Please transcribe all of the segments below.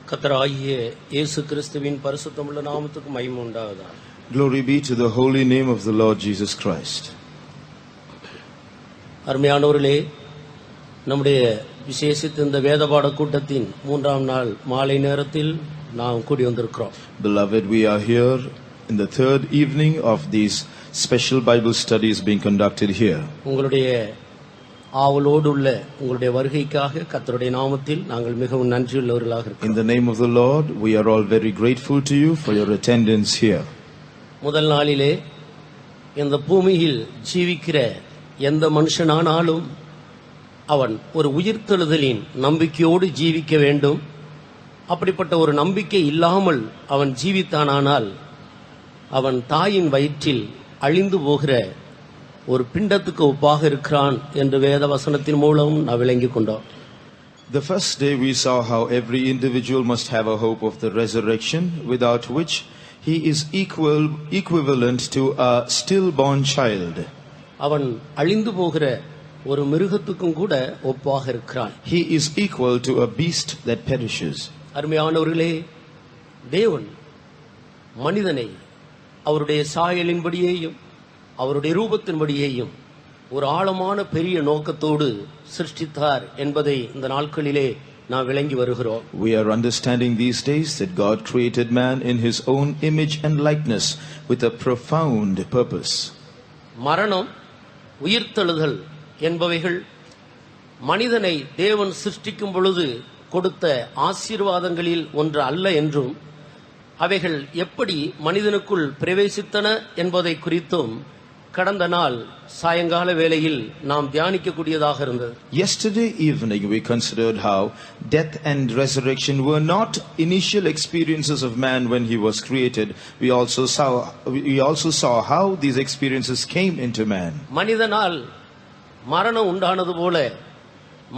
கர்த்தராகிய இயேசு கிறிஸ்துவின் பரிசுத்தமுள்ள நாமத்துக்கு மகிமை உண்டாவதாக. Glory be to the holy name of the Lord Jesus Christ. அருமையானவர்களே, நம்முடைய விசேஷித்த இந்த வேத பாட கூட்டத்தின் 3ஆம் நாள் மாலை நேரத்தில் நாம் கூடி வந்திருக்கிறோம். Beloved, we are here in the third evening of these special Bible studies being conducted here. உங்களுடைய ஆவலோடு உள்ள உங்களுடைய வருகைக்காக கர்த்தருடைய நாமத்தில் நாங்கள் மிகவும் நன்றியுள்ளவர்களாக இருக்கிறோம். In the name of the Lord, we are all very grateful to you for your attendance here. முதல் நாளிலே இந்த பூமியில் ஜீவிக்கிற எந்த மனுஷனானாலும் அவன் ஒரு உயிர்த்தெழுதலின் நம்பிக்கையோடு ஜீவிக்க வேண்டும். அப்படிப்பட்ட ஒரு நம்பிக்கை இல்லாமல் அவன் ஜீவித்தானால் அவன் தாயின் வயிற்றில் அழிந்து போகிற ஒரு பிண்டத்துக்கு ஒப்பாக இருக்கிறான் என்று வேத வசனத்தின் மூலம் நான் விளங்கிக் கொண்டோம். The first day we saw how every individual must have a hope of the resurrection, without which he is equivalent to a stillborn child. அவன் அழிந்து போகிற ஒரு மிருகத்துக்கும் கூட ஒப்பாக இருக்கிறான். He is equal to a beast that perishes. அருமையானவர்களே, தேவன் மனிதனை அவருடைய சாயலின்படியேயும் அவருடைய ரூபத்தின்படியேயும் ஒரு ஆழமான பெரிய நோக்கத்தோடு சிருஷ்டித்தார் என்பதை இந்த நாட்களிலே நாம் விளங்கி வருகிறோம். We are understanding these days that God created man in his own image and likeness with a profound purpose. மரணம், உயிர்த்தெழுதல் என்பவைகள் மனிதனை தேவன் சிருஷ்டிக்கும் பொழுது கொடுத்த ஆசீர்வாதங்களில் ஒன்று அல்ல என்றும் அவைகள் எப்படி மனிதனுக்குள் பிரவேசித்தன என்பதை குறித்தும் கடந்த நாள் சாயங்கால வேளையில் நாம் தியானிக்கக்கூடியதாக இருந்தது. Yesterday evening we considered how death and resurrection were not initial experiences of man when he was created. We also saw how these experiences came into man. மனிதனால் மரணம் உண்டானது போல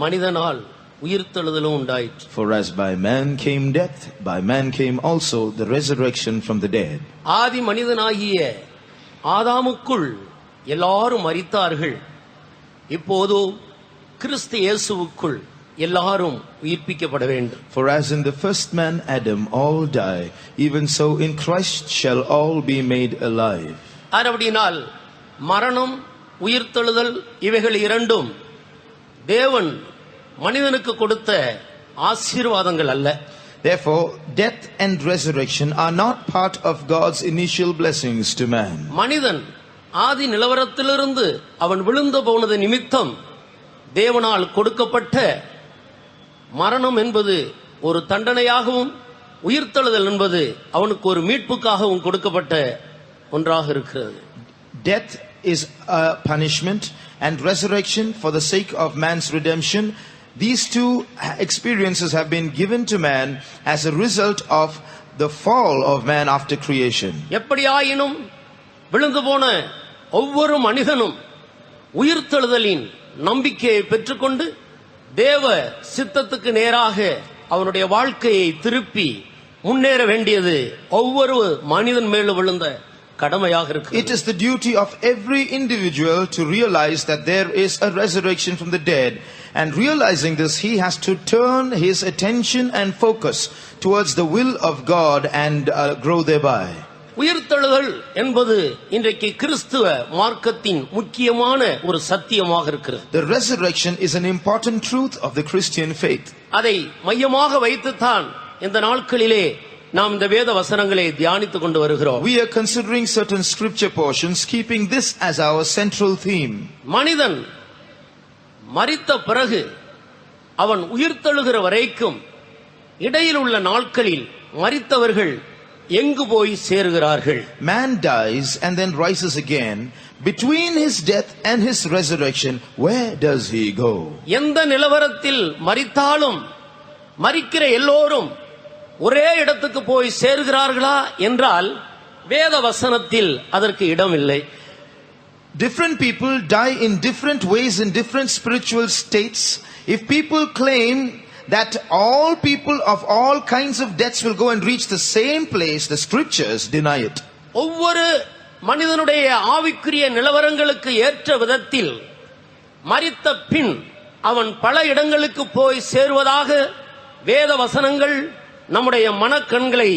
மனிதனால் உயிர்த்தெழுதலும் உண்டாயிற்று. For as by man came death, by man came also the resurrection from the dead. ஆதி மனிதனாகிய ஆதாமுக்குள் எல்லாரும் மரித்தார்கள். இப்போது கிறிஸ்து இயேசுவுக்குள் எல்லாரும் உயிர்ப்பிக்கப்பட வேண்டும். For as in the first man Adam all die, even so in Christ shall all be made alive. அப்படினால் மரணம், உயிர்த்தெழுதல் இவைகள் இரண்டும் தேவன் மனிதனுக்கு கொடுத்த ஆசீர்வாதங்கள் அல்ல. Therefore, death and resurrection are not part of God's initial blessings to man. மனிதன் ஆதி நிலவரத்திலிருந்து அவன் விழுந்து போனது நிமித்தம் தேவனால் கொடுக்கப்பட்ட மரணம் என்பது ஒரு தண்டனையாகவும் உயிர்த்தெழுதல் என்பது அவனுக்கு ஒரு மீட்புக்காகவும் கொடுக்கப்பட்ட ஒன்றாக இருக்கிறது. Death is a punishment and resurrection for the sake of man's redemption. These two experiences have been given to man as a result of the fall of man after creation. எப்படியாயினும் விழுந்து போன ஒவ்வொரு மனிதனும் உயிர்த்தெழுதலின் நம்பிக்கையை பெற்றுக்கொண்டு தேவ சித்தத்துக்கு நேராக அவனுடைய வாழ்க்கையை திருப்பி முன்னேற வேண்டியது ஒவ்வொரு மனிதன் மேலும் விழுந்த கடமையாக இருக்கு. It is the duty of every individual to realize that there is a resurrection from the dead, and realizing this he has to turn his attention and focus towards the will of God and grow thereby. உயிர்த்தெழுதல் என்பது இன்றைக்கு கிறிஸ்துவ மார்க்கத்தின் முக்கியமான ஒரு சத்தியமாக இருக்கிறது. The resurrection is an important truth of the Christian faith. அதை மையமாக வைத்துத்தான் இந்த நாட்களிலே நாம் இந்த வேத வசனங்களை தியானித்துக் கொண்டு வருகிறோம். We are considering certain scripture portions, keeping this as our central theme. மனிதன் மரித்த பிறகு அவன் உயிர்த்தெழுகிற வரைக்கும் இடையில் உள்ள நாட்களில் மரித்தவர்கள் எங்கு போய் சேருகிறார்கள்? Man dies and then rises again. Between his death and his resurrection, where does he go? எந்த நிலவரத்தில் மரித்தாலும் மரிக்கிற எல்லோரும் ஒரே இடத்துக்கு போய் சேருகிறார்களா என்றால் வேத வசனத்தில் அதற்கு இடமில்லை. Different people die in different ways in different spiritual states. If people claim that all people of all kinds of deaths will go and reach the same place, the scriptures deny it. ஒவ்வொரு மனிதனுடைய ஆவிக்குரிய நிலவரங்களுக்கு ஏற்ற விதத்தில் மரித்த பின் அவன் பல இடங்களுக்கு போய் சேருவதாக வேத வசனங்கள் நம்முடைய மனக்கண்களை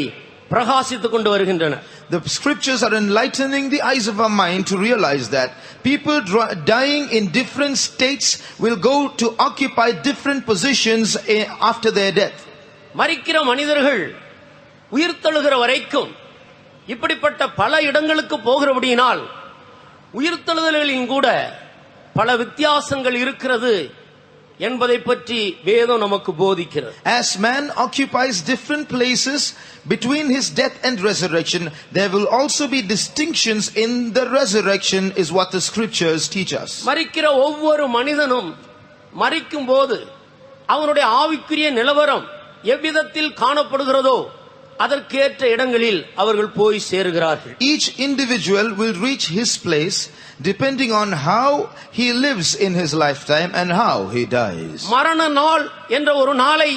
பிரகாசித்துக் கொண்டு வருகின்றன. The scriptures are enlightening the eyes of our mind to realize that people dying in different states will go to occupy different positions after their death. மரிக்கிற மனிதர்கள் உயிர்த்தெழுகிற வரைக்கும் இப்படிப்பட்ட பல இடங்களுக்கு போகிறபடியினால் உயிர்த்தெழுதல்களின் கூட பல வித்தியாசங்கள் இருக்கிறது என்பதை பற்றி வேதம் நமக்கு போதிக்கிறது. As man occupies different places between his death and resurrection, there will also be distinctions in the resurrection, is what the scriptures teach us. மரிக்கிற ஒவ்வொரு மனிதனும் மரிக்கும் போது அவனுடைய ஆவிக்குரிய நிலவரம் எவ்விதத்தில் காணப்படுகிறதோ அதற்கேற்ற இடங்களில் அவர்கள் போய் சேருகிறார்கள். Each individual will reach his place depending on how he lives in his lifetime and how he dies. மரண நாள் என்ற ஒரு நாளை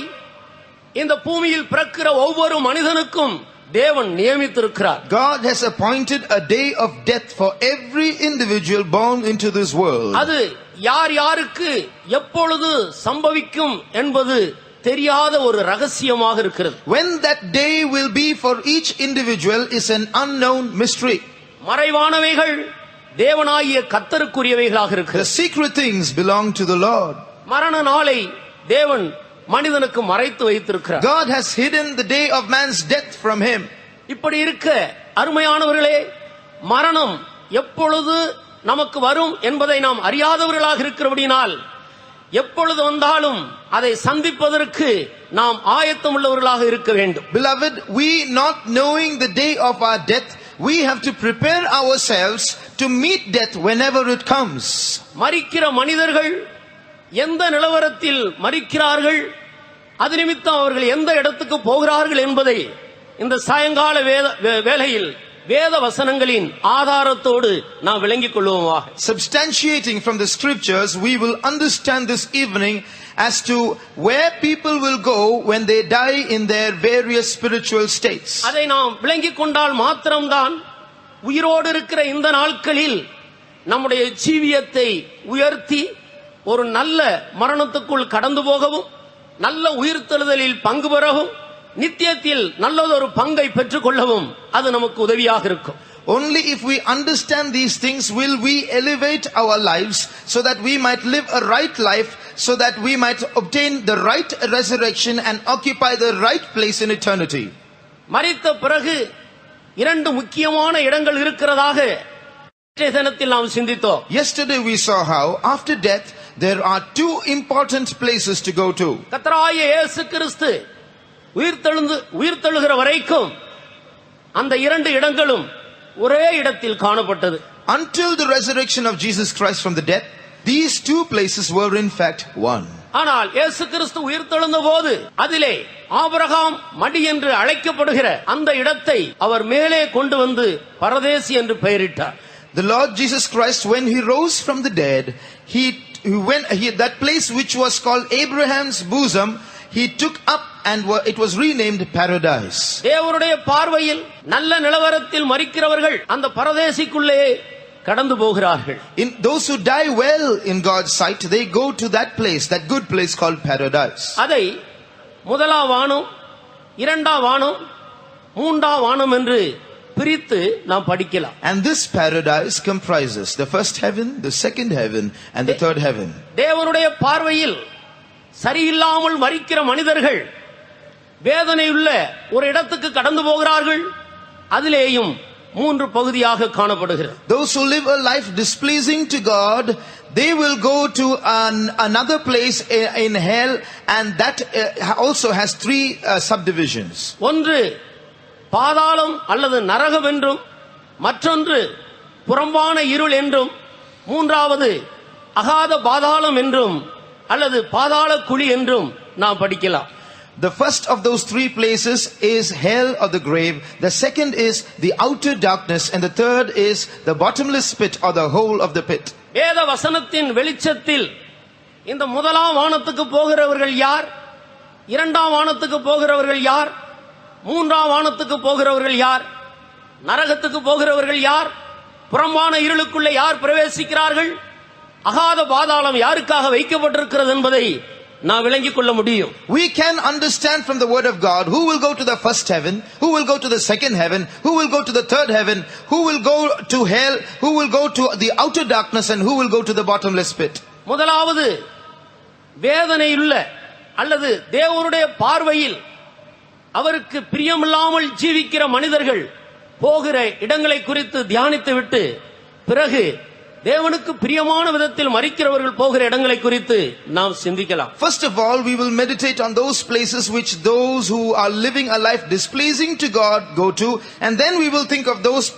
இந்த பூமியில் பிறக்கிற ஒவ்வொரு மனிதனுக்கும் தேவன் நியமித்திருக்கிறார். God has appointed a day of death for every individual born into this world. அது யார் யாருக்கு எப்பொழுது சம்பவிக்கும் என்பது தெரியாத ஒரு ரகசியமாக இருக்கிறது. When that day will be for each individual is an unknown mystery. மறைவானவைகள் தேவனாகிய கர்த்தருக்குரியவைகளாக The இருக்கிறது. secret things belong to the Lord. மரண நாளை தேவன் மனிதனுக்கு மறைத்து வைத்திருக்கிறார். God has hidden the day of man's death from him. இப்படி இருக்க அருமையானவர்களே, மரணம் எப்பொழுது நமக்கு வரும் என்பதை நாம் அறியாதவர்களாக இருக்கிறபடினால் எப்பொழுது வந்தாலும் அதை சந்திப்பதற்கு நாம் ஆயத்தம் உள்ளவர்களாக இருக்க வேண்டும். Beloved, we not knowing the day of our death, we have to prepare ourselves to meet death whenever it comes. மரிக்கிற மனிதர்கள் எந்த நிலவரத்தில் மரிக்கிறார்கள், அது நிமித்தம் அவர்கள் எந்த இடத்துக்கு போகிறார்கள் என்பதை இந்த சாயங்கால வேளையில் வேத வசனங்களின் ஆதாரத்தோடு நாம் விளங்கிக் கொள்வோமாக. Substantiating from the scriptures, we will understand this evening as to where people will go when they die in their various spiritual states. அதை நாம் விளங்கிக் கொண்டால் மாத்திரம்தான் உயிரோடு இருக்கிற இந்த நாட்களில் நம்முடைய ஜீவியத்தை உயர்த்தி ஒரு நல்ல மரணத்துக்குள் கடந்து போகவும் நல்ல உயிர்த்தெழுதலில் பங்கு பெறவும் நித்தியத்தில் நல்லதொரு பங்கை பெற்றுக் கொள்ளவும் அது நமக்கு உதவியாக இருக்கும். Only if we understand these things will we elevate our lives so that we might live a right life, so that we might obtain the right resurrection and occupy the right place in eternity. மரித்த பிறகு இரண்டு முக்கியமான இடங்கள் இருக்கிறதாக தினத்தில் நாம் சிந்தித்தோம். Yesterday we saw how after death there are two important places to go to. கர்த்தராகிய இயேசு கிறிஸ்து உயிர்த்தெழுகிற வரைக்கும் அந்த இரண்டு இடங்களும் ஒரே இடத்தில் காணப்பட்டது. Until the resurrection of Jesus Christ from the dead, these two places were in fact one. ஆனால் இயேசு கிறிஸ்து உயிர்த்தெழுந்த போது அதிலே ஆபிரகாம் மடி என்று அழைக்கப்படுகிற அந்த இடத்தை அவர் மேலே கொண்டு வந்து பரதேசி என்று பெயரிட்டார். The Lord Jesus Christ, when he rose from the dead, that place which was called Abraham's bosom, he took up and it was renamed paradise. தேவனுடைய பார்வையில் நல்ல நிலவரத்தில் மரிக்கிறவர்கள் அந்த பரதேசிக்குள்ளே கடந்து போகிறார்கள். In those who die well in God's sight, they go to that place, that good place called paradise. அதை முதலாம் வானம், இரண்டாம் வானம், மூன்றாம் வானம் என்று பிரித்து நாம் படிக்கலாம். And this paradise comprises the first heaven, the second heaven and the third heaven. தேவனுடைய பார்வையில் சரியில்லாமல் மரிக்கிற மனிதர்கள் வேதனையுள்ள ஒரு இடத்துக்கு கடந்து போகிறார்கள். அதிலேயும் மூன்று பகுதியாக காணப்படுகிறது. Those who live a life displeasing to God, they will go to another place in hell, and that also has three subdivisions. ஒன்று பாதாளம் அல்லது நரகம் என்றும், மற்றொன்று புறம்பான இருள் என்றும், மூன்றாவது அகாத பாதாளம் என்றும் அல்லது பாதாள குழி என்றும் நாம் படிக்கலாம். The first of those three places is hell or the grave. The second is the outer darkness, and the third is the bottomless pit or the hole of the pit. வேத வசனத்தின் வெளிச்சத்தில் இந்த முதலாம் வானத்துக்கு போகிறவர்கள் யார், இரண்டாம் வானத்துக்கு போகிறவர்கள் யார், மூன்றாம் வானத்துக்கு போகிறவர்கள் யார், நரகத்துக்கு போகிறவர்கள் யார், புறம்பான இருளுக்குள்ளே யார் பிரவேசிக்கிறார்கள், அகாத பாதாளம் யாருக்காக வைக்கப்பட்டிருக்கிறது என்பதை நான் விளங்கிக் கொள்ள முடியும். We can understand from the word of God who will go to the first heaven, who will go to the second heaven, who will go to the third heaven, who will go to hell, who will go to the outer darkness, and who will go to the bottomless pit. முதலாவது வேதனையுள்ள அல்லது தேவனுடைய பார்வையில் அவருக்கு பிரியமில்லாமல் ஜீவிக்கிற மனிதர்கள் போகிற இடங்களை குறித்து தியானித்துவிட்டு பிறகு தேவனுக்கு பிரியமான விதத்தில் மரிக்கிறவர்கள் போகிற இடங்களை குறித்து நாம் சிந்திக்கலாம். First of all, we will meditate on those places which those who are living a life displeasing to God go to, and then we will think of those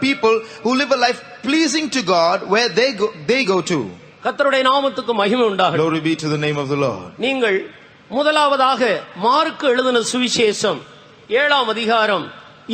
people who live a life pleasing to God, where they go to. கர்த்தருடைய நாமத்துக்கு மகிமை உண்டாகட்டும். Glory be to the name of the Lord. நீங்கள் முதலாவதாக mark எழுதின சுவிசேஷம் 7ஆம் அதிகாரம்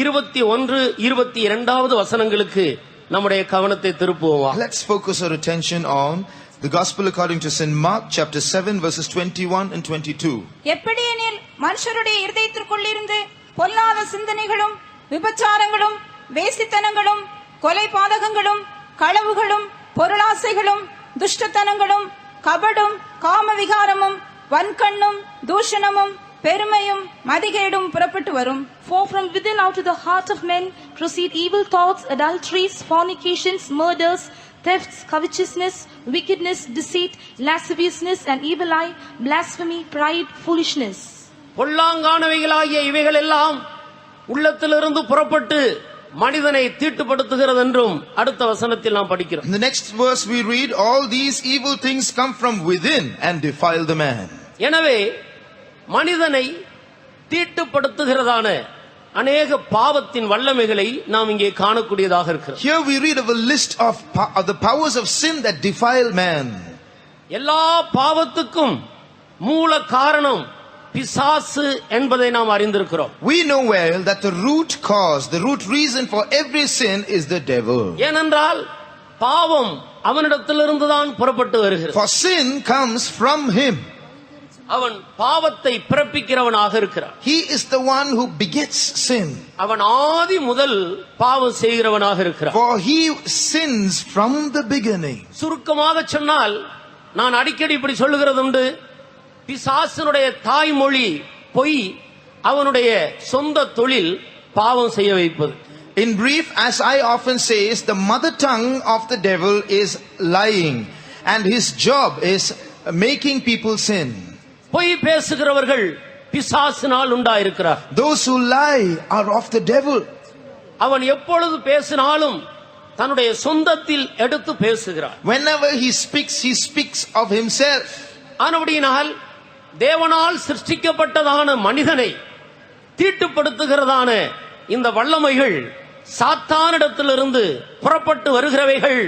21, 22வது வசனங்களுக்கு நம்முடைய கவனத்தை திருப்புவோம். Let's focus our attention on the gospel according to St. Mark chapter 7 verses 21 and 22. எப்படியெனில் மனுஷருடைய இருதயத்திற்குள்ளிருந்து பொல்லாத சிந்தனைகளும் விபச்சாரங்களும் வேசித்தனங்களும் கொலை பாதகங்களும் களவுகளும் பொருளாசைகளும் துஷ்டத்தனங்களும் கபடும் காமவிகாரமும் வன்கண்ணும் தூஷணமும் பெருமையும் மதிகேடும் புறப்பட்டு வரும். For from within out of the heart of men proceed evil thoughts, adulteries, fornications, murders, thefts, covetousness, wickedness, deceit, lasciviousness, and evil eye, blasphemy, pride, foolishness. பொல்லாங்கானவைகளாகிய இவைகள் எல்லாம் உள்ளத்திலிருந்து புறப்பட்டு மனிதனை தீட்டுப்படுத்துகிறது என்றும் அடுத்த வசனத்தில் நாம் படிக்கிறோம். In the next verse we read, all these evil things come from within and defile the man. எனவே மனிதனை தீட்டுப்படுத்துகிறதான அநேக பாவத்தின் வல்லமைகளை நாம் இங்கே காணக்கூடியதாக இருக்கிறது. Here we read of a list of the powers of sin that defile man. எல்லா பாவத்துக்கும் மூல காரணம் பிசாசு என்பதை நாம் அறிந்திருக்கிறோம். We know well that the root cause, the root reason for every sin is the devil. ஏனென்றால் பாவம் அவனிடத்திலிருந்து தான் புறப்பட்டு வருகிறது. For sin comes from him. அவன் பாவத்தை பிறப்பிக்கிறவனாக இருக்கிறான். He is the one who begets sin. அவன் ஆதி முதல் பாவம் செய்கிறவனாக இருக்கிறான். For he sins from the beginning. சுருக்கமாக சொன்னால் நான் அடிக்கடி இப்படி சொல்லுகிறது உண்டு, பிசாசனுடைய தாய்மொழி பொய், அவனுடைய சொந்த தொழில் பாவம் செய்ய வைப்பது. In brief, as I often say, the mother tongue of the devil is lying, and his job is making people sin. பொய் பேசுகிறவர்கள் பிசாசினால் உண்டாயிருக்கிறார். Those who lie are of the devil. அவன் எப்பொழுது பேசினாலும் தன்னுடைய சொந்தத்தில் எடுத்து பேசுகிறான். Whenever he speaks of himself. ஆனபடியினால் தேவனால் சிருஷ்டிக்கப்பட்டதான மனிதனை தீட்டுப்படுத்துகிறதான இந்த வல்லமைகள் சாத்தானிடத்திலிருந்து புறப்பட்டு வருகிறவைகள்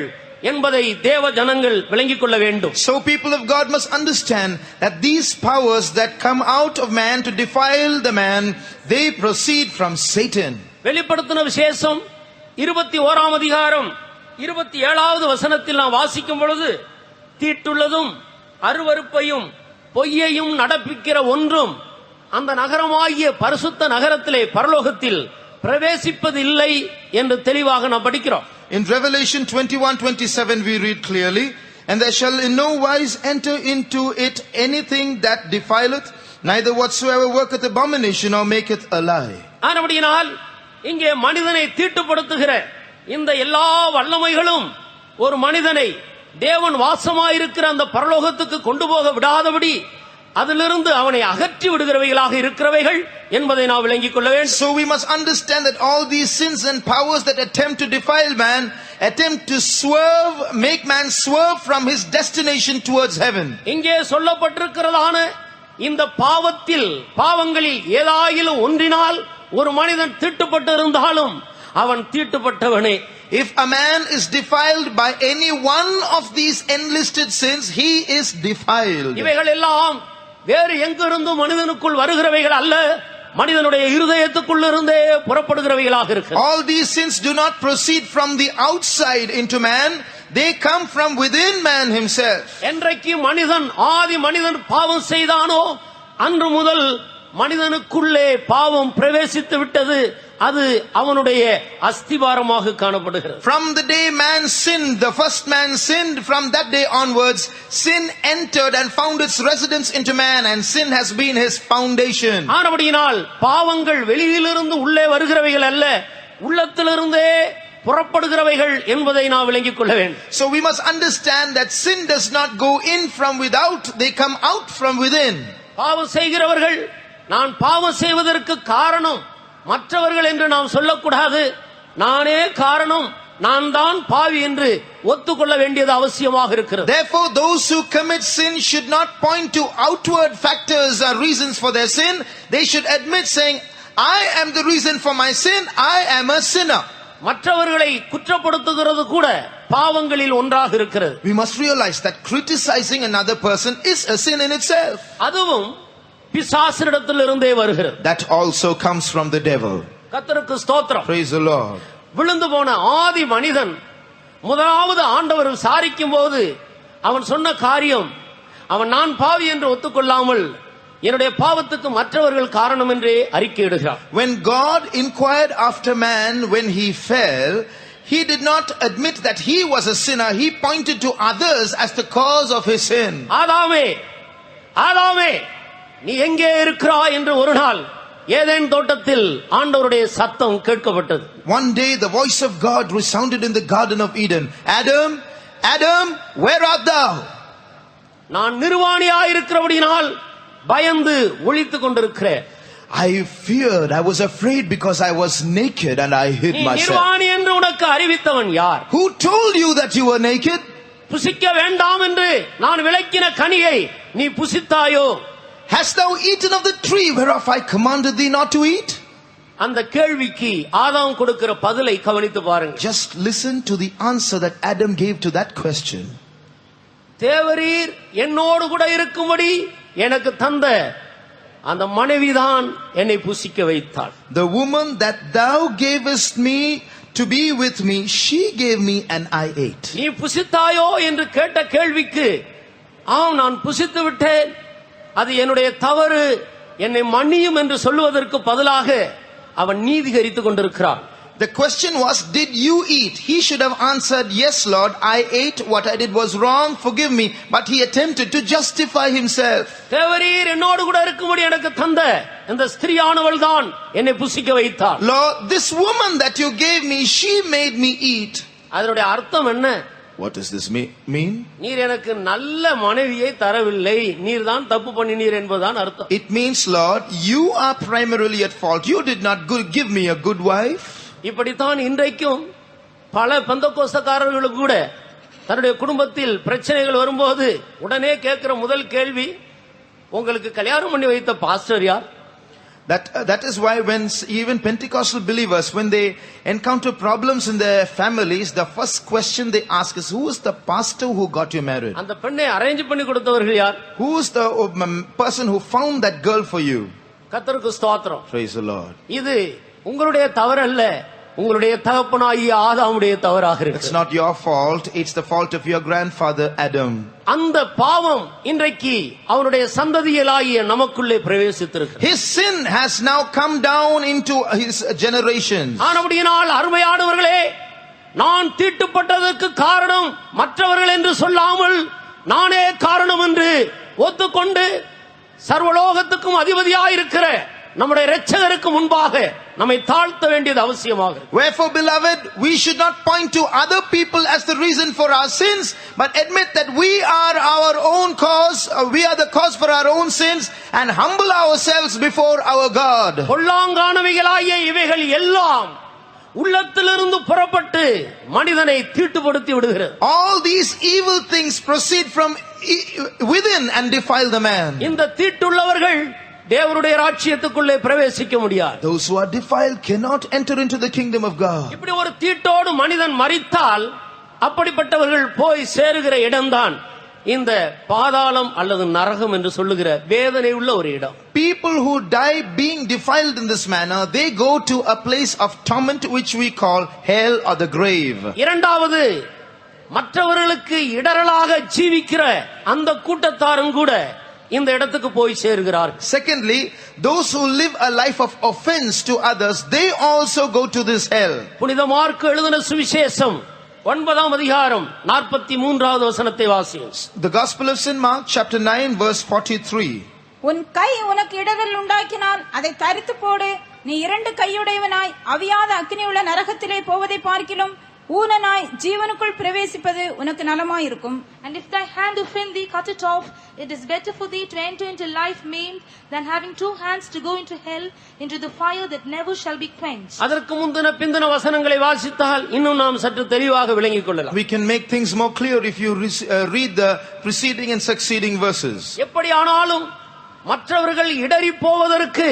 என்பதை தேவ ஜனங்கள் விளங்கிக் கொள்ள வேண்டும். So people of God must understand that these powers that come out of man to defile the man, they proceed from Satan. வெளிப்படுத்தின விசேஷம் 21ஆம் அதிகாரம் 27வது வசனத்தில் நாம் வாசிக்கும் பொழுது, தீட்டுள்ளதும் அருவருப்பையும் பொய்யையும் நடப்பிக்கிற ஒன்றும் அந்த நகரமாகிய பரிசுத்த நகரத்திலே பரலோகத்தில் பிரவேசிப்பதில்லை என்று தெளிவாக நாம் படிக்கிறோம். In Revelation 21:27 we read clearly, and there shall in no wise enter into it anything that defileth, neither whatsoever worketh abomination or maketh a lie. ஆனபடியினால் இங்கே மனிதனை தீட்டுப்படுத்துகிற இந்த எல்லா வல்லமைகளும் ஒரு மனிதனை தேவன் வாசமாயிருக்கிற அந்த பரலோகத்துக்கு கொண்டு போக விடாதபடி அதிலிருந்து அவனை அகற்றி விடுகிறவைகளாக இருக்கிறவைகள் என்பதை நாம் விளங்கிக் கொள்ள வேண்டும். So we must understand that all these sins and powers that attempt to defile man, attempt to make man swerve from his destination towards heaven. இங்கே சொல்லப்பட்டிருக்கிறதான இந்த பாவங்களில் ஏதாயிலும் ஒன்றினால் ஒரு மனிதன் தீட்டுப்பட்டு இருந்தாலும் அவன் தீட்டுப்பட்டவனே. If a man is defiled by any one of these enlisted sins, he is defiled. இவைகள் எல்லாம் வேறு எங்கிருந்தும் மனிதனுக்குள் வருகிறவைகள் அல்ல, மனிதனுடைய இருதயத்துக்குள் இருந்தே புறப்படுகிறவைகளாக இருக்கிறது. All these sins do not proceed from the outside into man, they come from within man himself. என்றைக்கு ஆதி மனிதன் பாவம் செய்தானோ அன்று முதல் மனிதனுக்குள்ளே பாவம் பிரவேசித்து விட்டது. அது அவனுடைய அஸ்திபாரமாக காணப்படுகிறது. From the day man sinned, the first man sinned, from that day onwards, sin entered and found its residence into man, and sin has been his foundation. ஆனபடியினால் பாவங்கள் வெளியிலிருந்து உள்ளே வருகிறவைகள் அல்ல, உள்ளத்திலிருந்தே புறப்படுகிறவைகள் என்பதை நாம் விளங்கிக் கொள்ள வேண்டும். So we must understand that sin does not go in from without, they come out from within. பாவம் செய்கிறவர்கள் நான் பாவம் செய்வதற்கு காரணம் மற்றவர்கள் என்று நாம் சொல்லக்கூடாது. நானே காரணம், நான் தான் பாவி என்று ஒத்துக்கொள்ள வேண்டியது அவசியமாக இருக்கிறது. Therefore those who commit sin should not point to outward factors or reasons for their sin. They should admit saying, I am the reason for my sin, I am a sinner. மற்றவர்களை குற்றப்படுத்துகிறது கூட பாவங்களில் ஒன்றாக இருக்கிறது. We must realize that criticizing another person is a sin in itself. அதுவும் பிசாசினிடத்திலிருந்தே வருகிறது. That also comes from the devil. கர்த்தருக்கு ஸ்தோத்திரம். Praise the Lord. விழுந்து போன ஆதி மனிதன் முதலாவது ஆண்டவர் விசாரிக்கும் போது அவன் சொன்ன காரியம், அவன் நான் பாவி என்று ஒத்துக்கொள்ளாமல் என்னுடைய பாவத்துக்கு மற்றவர்கள் காரணம் என்றே அறிக்கையிடுகிறார். When God inquired after man when he fell, he did not admit that he was a sinner. He pointed to others as the cause of his sin. ஆதாமே, ஆதாமே, நீ எங்கே இருக்கிறாய் என்று ஒரு நாள் ஏதேன் தோட்டத்தில் ஆண்டவருடைய சத்தம் கேட்கப்பட்டது. One day the voice of God resounded in the Garden of Eden. Adam, Adam, where art thou? நான் நிர்வாணியாய் இருக்கிறபடியினால் பயந்து ஒளித்துக் கொண்டிருக்கிறேன். I feared, I was afraid because I was naked and I hid நீ myself. நிர்வாணி என்று உனக்கு அறிவித்தவன் யார்? Who told you that you were naked? புசிக்க வேண்டாம் என்று நான் விலக்கின கனியை நீ புசித்தாயோ? Hast thou eaten of the tree whereof I commanded thee not to eat? அந்த கேள்விக்கு ஆதாம் கொடுக்கிற பதிலை கவனித்து பாருங்க. Just listen to the answer that Adam gave to that question. தேவரீர் என்னோடு கூட இருக்கும்படி எனக்கு தந்த அந்த மனைவிதான் என்னை புசிக்க வைத்தாள். The woman that thou gavest me to be with me, she gave me and I ate. நீ புசித்தாயோ என்று கேட்ட கேள்விக்கு ஆம் நான் புசித்து விட்டேன், அது என்னுடைய தவறு, என்னை மன்னியும் என்று சொல்லுவதற்கு பதிலாக அவன் நீதிகரித்துக் கொண்டிருக்கிறான். The question was, did you eat? He should have answered, yes Lord, I ate, what I did was wrong, forgive me. But he attempted to justify himself. தேவரீர் என்னோடு கூட இருக்கும்படி எனக்கு தந்த இந்த ஸ்திரியானவள் தான் என்னை புசிக்க வைத்தாள். Lord, this woman that you gave me, she made me eat. அதனுடைய அர்த்தம் என்ன? What does this mean? நீர் எனக்கு நல்ல மனைவியை தரவில்லை, நீர் தான் தப்பு பண்ணினீர் என்பதுதான் அர்த்தம். It means, Lord, you are primarily at fault. You did not give me a good wife. இப்படித்தான் இன்றைக்கும் பல பெந்தகோஸ்தக்காரர்களும் கூட தன்னுடைய குடும்பத்தில் பிரச்சனைகள் வரும்போது உடனே கேட்கிற முதல் கேள்வி, உங்களுக்கு கல்யாணம் பண்ணி வைத்த பாஸ்டர் யார்? That is why when even Pentecostal believers, when they encounter problems in their families, the first question they ask is, who is the pastor who got you married? அந்த பெண்ணை அரேஞ்ச் பண்ணி கொடுத்தவர்கள் யார்? Who is the person who found that girl for you? கர்த்தருக்கு ஸ்தோத்திரம். Praise the Lord. இது உங்களுடைய தவறு அல்ல, உங்களுடைய தகப்பனாகிய ஆதாமுடைய தவறாக இருக்கு. It's not your fault, it's the fault of your grandfather Adam. அந்த பாவம் இன்றைக்கு அவனுடைய சந்ததியலாகிய நமக்குள்ளே பிரவேசித்திருக்கு. His sin has now come down into his generations. ஆனபடியினால் அருமையானவர்களே, நான் தீட்டுப்பட்டதற்கு காரணம் மற்றவர்கள் என்று சொல்லாமல் நானே காரணம் என்று ஒத்துக்கொண்டு சர்வலோகத்துக்கும் அதிபதியாயிருக்கிற நம்முடைய இரட்சகருக்கு முன்பாக நம்மை தாழ்த்த வேண்டியது அவசியமாக. Wherefore, beloved, we should not point to other people as the reason for our sins, but admit that we are our own cause, we are the cause for our own sins, and humble ourselves before our God. பொல்லாங்கானவைகளாகிய இவைகள் எல்லாம் உள்ளத்திலிருந்து புறப்பட்டு மனிதனை தீட்டுப்படுத்தி விடுகிறது. All these evil things proceed from within and defile the man. இந்த தீட்டுள்ளவர்கள் தேவனுடைய ராஜ்யத்துக்குள்ளே பிரவேசிக்க முடியாது. Those who are defiled cannot enter into the kingdom of God. இப்படி ஒரு தீட்டோடு மனிதன் மரித்தால் அப்படிப்பட்டவர்கள் போய் சேருகிற இடம்தான் இந்த பாதாளம் அல்லது நரகம் என்று சொல்லுகிற வேதனை உள்ள ஒரு இடம். People who die being defiled in this manner, they go to a place of torment which we call hell or the grave. இரண்டாவது, மற்றவர்களுக்கு இடரலாக ஜீவிக்கிற அந்த கூட்டத்தாரும் கூட இந்த இடத்துக்கு போய் சேர்கிறார்கள். Secondly, those who live a life of offense to others, they also go to this hell. புனித mark எழுதின சுவிசேஷம் 9ஆம் அதிகாரம் 43வது வசனத்தை வாசியுங்கள். The Gospel of St. Mark, chapter 9, verse 43. உன் கை உனக்கு இடரல் உண்டாக்கினால் அதை தரித்து போடு. நீ 2 கையுடையவனாய் அவியாத அக்கினியுள்ள நரகத்திலே போவதை பார்க்கிலும் ஊனனாய் ஜீவனுக்குள் பிரவேசிப்பது உனக்கு நலமாயிருக்கும். And if thy hand offend thee, cut it off. It is better for thee to enter into life maimed than having 2 hands to go into hell, into the fire that never shall be quenched. அதற்கு முந்தின பிந்தின வசனங்களை வாசித்தால் இன்னும் நாம் சற்று தெளிவாக விளங்கிக் கொள்ளலாம். We can make things more clear if you read the preceding and succeeding verses. எப்படியானாலும் மற்றவர்கள் இடறி போவதற்கு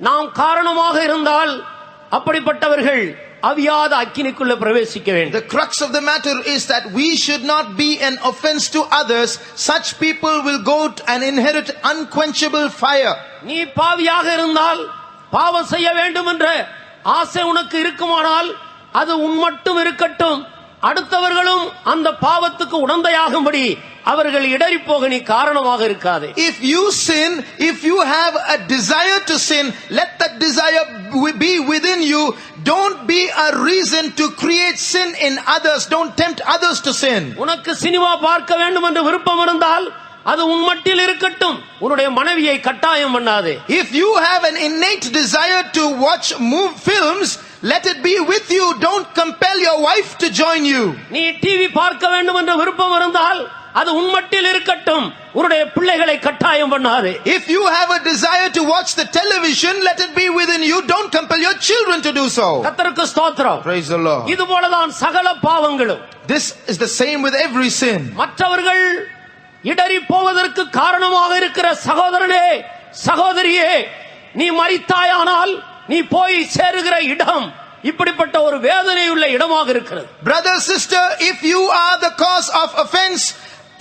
நாம் காரணமாக இருந்தால் அப்படிப்பட்டவர்கள் அவியாத அக்கினிக்குள்ள பிரவேசிக்க வேண்டும். The crux of the matter is that we should not be an offense to others. Such people will go and inherit unquenchable fire. நீ பாவியாக இருந்தால் பாவம் செய்ய வேண்டும் என்ற ஆசை உனக்கு இருக்குமானால் அது உன் மட்டும் இருக்கட்டும், அடுத்தவர்களும் அந்த பாவத்துக்கு உடந்தையாகும்படி அவர்கள் இடறி போக நீ காரணமாக இருக்காதே. If you sin, if you have a desire to sin, let that desire be within you. Don't be a reason to create sin in others. Don't tempt others to sin. உனக்கு சினிமா பார்க்க வேண்டும் என்று விருப்பம் இருந்தால் அது உன் மட்டில் இருக்கட்டும், உன்னுடைய மனைவியை கட்டாயம் பண்ணாதே. If you have an innate desire to watch films, let it be with you. Don't compel your wife to join you. நீ டிவி பார்க்க வேண்டும் என்ற விருப்பம் இருந்தால் அது உன் மட்டில் இருக்கட்டும், உன்னுடைய பிள்ளைகளை கட்டாயம் பண்ணாதே. If you have a desire to watch the television, let it be within you. Don't compel your children to do so. கர்த்தருக்கு ஸ்தோத்திரம். Praise the Lord. இது போலதான் சகல பாவங்களும். This is the same with every sin. மற்றவர்கள் இடறி போவதற்கு காரணமாக இருக்கிற சகோதரனே, சகோதரியே, நீ மரித்தாயானால் நீ போய் சேருகிற இடம் இப்படிப்பட்ட ஒரு வேதனையுள்ள இடமாக இருக்கிறது. Brother, sister, if you are the cause of offense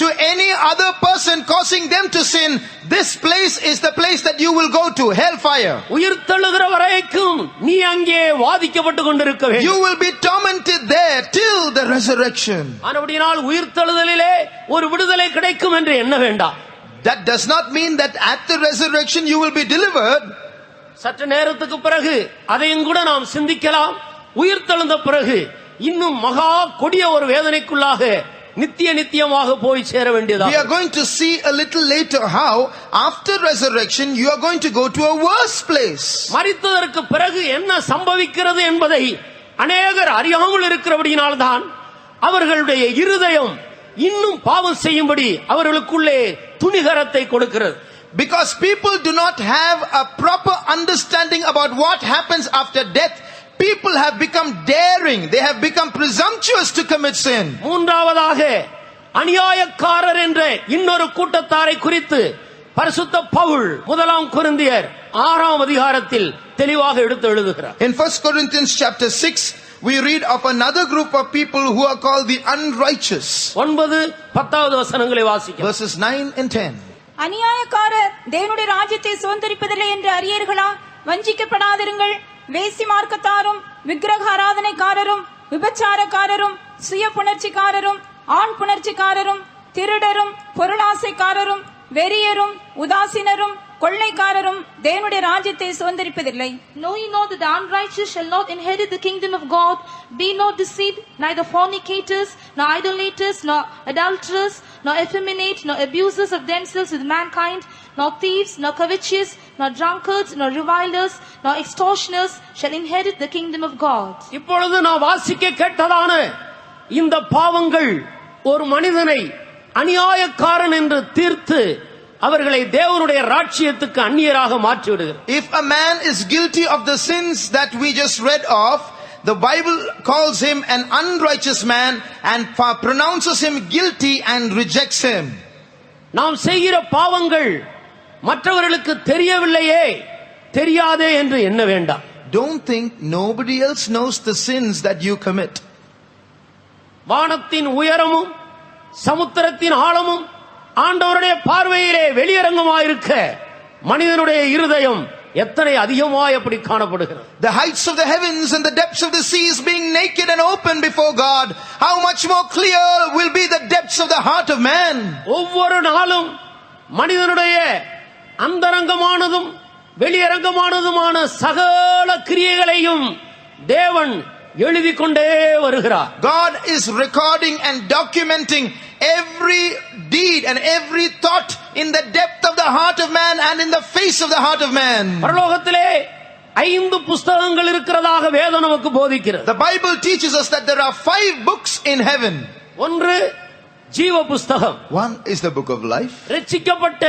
to any other person, causing them to sin, this place is the place that you will go to, hellfire. உயிர்த்தெழுகிற வரைக்கும் நீ அங்கே வாதிக்கப்பட்டு கொண்டிருக்க வேண்டும். You will be tormented there till the resurrection. ஆனபடியால் உயிர்த்தெழுதலிலே ஒரு விடுதலை கிடைக்கும் என்று எண்ண வேண்டாம். That does not mean that at the resurrection you will be delivered. சற்று நேரத்துக்கு பிறகு அதையும் கூட நாம் சிந்திக்கலாம். உயிர்த்தெழுந்த பிறகு இன்னும் மகா கொடிய ஒரு வேதனைக்குள்ளாக நித்தியமாக போய் சேர வேண்டியதா. We are going to see a little later how after resurrection you are going to go to a worse place. மரித்ததற்கு பிறகு என்ன சம்பவிக்கிறது என்பதை அநேகர் அறியாமல் இருக்கிறபடியினால்தான் அவர்களுடைய இருதயம் இன்னும் பாவம் செய்யும்படி அவர்களுக்குள்ளே துணிகரத்தை கொடுக்கிறது. Because people do not have a proper understanding about what happens after death, people have become daring, they have become presumptuous to commit sin. மூன்றாவதாக அநியாயக்காரர் என்ற இன்னொரு கூட்டத்தாரை குறித்து பரிசுத்த பவுல் 1 கொரிந்தியர் 6ஆம் அதிகாரத்தில் தெளிவாக எடுத்து எழுதுகிறார். In 1 Corinthians chapter 6 we read of another group of people who are called the unrighteous. 9-10 வசனங்களை வாசிக்கலாம். Verses 9 and 10. அநியாயக்காரர் தேவனுடைய ராஜ்யத்தை சுதந்தரிப்பதில்லை என்று அறியீர்களா? வஞ்சிக்கப்படாதிருங்கள். வேசி மார்க்கத்தாரும் விக்கிரக ஆராதனைக்காரரும் விபச்சாரக்காரரும் சுய புணர்ச்சிக்காரரும் ஆண் புணர்ச்சிக்காரரும் திருடரும் பொருளாசைக்காரரும் வெறியரும் உதாசீனரும் கொள்ளைக்காரரும் தேவனுடைய ராஜ்யத்தை சுதந்தரிப்பதில்லை. Know ye not that the unrighteous shall not inherit the kingdom of God? Be not deceived, neither fornicators, nor idolaters, nor adulterers, nor effeminate, nor abusers of themselves with mankind, nor thieves, nor covetous, nor drunkards, nor revilers, nor extortioners shall inherit the kingdom of God. இப்பொழுது நான் வாசிக்க கேட்டதான இந்த பாவங்கள் ஒரு மனிதனை அநியாயக்காரன் என்று தீர்த்து அவர்களை தேவனுடைய ராஜ்யத்துக்கு அந்நியராக மாற்றி விடுகிறது. If a man is guilty of the sins that we just read of, the Bible calls him an unrighteous man and pronounces him guilty and rejects him. நாம் செய்கிற பாவங்கள் மற்றவர்களுக்கு தெரியவில்லையே, தெரியாதே என்று எண்ண வேண்டாம். Don't think nobody else knows the sins that you commit. வானத்தின் உயரமும் சமுத்திரத்தின் ஆழமும் ஆண்டவருடைய பார்வையிலே வெளியரங்கமாயிருக்க மனிதனுடைய இருதயம் எத்தனை அதிகமாய் அப்படி காணப்படுகிறது. The heights of the heavens and the depths of the seas being naked and open before God, how much more clear will be the depths of the heart of man. ஒவ்வொரு நாளும் மனிதனுடைய அந்தரங்கமானதும் வெளியரங்கமானதுமான சகல கிரியைகளையும் தேவன் எழுதிக் கொண்டே வருகிறார். God is recording and documenting every deed and every thought in the depth of the heart of man and in the face of the heart of man. பரலோகத்திலே 5 புத்தகங்கள் இருக்கிறதாக வேதம் நமக்கு போதிக்கிறது. The Bible teaches us that there are 5 books in heaven. ஒன்று ஜீவ புஸ்தகம். One is the book of life. ரட்சிக்கப்பட்ட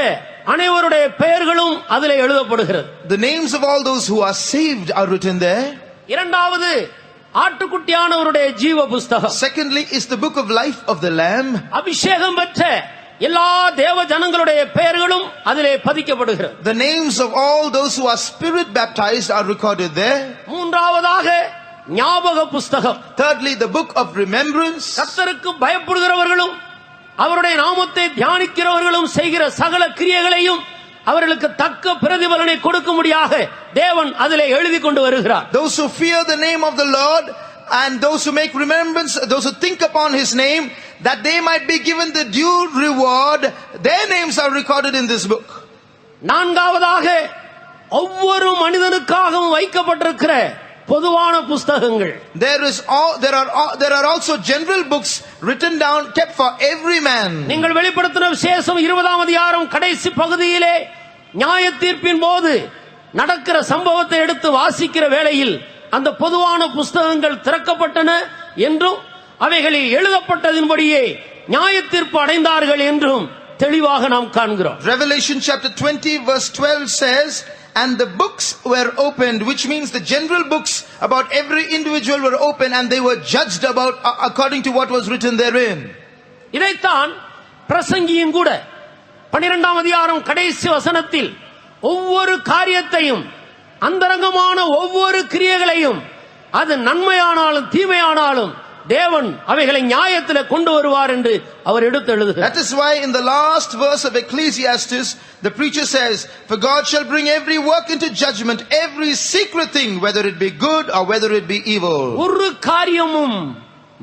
அனைவருடைய பெயர்களும் அதிலே எழுதப்படுகிறது. The names of all those who are saved are written there. இரண்டாவது ஆட்டுக்குட்டியானவருடைய ஜீவ புஸ்தகம். Secondly is the book of life of the lamb. அபிஷேகம் பெற்ற எல்லா தேவ ஜனங்களுடைய பெயர்களும் அதிலே பதிக்கப்படுகிறது. The names of all those who are spirit baptized are recorded there. மூன்றாவதாக ஞாபக புஸ்தகம். Thirdly, the book of remembrance. கர்த்தருக்கு பயப்படுகிறவர்களும் அவருடைய நாமத்தை தியானிக்கிறவர்களும் செய்கிற சகல கிரியைகளையும் அவர்களுக்கு தக்க பிரதிபலனை கொடுக்கும்படியாக தேவன் அதிலே எழுதி கொண்டு வருகிறார். Those who fear the name of the Lord and those who make remembrance, those who think upon his name, that they might be given the due reward, their names are recorded in this book. நான்காவதாக ஒவ்வொரு மனிதனுக்காகவும் வைக்கப்பட்டிருக்கிற பொதுவான புஸ்தகங்கள். There are also general books written down, kept for every man. நீங்கள் வெளிப்படுத்தின விசேஷம் 20ஆம் அதிகாரம் கடைசி பகுதியிலே நியாயத்தீர்ப்பின் போது நடக்கிற சம்பவத்தை எடுத்து வாசிக்கிற வேளையில் அந்த பொதுவான புஸ்தகங்கள் திறக்கப்பட்டன என்றும் அவைகளில் எழுதப்பட்டதின்படியே நியாயத்தீர்ப்பு அடைந்தார்கள் என்றும் தெளிவாக நாம் காண்கிறோம். Revelation chapter 20 verse 12 says, and the books were opened, which means the general books about every individual were opened and they were judged about according to what was written therein. இதைத்தான் பிரசங்கியும் கூட 12ஆம் அதிகாரம் கடைசி வசனத்தில் ஒவ்வொரு காரியத்தையும் அந்தரங்கமான ஒவ்வொரு கிரியைகளையும் அது நன்மையானாலும் தீமையானாலும் தேவன் அவைகளை நியாயத்திலே கொண்டு வருவார் என்று அவர் எடுத்து எழுதுகிறார். That is why in the last verse of Ecclesiastes the preacher says, for God shall bring every work into judgment, every secret thing, whether it be good or whether it be evil. ஒரு காரியமும்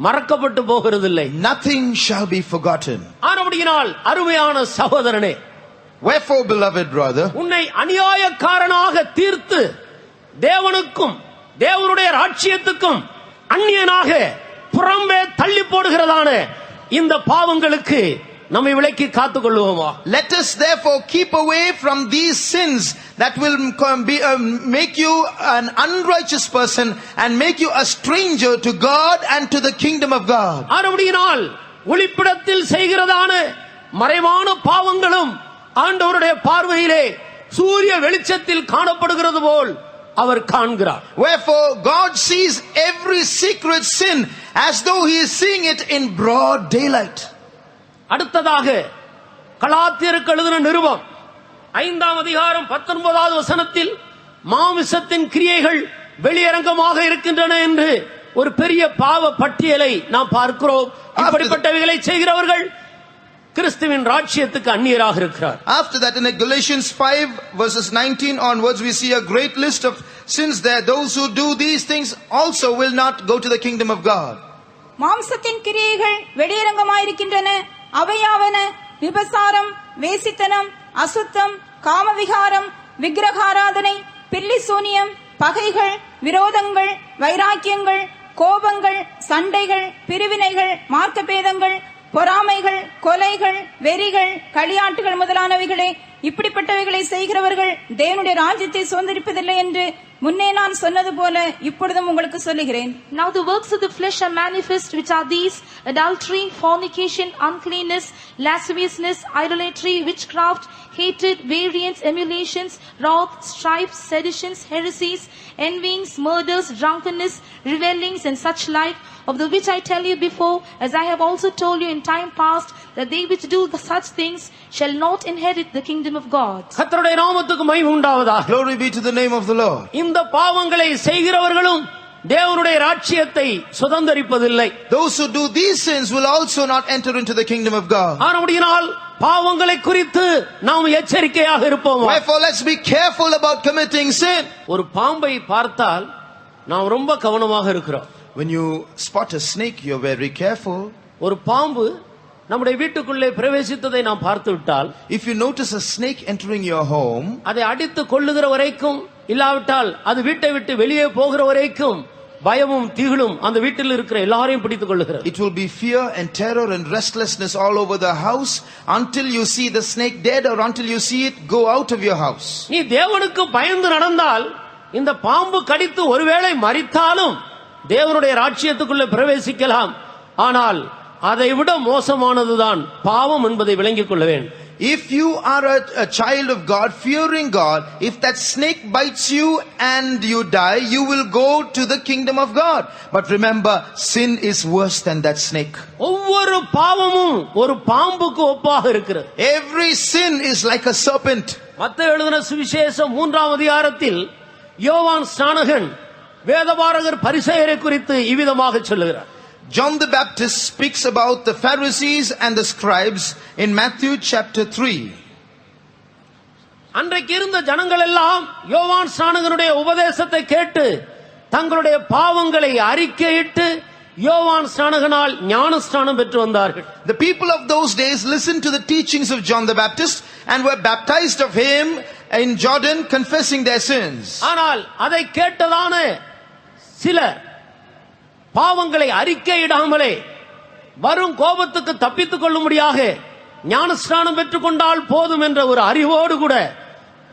மறக்கப்பட்டு போகிறதில்லை. Nothing shall be forgotten. ஆனபடியினால் அருமையான சகோதரனே, wherefore beloved brother, உன்னை அநியாயக்காரனாக தீர்த்து தேவனுக்கும் தேவனுடைய ராஜ்யத்துக்கும் அந்நியனாக புறம்பே தள்ளி போடுகிறதான இந்த பாவங்களுக்கு நம்மை விலக்கி காத்துக் கொள்வோமா? Let us therefore keep away from these sins that will make you an unrighteous person and make you a stranger to God and to the kingdom of God. ஆனபடியினால் ஒளிப்பிடத்தில் செய்கிறதான மறைவான பாவங்களும் ஆண்டவருடைய பார்வையிலே சூரிய வெளிச்சத்தில் காணப்படுகிறது போல் அவர் காண்கிறார். Wherefore God sees every secret sin as though he is seeing it in broad daylight. அடுத்ததாக கலாத்தியருக்கு எழுதின நிருபம் 5ஆம் அதிகாரம் 19வது வசனத்தில் மாமிசத்தின் கிரியைகள் வெளியரங்கமாக இருக்கின்றன என்று ஒரு பெரிய பாவ பட்டியலை நாம் பார்க்கிறோம். இப்படிப்பட்டவைகளை செய்கிறவர்கள் கிறிஸ்துவின் ராஜ்யத்துக்கு அந்நியராக இருக்கிறார். After that in Galatians 5 verses 19 onwards we see a great list of sins there. Those who do these things also will not go to the kingdom of God. மாம்சத்தின் கிரியைகள் வெளியரங்கமாயிருக்கின்றன. அவையாவன விபசாரம், வேசித்தனம், அசுத்தம், காமவிகாரம், விக்கிரகாராதனை, பில்லி சூனியம், பகைகள், விரோதங்கள், வைராக்கியங்கள், கோபங்கள், சண்டைகள், பிரிவினைகள், மார்க்கபேதங்கள், பொறாமைகள், கொலைகள், வெறிகள், களியாட்டுகள் முதலானவைகளே. இப்படிப்பட்டவைகளை செய்கிறவர்கள் தேவனுடைய ராஜ்யத்தை சுதந்தரிப்பதில்லை என்று முன்னே நான் சொன்னது போல இப்பொழுதும் உங்களுக்கு சொல்லுகிறேன். Now the works of the flesh are manifest, which are these: adultery, fornication, uncleanness, lasciviousness, idolatry, witchcraft, hatred, variance, emulations, wrath, strife, seditions, heresies, envyings, murders, drunkenness, revellings, and such like, of the which I tell you before, as I have also told you in time past, that they which do such things shall not inherit the kingdom of God. கர்த்தருடைய நாமத்துக்கு மகிமை உண்டாவதாக. Glory be to the name of the Lord. இந்த பாவங்களை செய்கிறவர்களும் தேவனுடைய ராஜ்யத்தை சுதந்தரிப்பதில்லை. Those who do these sins will also not enter into the kingdom of God. ஆனபடியால் பாவங்களை குறித்து நாம் எச்சரிக்கையாக இருப்போம். Wherefore let's be careful about committing sin. ஒரு பாம்பை பார்த்தால் நாம் ரொம்ப கவனமாக இருக்கிறோம். When you spot a snake, you're very careful. ஒரு பாம்பு நம்முடைய வீட்டுக்குள்ளே பிரவேசித்ததை நாம் பார்த்து விட்டால், if you notice a snake entering your home, அதை அடித்து கொள்ளுகிற வரைக்கும், இல்லாவிட்டால் அது வீட்டை விட்டு வெளியே போகிற வரைக்கும் பயமும் திகிலும் அந்த வீட்டில் இருக்கிற எல்லாரையும் பிடித்துக் கொள்ளுகிறது. it will be fear and terror and restlessness all over the house until you see the snake dead or until you see it go out of your house. நீ தேவனுக்கு பயந்து நடந்தால் இந்த பாம்பு கடித்து ஒருவேளை மரித்தாலும் தேவனுடைய ராஜ்யத்துக்குள்ளே பிரவேசிக்கலாம். ஆனால் அதை விட மோசமானதுதான் பாவம் என்பதை விளங்கிக் கொள்ள வேண்டும். If you are a child of God, fearing God, if that snake bites you and you die, you will go to the kingdom of God. But remember, sin is worse than that snake. ஒவ்வொரு பாவமும் ஒரு பாம்புக்கு ஒப்பாக இருக்கிறது. Every sin is like a serpent. மத்தேயு எழுதின சுவிசேஷம் 3ஆம் அதிகாரத்தில் யோவான் ஸ்நானகன் வேதபாரகர் பரிசேயரை குறித்து இவ்விதமாக சொல்லுகிறார். John the Baptist speaks about the Pharisees and the scribes in Matthew chapter 3. அன்றைக்கு இருந்த ஜனங்கள் எல்லாம் யோவான் ஸ்நானகனுடைய உபதேசத்தை கேட்டு தங்களுடைய பாவங்களை அறிக்கையிட்டு யோவான் ஸ்நானகனால் ஞானஸ்நானம் பெற்று வந்தார்கள். The people of those days listened to the teachings of John the Baptist and were baptized of him in Jordan, confessing their sins. ஆனால் அதை கேட்டதான சிலர் பாவங்களை அறிக்கையிடாமலே வரும் கோபத்துக்கு தப்பித்துக் கொள்ளும்படியாக ஞானஸ்நானம் பெற்றுக் கொண்டால் போதும் என்ற ஒரு அறிவோடு கூட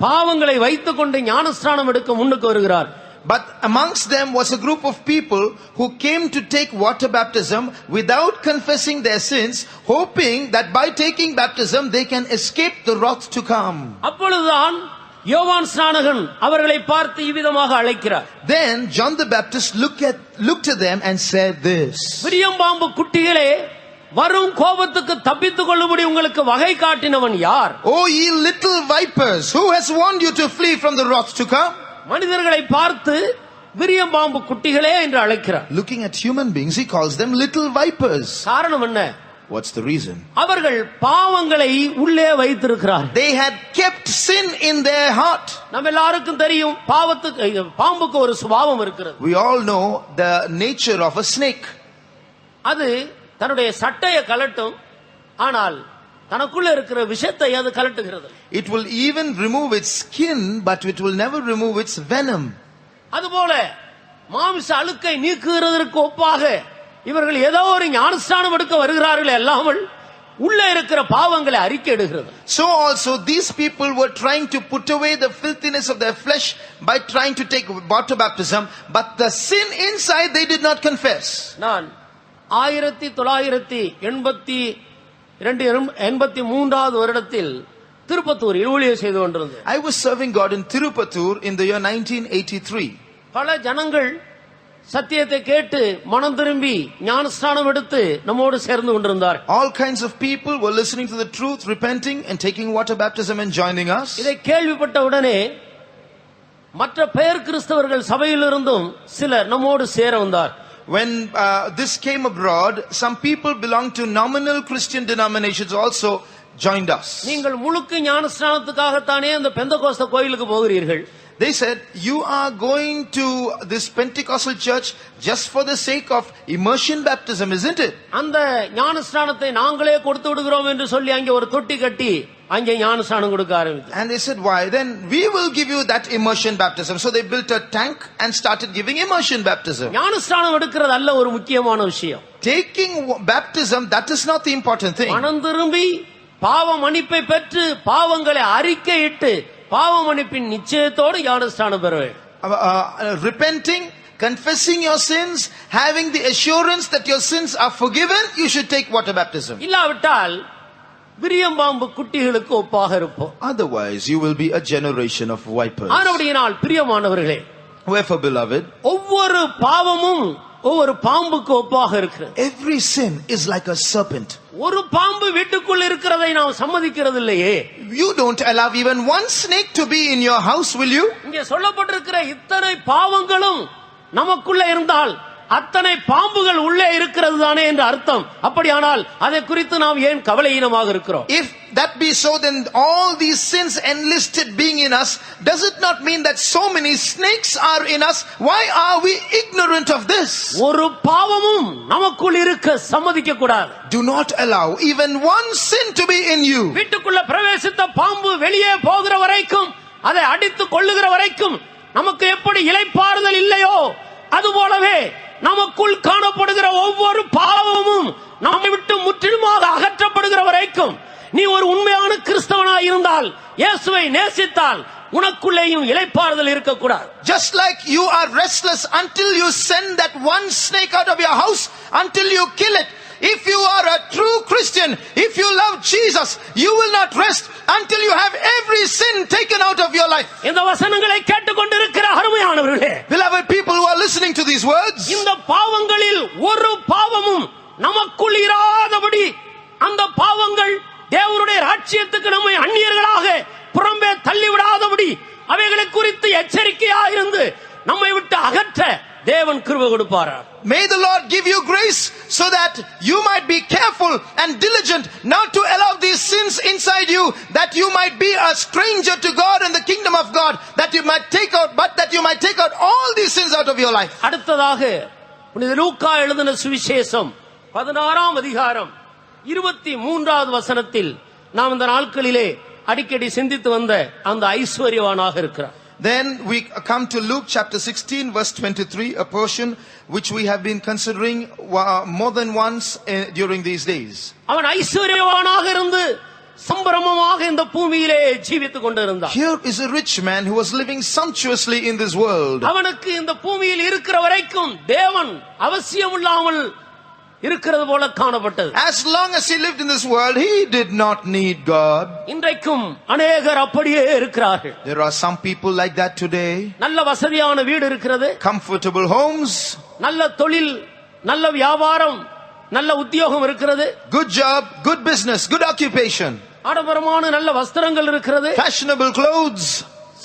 பாவங்களை வைத்துக் கொண்டு ஞானஸ்நானம் எடுக்க முன்னுக்கு வருகிறார். But amongst them was a group of people who came to take water baptism without confessing their sins, hoping that by taking baptism they can escape the wrath to come. அப்பொழுதுதான் யோவான் ஸ்நானகன் அவர்களை பார்த்து இவ்விதமாக அழைக்கிறார். Then John the Baptist looked at them and said this. விரியம்பாம்பு குட்டிகளே, வரும் கோபத்துக்கு தப்பித்துக் கொள்ளும்படி உங்களுக்கு வகை காட்டினவன் யார்? O ye little vipers, who has warned you to flee from the wrath to come? மனிதர்களை பார்த்து விரியம்பாம்பு குட்டிகளே என்று அழைக்கிறார். Looking at human beings, he calls them little vipers. காரணம் என்ன? What's the reason? அவர்கள் பாவங்களை உள்ளே வைத்திருக்கிறார்கள். They had kept sin in their heart. நம்ம எல்லாருக்கும் தெரியும் பாம்புக்கு ஒரு சுபாவம் இருக்கிறது. We all know the nature of a snake. அது தன்னுடைய சட்டையை கலட்டும், ஆனால் தனக்குள்ள இருக்கிற விஷத்தை அது கலட்டுகிறது. It will even remove its skin, but it will never remove its venom. அதுபோல மாமிச அழுக்கை நீக்குகிறதற்கு ஒப்பாக இவர்கள் ஏதோ ஒரு ஞானஸ்நானம் எடுக்க வருகிறார்கள் அல்லாமல் உள்ளே இருக்கிற பாவங்களை அறிக்கையிடுகிறது. So also these people were trying to put away the filthiness of their flesh by trying to take water baptism, but the sin inside they did not confess. நான் 1983வது வருடத்தில் திருப்பத்தூரில் ஊழியம் செய்து கொண்டிருந்தேன். I was serving God in Tirupattur in the year 1983. பல ஜனங்கள் சத்தியத்தை கேட்டு மனம் திரும்பி ஞானஸ்நானம் எடுத்து நம்மோடு சேர்ந்து கொண்டிருந்தார். All kinds of people were listening to the truth, repenting and taking water baptism and joining us. இதை கேள்விப்பட்ட உடனே மற்ற பெயர் கிறிஸ்தவர்கள் சபையிலிருந்தும் சிலர் நம்மோடு சேர வந்தார். When this came abroad, some people belonging to nominal Christian denominations also joined us. நீங்கள் முழுக்க ஞானஸ்நானத்துக்காகத்தானே அந்த பெந்தகோஸ்த கோயிலுக்கு போகிறீர்கள்? They said, you are going to this Pentecostal church just for the sake of immersion baptism, isn't it? அந்த ஞானஸ்நானத்தை நாங்களே கொடுத்து விடுகிறோம் என்று சொல்லி அங்கே ஒரு தொட்டி கட்டி அங்கே ஞானஸ்நானம் கொடுக்க ஆரம்பித்தார். And they said, why? Then we will give you that immersion baptism. So they built a tank and started giving immersion baptism. ஞானஸ்நானம் எடுக்கிறது அல்ல ஒரு முக்கியமான விஷயம். Taking baptism, that is not the important thing. மனம் திரும்பி பாவ மன்னிப்பை பெற்று பாவங்களை அறிக்கையிட்டு பாவ மன்னிப்பின் நிச்சயத்தோடு ஞானஸ்நானம் பெற வேண்டும். Repenting, confessing your sins, having the assurance that your sins are forgiven, you should take water baptism. இல்லாவிட்டால் விரியம்பாம்பு குட்டிகளுக்கு ஒப்பாக இருப்போம். Otherwise, you will be a generation of vipers. ஆனபடியினால் பிரியமானவர்களே, Wherefore, beloved, ஒவ்வொரு பாவமும் ஒவ்வொரு பாம்புக்கு ஒப்பாக இருக்கிறது. every sin is like a serpent. ஒரு பாம்பு வீட்டுக்குள் இருக்கிறதை நாம் சம்மதிக்கிறது இல்லையே. You don't allow even one snake to be in your house, will you? இங்கே சொல்லப்பட்டிருக்கிற இத்தனை பாவங்களும் நமக்குள்ள இருந்தால் அத்தனை பாம்புகள் உள்ளே இருக்கிறது தானே என்று அர்த்தம். அப்படியானால் அதை குறித்து நாம் ஏன் கவலையீனமாக இருக்கிறோம்? If that be so, then all these sins enlisted being in us, does it not mean that so many snakes are in us? Why are we ignorant of this? ஒரு பாவமும் நமக்குள் இருக்க சம்மதிக்க கூடாது. Do not allow even one sin to be in you. வீட்டுக்குள்ள பிரவேசித்த பாம்பு வெளியே போகிற வரைக்கும், அதை அடித்து கொள்ளுகிற வரைக்கும் நமக்கு எப்படி இளைப்பாறுதல் இல்லையோ, அதுபோலவே நமக்குள் காணப்படுகிற ஒவ்வொரு பாவமும் நம்மை விட்டு முற்றிலுமாக அகற்றப்படுகிற வரைக்கும், நீ ஒரு உண்மையான கிறிஸ்தவனாய் இருந்தால், இயேசுவை நேசித்தால், உனக்குள்ளேயும் இளைப்பாறுதல் இருக்கக்கூடாது. Just like you are restless until you send that one snake out of your house, until you kill it. If you are a true Christian, if you love Jesus, you will not rest until you have every sin taken out of your life. இந்த வசனங்களை கேட்டுக்கொண்டிருக்கிற அருமையானவர்களே, Beloved people who are listening to these words, இந்த பாவங்களில் ஒரு பாவமும் நமக்குள் இராதபடி, அந்த பாவங்கள் தேவனுடைய ராஜ்யத்துக்கு நம்மை அந்நியர்களாக புறம்பே தள்ளிவிடாதபடி, அவைகளை குறித்து எச்சரிக்கையாக இருந்து நம்மை விட்டு அகற்ற தேவன் கிருபை கொடுப்பாரார். may the Lord give you grace so that you might be careful and diligent not to allow these sins inside you, that you might be a stranger to God and the kingdom of God, that you might take out all these sins out of your life. அடுத்ததாக புனித லூக்கா எழுதின சுவிசேஷம் 16ஆம் அதிகாரம் 23வது வசனத்தில் நாம் இந்த நாட்களிலே அடிக்கடி சிந்தித்து வந்த அந்த ஐஸ்வர்யவானாக இருக்கிறார். Then we come to Luke chapter 16 verse 23, a portion which we have been considering more than once during these days. அவன் ஐஸ்வர்யவானாக இருந்து சம்பிரமமாக இந்த பூமியிலே ஜீவித்துக் கொண்டிருந்தான். Here is a rich man who was living sumptuously in this world. அவனுக்கு இந்த பூமியில் இருக்கிற வரைக்கும் தேவன் அவசியமில்லாமல் இருக்கிறது போல காணப்பட்டது. As long as he lived in this world, he did not need God. இன்றைக்கும் அநேகர் அப்படியே இருக்கிறார்கள். There are some people like that today. நல்ல வசதியான வீடு இருக்கிறது, Comfortable homes, நல்ல தொழில், நல்ல வியாபாரம், நல்ல உத்தியோகம் இருக்கிறது, good job, good business, good occupation, ஆடம்பரமான நல்ல வஸ்திரங்கள் இருக்கிறது, fashionable clothes,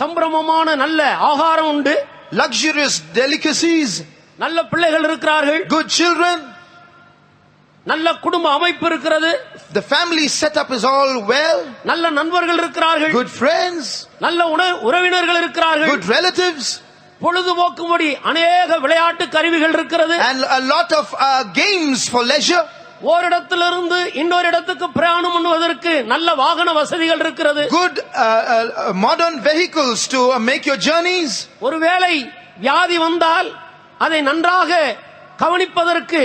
சம்பிரமமான நல்ல ஆகாரம் உண்டு, luxurious delicacies, நல்ல பிள்ளைகள் இருக்கிறார்கள், good children, நல்ல குடும்ப அமைப்பு இருக்கிறது, the family setup is all well, நல்ல நண்பர்கள் இருக்கிறார்கள், good friends, நல்ல உறவினர்கள் இருக்கிறார்கள், good relatives, பொழுதுபோக்கும்படி அநேக விளையாட்டு கருவிகள் இருக்கிறது, and a lot of games for leisure. ஓரிடத்திலிருந்து இன்னொரு இடத்துக்கு பிரயாணம் பண்ணுவதற்கு நல்ல வாகன வசதிகள் இருக்கிறது, Good modern vehicles to make your journeys. ஒருவேளை வியாதி வந்தால் அதை நன்றாக கவனிப்பதற்கு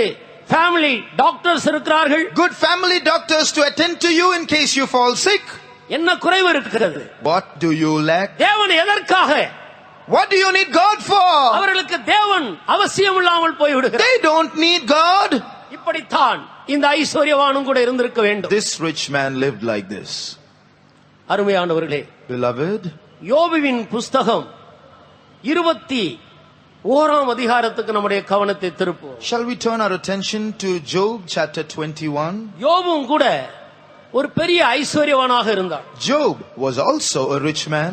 ஃபேமிலி டாக்டர்ஸ் இருக்கிறார்கள், Good family doctors to attend to you in case you fall sick. என்ன குறைவு இருக்கிறது? What do you lack? தேவன் எதற்காக? What do you need God for? அவர்களுக்கு தேவன் அவசியமில்லாமல் போய்விடுகிறார். They don't need God. இப்படித்தான் இந்த ஐஸ்வர்யவானும் கூட இருந்திருக்க வேண்டும். This rich man lived like this. அருமையானவர்களே, Beloved, யோபுவின் புஸ்தகம் 21ஆம் அதிகாரத்துக்கு நம்முடைய கவனத்தை திருப்புவோம். shall we turn our attention to Job chapter 21? யோபுவும் கூட ஒரு பெரிய ஐஸ்வர்யவானாக இருந்தார். Job was also a rich man.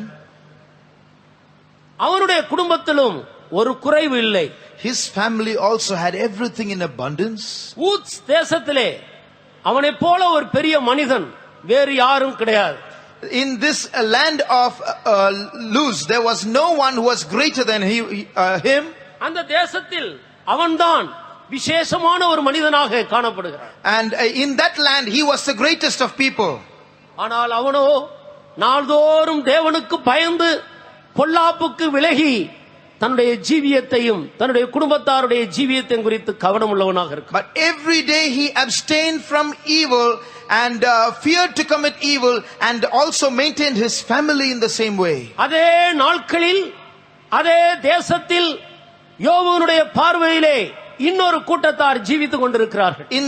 அவனுடைய குடும்பத்திலும் ஒரு குறைவு இல்லை. His family also had everything in abundance. ஊத்ஸ் தேசத்திலே அவனைப் போல ஒரு பெரிய மனிதன் வேறு யாரும் கிடையாது. In this land of Luz, there was no one who was greater than him. அந்த தேசத்தில் அவன்தான் விசேஷமான ஒரு மனிதனாக காணப்படுகிறான். And in that land, he was the greatest of people. ஆனால் அவனோ நாள்தோறும் தேவனுக்கு பயந்து பொல்லாப்புக்கு விலகி தன்னுடைய ஜீவியத்தையும் தன்னுடைய குடும்பத்தாருடைய ஜீவியத்தையும் குறித்து கவனம் உள்ளவனாக இருக்கான். But every day he abstained from evil and feared to commit evil, and also maintained his family in the same way. அதே நாட்களில் அதே தேசத்தில் யோபுவினுடைய பார்வையிலே இன்னொரு கூட்டத்தார் ஜீவித்துக் கொண்டிருக்கிறார்கள். In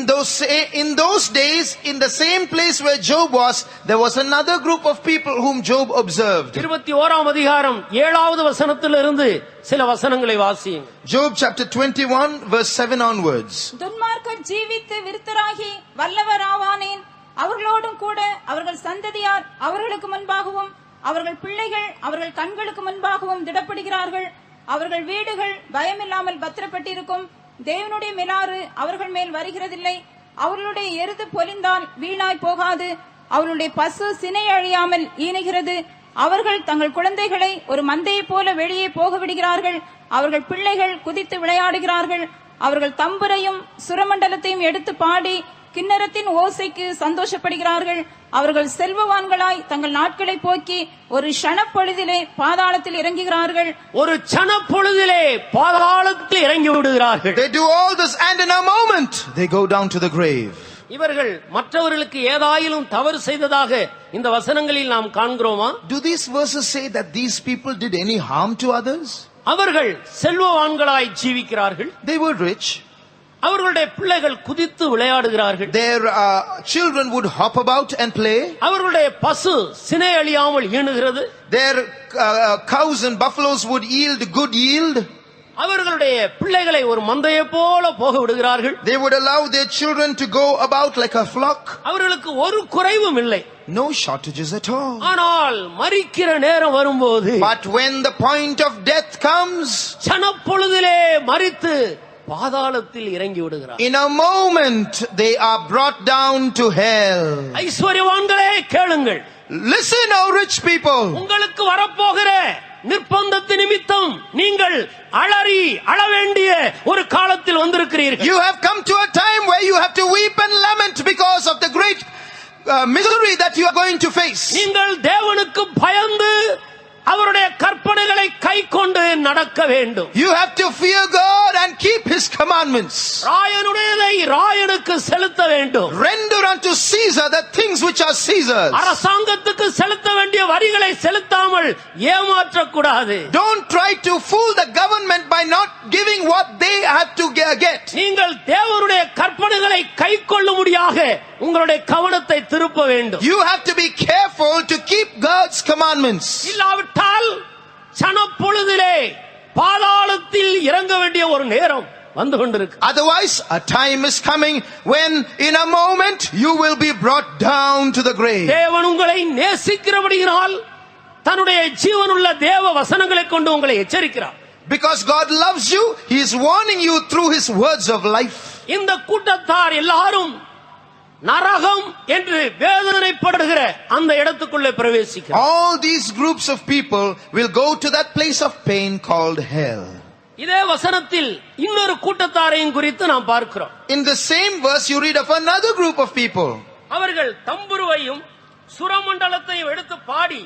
those days, in the same place where Job was, there was another group of people whom Job observed. 21ஆம் அதிகாரம் 7வது வசனத்திலிருந்து சில வசனங்களை வாசியுங்கள். Job chapter 21 verse 7 onwards. துன்மார்க்கர் ஜீவித்து விருத்தராகி வல்லவராவானேன், அவர்களோடும் கூட அவர்கள் சந்ததியார் அவர்களுக்கு முன்பாகவும் அவர்கள் பிள்ளைகள் அவர்கள் கண்களுக்கு முன்பாகவும் திடப்படுகிறார்கள். அவர்கள் வீடுகள் பயமில்லாமல் பத்திரப்பட்டிருக்கும், தேவனுடைய மிலாறு அவர்கள் மேல் வருகிறதில்லை. அவர்களுடைய எருது பொலிந்தால் வீணாய் போகாது. அவர்களுடைய பசு சினை அழியாமல் ஈனுகிறது. அவர்கள் தங்கள் குழந்தைகளை ஒரு மந்தையைப் போல வெளியே போக விடுகிறார்கள். அவர்கள் பிள்ளைகள் குதித்து விளையாடுகிறார்கள். அவர்கள் தம்புரையும் சுரமண்டலத்தையும் எடுத்து பாடி கிண்ணறத்தின் ஓசைக்கு சந்தோஷப்படுகிறார்கள். அவர்கள் செல்வவான்களாய் தங்கள் நாட்களை போக்கி ஒரு க்ஷணப்பொழுதிலே பாதாளத்தில் இறங்குகிறார்கள். ஒரு க்ஷணப்பொழுதிலே பாதாளத்தில் இறங்கி விடுகிறார்கள். They do all this and in a moment they go down to the grave. இவர்கள் மற்றவர்களுக்கு ஏதாயிலும் தவறு செய்ததாக இந்த வசனங்களில் நாம் காண்கிறோமா? Do these verses say that these people did any harm to others? அவர்கள் செல்வவான்களாய் ஜீவிக்கிறார்கள். They were rich. அவர்களுடைய பிள்ளைகள் குதித்து விளையாடுகிறார்கள். Their children would hop about and play. அவர்களுடைய பசு சினை அழியாமல் ஈனுகிறது. Their cows and buffaloes would yield good yield. அவர்களுடைய பிள்ளைகளை ஒரு மந்தையை போல போக விடுகிறார்கள். They would allow their children to go about like a flock. அவர்களுக்கு ஒரு குறைவும் இல்லை. No shortages at all. ஆனால் மரிக்கிற நேரம் வரும்போது, But when the point of death comes, க்ஷணப்பொழுதிலே மரித்து பாதாளத்தில் இறங்கி விடுகிறார். in a moment they are brought down to hell. ஐஸ்வர்யவான்களே கேளுங்கள். Listen, O rich people. உங்களுக்கு வரப்போகிற நிர்பந்தத்து நிமித்தம் நீங்கள் அழ வேண்டிய ஒரு காலத்தில் வந்திருக்கிறீர்கள். You have come to a time where you have to weep and lament because of the great misery that you are going to face. நீங்கள் தேவனுக்கு பயந்து அவருடைய கற்பனைகளை கைக்கொண்டு நடக்க வேண்டும். You have to fear God and keep His commandments. ராயனுடையதை ராயனுக்கு செலுத்த வேண்டும். Render unto Caesar the things which are Caesar's. அரசாங்கத்துக்கு செலுத்த வேண்டிய வரிகளை செலுத்தாமல் ஏமாற்றக்கூடாது. Don't try to fool the government by not giving what they have to get. நீங்கள் தேவனுடைய கற்பனைகளை கைக்கொள்ளும்படியாக உங்களுடைய கவனத்தை திருப்ப வேண்டும். You have to be careful to keep God's commandments. இல்லாவிட்டால் சனப்பொழுதிலே பாதாளத்தில் இறங்க வேண்டிய ஒரு நேரம் வந்து கொண்டிருக்கு. Otherwise, a time is coming when in a moment you will be brought down to the grave. தேவன் உங்களை நேசிக்கிறபடியினால் தன்னுடைய ஜீவனுள்ள தேவ வசனங்களை கொண்டு உங்களை எச்சரிக்கிறார். Because God loves you, He is warning you through His words of life. இந்த கூட்டத்தார் எல்லாரும் நரகம் என்று வேதனைப்படுகிற அந்த இடத்துக்குள்ளே பிரவேசிக்கிறார். All these groups of people will go to that place of pain called hell. இதே வசனத்தில் இன்னொரு கூட்டத்தாரையும் குறித்து நாம் பார்க்கிறோம். In the same verse you read of another group of people. அவர்கள் தம்புருவையும் சுரமண்டலத்தையும் எடுத்து பாடி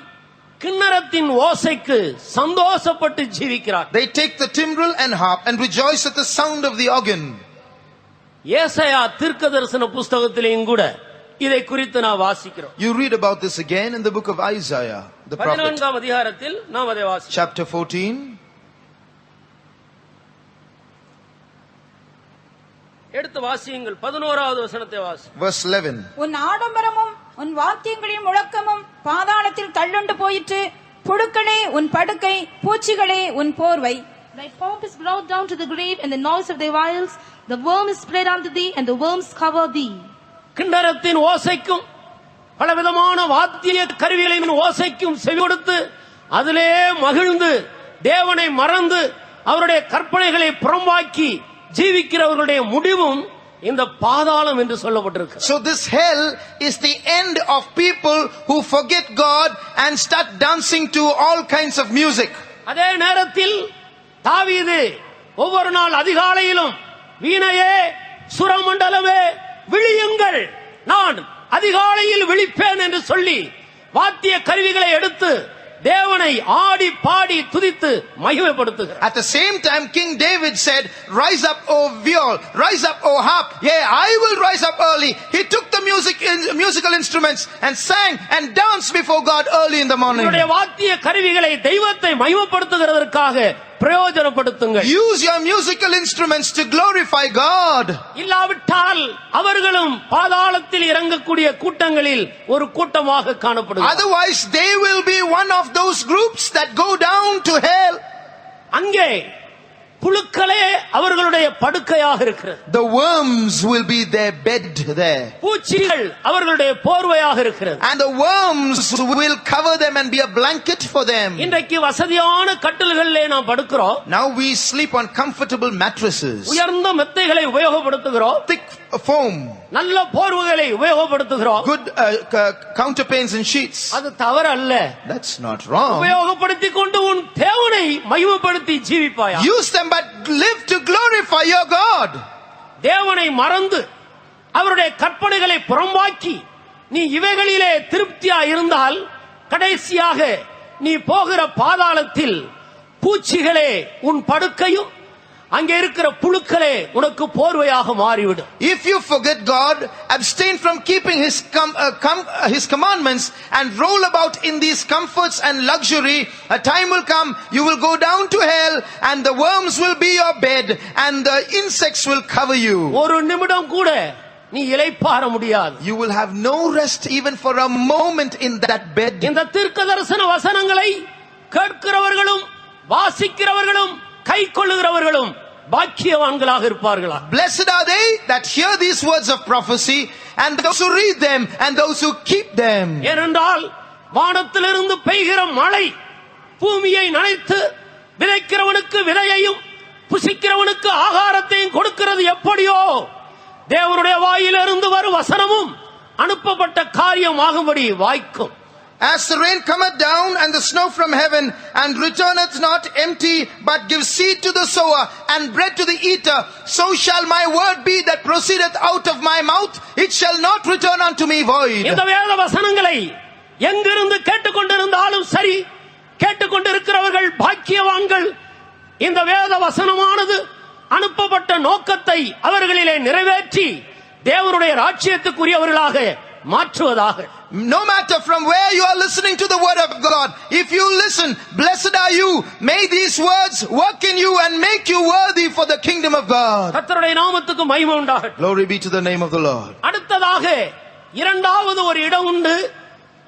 கிண்ணறத்தின் ஓசைக்கு சந்தோஷப்பட்டு ஜீவிக்கிறார். They take the timbrel and harp and rejoice at the sound of the organ. ஏசாயா தீர்க்கதரிசன புத்தகத்திலேயும் கூட இதை குறித்து நாம் வாசிக்கிறோம். You read about this again in the book of Isaiah, the prophet. 14ஆம் அதிகாரத்தில் நாம் அதை வாசிக்கிறோம். Chapter 14. எடுத்து வாசியுங்கள். 11வது வசனத்தை வாசி. Verse 11. உன் ஆடம்பரமும் உன் வாத்தியங்களின் முழக்கமும் பாதாளத்தில் தள்ளுண்டு போயிற்று. புழுக்களே உன் படுக்கை, பூச்சிகளே உன் போர்வை. Thy pomp is brought down to the grave, and the noise of thy viols, the worm is spread unto thee, and the worms cover thee. கிண்ணறத்தின் ஓசைக்கும் பலவிதமான வாத்திய கருவிகளின் ஓசைக்கும் செவி கொடுத்து அதிலே மகிழ்ந்து தேவனை மறந்து அவருடைய கற்பனைகளை புறம்பாக்கி ஜீவிக்கிறவர்களுடைய முடிவும் இந்த பாதாளம் என்று சொல்லப்பட்டிருக்கு. So this hell is the end of people who forget God and start dancing to all kinds of music. அதே நேரத்தில் தாவீது ஒவ்வொரு நாள் அதிகாலையிலும் வீணையே சுரமண்டலமே விழியுங்கள், நான் அதிகாலையில் விழிப்பேன் என்று சொல்லி வாத்திய கருவிகளை எடுத்து தேவனை ஆடி பாடி துதித்து மகிமைப்படுத்துகிறார். At the same time King David said, rise up O viol, rise up O harp, yea I will rise up early. He took the musical instruments and sang and danced before God early in the morning. உங்களுடைய வாத்திய கருவிகளை தெய்வத்தை மகிமைப்படுத்துகிறதற்காக பிரயோஜனப்படுத்துங்கள். Use your musical instruments to glorify God. இல்லாவிட்டால் அவர்களும் பாதாளத்தில் இறங்கக்கூடிய கூட்டங்களில் ஒரு கூட்டமாக காணப்படுவார்கள். Otherwise they will be one of those groups that go down to hell. அங்கே புழுக்களே அவர்களுடைய படுக்கையாக இருக்கிறது. The worms will be their bed there. பூச்சிகள் அவர்களுடைய போர்வையாக இருக்கிறது. And the worms will cover them and be a blanket for them. இன்றைக்கு வசதியான கட்டில்களிலே நாம் படுக்கிறோம். Now we sleep on comfortable mattresses. உயர்ந்த மெத்தைகளை உபயோகப்படுத்துகிறோம். Thick foam. நல்ல போர்வைகளை உபயோகப்படுத்துகிறோம். Good counterpanes and sheets. அது தவறு அல்ல. That's not wrong. உபயோகப்படுத்திக் கொண்டு உன் தேவனை மகிமைப்படுத்தி ஜீவிப்பாயா. Use them but live to glorify your God. தேவனை மறந்து அவருடைய கற்பனைகளை புறம்பாக்கி நீ இவைகளிலே திருப்தியா இருந்தால் கடைசியாக நீ போகிற பாதாளத்தில் பூச்சிகளே உன் படுக்கையும் அங்கே இருக்கிற புழுக்களே உனக்கு போர்வையாக மாறிவிடும். If you forget God, abstain from keeping his commandments and roll about in these comforts and luxury, a time will come you will go down to hell and the worms will be your bed and the insects will cover you. ஒரு நிமிடம் கூட நீ இளைப்பாற முடியாது. You will have no rest even for a moment in that bed. இந்த தீர்க்கதரிசன வசனங்களை கேட்கிறவர்களும் வாசிக்கிறவர்களும் கைக்கொள்ளுகிறவர்களும் பாக்கியவான்களாக இருப்பார்களா. Blessed are they that hear these words of prophecy and those who read them and those who keep them. ஏனென்றால் வானத்திலிருந்து பெய்கிற மழை பூமியை நனைத்து விதைக்கிறவனுக்கு விதையையும் புசிக்கிறவனுக்கு ஆகாரத்தையும் கொடுக்கிறது எப்படியோ தேவனுடைய வாயிலிருந்து வரும் வசனமும் அனுப்பப்பட்ட காரியம் ஆகும்படி வாய்க்கும். As the rain cometh down and the snow from heaven and returneth not empty but gives seed to the sower and bread to the eater, so shall my word be that proceedeth out of my mouth, it shall not return unto me void. இந்த வேத வசனங்களை எங்கிருந்து கேட்டுக்கொண்டிருந்தாலும் சரி, கேட்டுக்கொண்டிருக்கிறவர்கள் பாக்கியவான்கள். இந்த வேத வசனமானது அனுப்பப்பட்ட நோக்கத்தை அவர்களிலே நிறைவேற்றி தேவனுடைய ராஜ்யத்துக்குரியவர்களாக மாற்றுவதாக. No matter from where you are listening to the word of God, if you listen, blessed are you. May these words work in you and make you worthy for the kingdom of God. கர்த்தருடைய நாமத்துக்கு மகிமை உண்டாகட்டும். Glory be to the name of the Lord. அடுத்ததாக இரண்டாவது ஒரு இடம் உண்டு,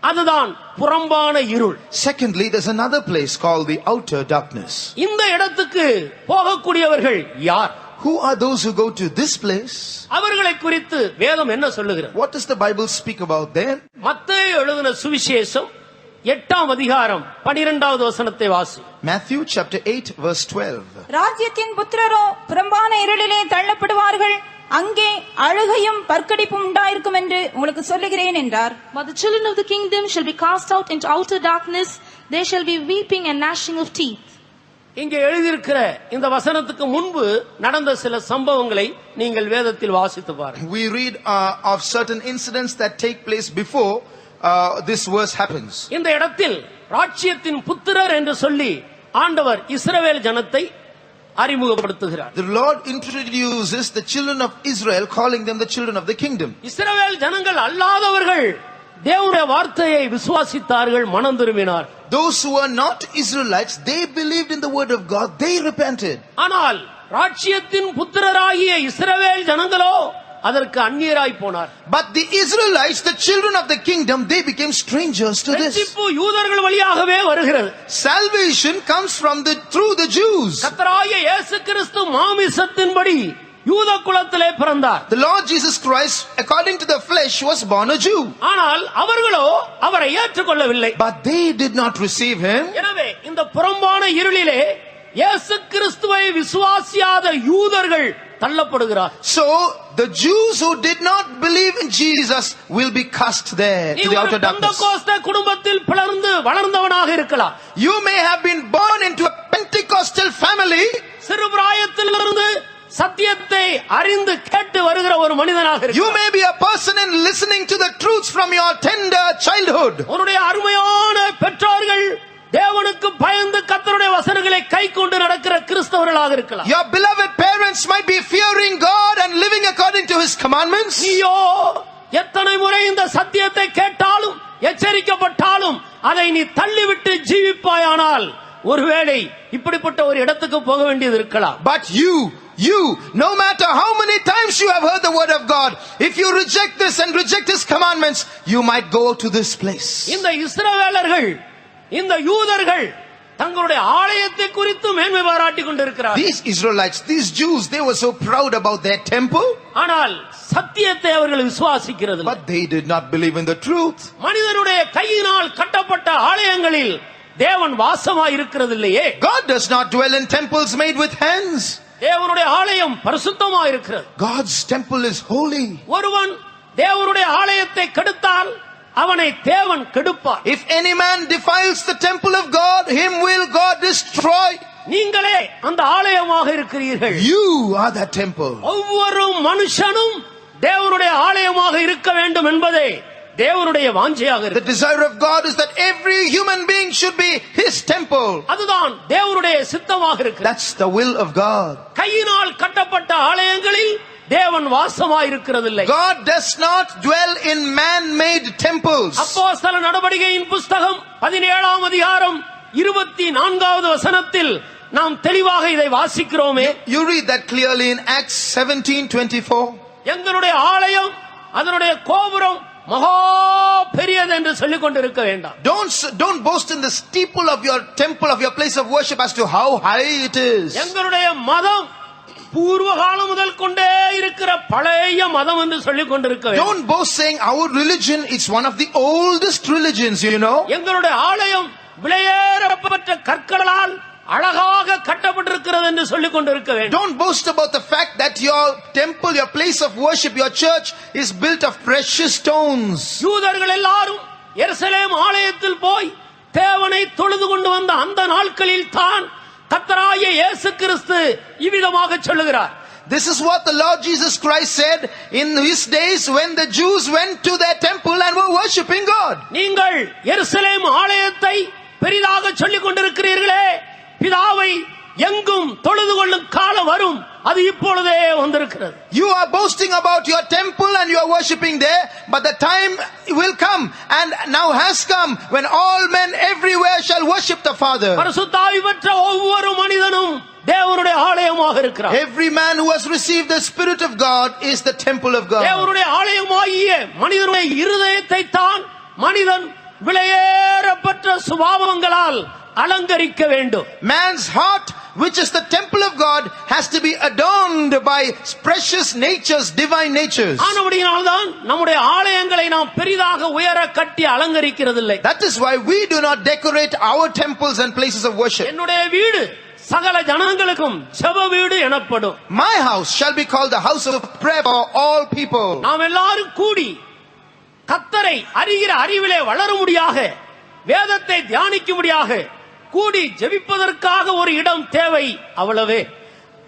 அதுதான் புறம்பான இருள். Secondly, there's another place called the outer darkness. இந்த இடத்துக்கு போகக்கூடியவர்கள் யார்? Who are those who go to this place? அவர்களை குறித்து வேதம் என்ன சொல்லுகிறது? What does the Bible speak about there? மத்தேயு எழுதின சுவிசேஷம் 8ஆம் அதிகாரம் 12வது வசனத்தை வாசி. Matthew chapter 8 verse 12. ராஜ்யத்தின் புத்திரரோ புறம்பான இருளிலே தள்ளப்படுவார்கள், அங்கே அழுகையும் பற்கடிப்பும் உண்டாயிருக்கும் என்று உங்களுக்கு சொல்லுகிறேன் என்றார். But the children of the kingdom shall be cast out into outer darkness, there shall be weeping and gnashing of teeth. இங்கே எழுதியிருக்கிற இந்த வசனத்துக்கு முன்பு நடந்த சில சம்பவங்களை நீங்கள் வேதத்தில் வாசித்து பாருங்கள். We read of certain incidents that take place before this verse happens. இந்த இடத்தில் ராஜ்யத்தின் புத்திரர் என்று சொல்லி ஆண்டவர் இஸ்ரவேல் ஜனத்தை அறிமுகப்படுத்துகிறார். The Lord introduces the children of Israel, calling them the children of the kingdom. இஸ்ரவேல் ஜனங்கள் அல்லாதவர்கள் தேவனுடைய வார்த்தையை விசுவாசித்தார்கள், மனம் திரும்பினார். Those who were not Israelites, they believed in the word of God, they repented. ஆனால் ராஜ்யத்தின் புத்திரராகிய இஸ்ரவேல் ஜனங்களோ அதற்கு அந்நியராய் போனார். But the Israelites, the children of the kingdom, they became strangers to this. ரட்சிப்பு யூதர்கள் வழியாகவே வருகிறது. Salvation comes through the Jews. கர்த்தராகிய இயேசு கிறிஸ்து மாமிசத்தின்படி யூத குலத்திலே பிறந்தார். The Lord Jesus Christ, according to the flesh, was born a Jew. ஆனால் அவர்களோ அவரை ஏற்றுக்கொள்ளவில்லை. But they did not receive him. எனவே இந்த புறம்பான இருளிலே இயேசு கிறிஸ்துவை விசுவாசியாத யூதர்கள் தள்ளப்படுகிறார். So the Jews who did not believe in Jesus will be cast there to the outer darkness. பெந்தெகோஸ்தே குடும்பத்தில் பிறந்து வளர்ந்தவனாக இருக்கலாம். You may have been born into a Pentecostal family. சிறு பிராயத்திலிருந்து சத்தியத்தை அறிந்து கேட்டு வருகிற ஒரு மனிதனாக இருக்கலாம். You may be a person in listening to the truths from your tender childhood. உன்னுடைய அருமையான பெற்றோர்கள் தேவனுக்கு பயந்து கர்த்தருடைய வசனங்களை கைக்கொண்டு நடக்கிற கிறிஸ்தவர்களாக இருக்கலாம். Your beloved parents might be fearing God and living according to his commandments. நீயோ எத்தனை முறை இந்த சத்தியத்தை கேட்டாலும் எச்சரிக்கப்பட்டாலும் அதை நீ தள்ளிவிட்டு ஜீவிப்பாயானால் ஒருவேளை இப்படிப்பட்ட ஒரு இடத்துக்கு போக வேண்டியது இருக்கலாம். But you, no matter how many times you have heard the word of God, if you reject this and reject his commandments, you might go to this place. இந்த இஸ்ரவேலர்கள், இந்த யூதர்கள் தங்களுடைய ஆலயத்தை குறித்து மேன்மை பாராட்டிக் கொண்டிருக்கிறார்கள். These Israelites, these Jews, they were so proud about their temple, ஆனால் சத்தியத்தை அவர்கள் விசுவாசிக்கிறது இல்லை. but they did not believe in the truth. மனிதனுடைய கையினால் கட்டப்பட்ட ஆலயங்களில் தேவன் வாசமாய் இருக்கிறது இல்லையே. God does not dwell in temples made with hands. தேவனுடைய ஆலயம் பரிசுத்தமாய் இருக்கிறது. God's temple is holy. ஒருவன் தேவனுடைய ஆலயத்தை கெடுத்தால் அவனை தேவன் கெடுப்பார். If any man defiles the temple of God, him will God destroy. நீங்களே அந்த ஆலயமாக இருக்கிறீர்கள். You are that temple. ஒவ்வொரு மனுஷனும் தேவனுடைய ஆலயமாக இருக்க வேண்டும் என்பதே தேவனுடைய வாஞ்சையாக The இருக்கு. desire of God is that every human being should be his temple. அதுதான் தேவனுடைய சித்தமாக இருக்கு. That's the will of God. கையினால் கட்டப்பட்ட ஆலயங்களில் தேவன் வாசமாய் இருக்கிறதில்லை. God does not dwell in man-made temples. அப்போஸ்தல நடவடிக்கையின் புஸ்தகம் 17ஆம் அதிகாரம் 24வது வசனத்தில் நாம் தெளிவாக இதை வாசிக்கிறோமே. You read that clearly in Acts 17:24. எங்களுடைய ஆலயம் அதனுடைய கோபுரம் மகா பெரியது என்று சொல்லிக் கொண்டிருக்க வேண்டாம். Don't boast in the steeple of your temple, of your place of worship, as to how high it is. எங்களுடைய மதம் பூர்வ காலம் முதல் கொண்டே இருக்கிற பழைய மதம் என்று சொல்லிக் கொண்டிருக்க வேண்டாம். Don't boast saying our religion is one of the oldest religions, you know. எங்களுடைய ஆலயம் விலையேறப்பட்ட கற்களால் அழகாக கட்டப்பட்டிருக்கிறது என்று சொல்லிக் கொண்டிருக்க வேண்டும். Don't boast about the fact that your temple, your place of worship, your church is built of precious stones. யூதர்கள் எல்லாரும் எருசலேம் ஆலயத்தில் போய் தேவனை தொழுது கொண்டு வந்த அந்த நாட்களில் தான் கர்த்தராகிய இயேசு கிறிஸ்து இவ்விதமாக சொல்லுகிறார். This is what the Lord Jesus Christ said in his days when the Jews went to their temple and were worshipping God. நீங்கள் எருசலேம் ஆலயத்தை பெரிதாக சொல்லிக் கொண்டிருக்கிறீர்களே, பிதாவை எங்கும் தொழுது கொள்ளும் காலம் வரும், அது இப்பொழுதே வந்திருக்கிறது. You are boasting about your temple and you are worshipping there, but the time will come and now has come when all men everywhere shall worship the Father. பரிசுத்த ஆவி பெற்ற ஒவ்வொரு மனிதனும் தேவனுடைய ஆலயமாக இருக்கிறார். Every man who has received the Spirit of God is the temple of God. தேவனுடைய ஆலயமாகிய மனிதனுடைய இருதயத்தை தான் மனிதன் விலையேறப்பட்ட சுபாவங்களால் அலங்கரிக்க வேண்டும். Man's heart, which is the temple of God, has to be adorned by precious natures, divine natures. ஆனபடியினால்தான் நம்முடைய ஆலயங்களை நாம் பெரிதாக உயர கட்டி அலங்கரிக்கிறதில்லை. That is why we do not decorate our temples and places of worship. என்னுடைய வீடு சகல ஜனங்களுக்கும் ஜெப வீடு எனப்படும். My house shall be called the house of prayer for all people. நாம் எல்லாரும் கூடி கர்த்தரை அறிகிற அறிவிலே வளரும்படியாக, வேதத்தை தியானிக்கும்படியாக கூடி ஜெபிப்பதற்காக ஒரு இடம் தேவை, அவ்வளவே.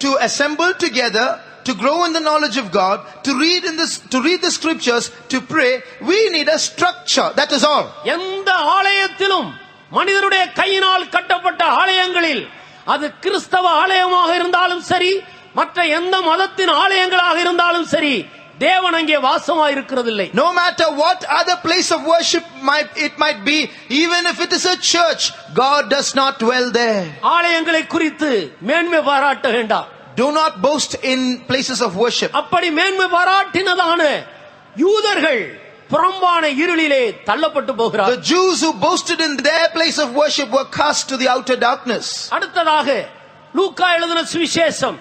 To assemble together, to grow in the knowledge of God, to read the scriptures, to pray, we need a structure. That is all. எந்த ஆலயத்திலும் மனிதனுடைய கையினால் கட்டப்பட்ட ஆலயங்களில், அது கிறிஸ்தவ ஆலயமாக இருந்தாலும் சரி, மற்ற எந்த மதத்தின் ஆலயங்களாக இருந்தாலும் சரி, தேவன் அங்கே வாசமாய் இருக்கிறதில்லை. No matter what other place of worship it might be, even if it is a church, God does not dwell there. ஆலயங்களை குறித்து மேன்மை பாராட்ட வேண்டாம். Do not boast in places of worship. அப்படி மேன்மை பாராட்டினதான யூதர்கள் புறம்பான இருளிலே தள்ளப்பட்டு போகிறார். The Jews who boasted in their place of worship were cast to the outer darkness. அடுத்ததாக லூக்கா எழுதின சுவிசேஷம்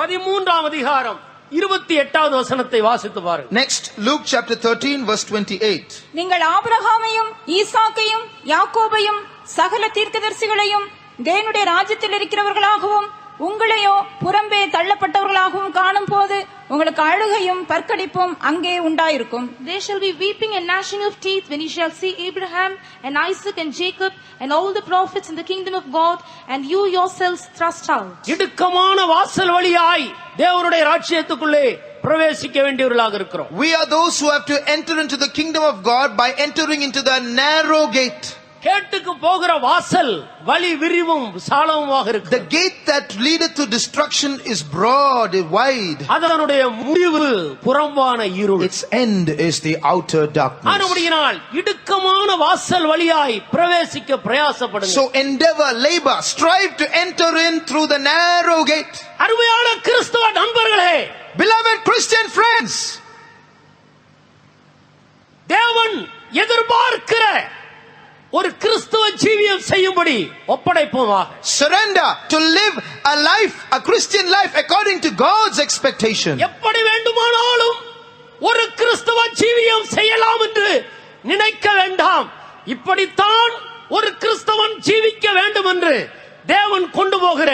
13ஆம் அதிகாரம் 28வது வசனத்தை வாசித்து பாருங்கள். Next, Luke chapter 13 verse 28. நீங்கள் ஆபிரகாமையும் ஈசாக்கையும் யாக்கோபையும் சகல தீர்க்கதரிசிகளையும் தேவனுடைய ராஜ்யத்தில் இருக்கிறவர்களாகவும் உங்களையோ புறம்பே தள்ளப்பட்டவர்களாகவும் காணும் போது உங்களுக்கு அழுகையும் பற்கடிப்பும் அங்கே உண்டாயிருக்கும். There shall be weeping and gnashing of teeth when you shall see Abraham and Isaac and Jacob and all the prophets in the kingdom of God, and you yourselves thrust out. இடுக்கமான வாசல் வழியாய் தேவனுடைய ராஜ்யத்துக்குள்ளே பிரவேசிக்க வேண்டியவர்களாக இருக்கிறோம். We are those who have to enter into the kingdom of God by entering into the narrow gate. கேட்டுக்கு போகிற வாசல் வழி விரிவும் விசாலமுமாக இருக்கு. The gate that leadeth to destruction is broad, wide. அதனுடைய முடிவு புறம்பான இருள். Its end is the outer darkness. ஆனபடியினால் இடுக்கமான வாசல் வழியாய் பிரவேசிக்க பிரயாசப்படுங்க. So endeavor, labor, strive to enter in through the narrow gate. அருமையான கிறிஸ்தவ நண்பர்களே, Beloved Christian friends, தேவன் எதிர்பார்க்கிற ஒரு கிறிஸ்துவ ஜீவியம் செய்யும்படி ஒப்படைப்போமாக. Surrender to live a life, a Christian life according to God's expectation. எப்படி வேண்டுமானாலும் ஒரு கிறிஸ்துவ ஜீவியம் செய்யலாம் என்று நினைக்க வேண்டாம். இப்படித்தான் ஒரு கிறிஸ்தவன் ஜீவிக்க வேண்டும் என்று தேவன் கொண்டு போகிற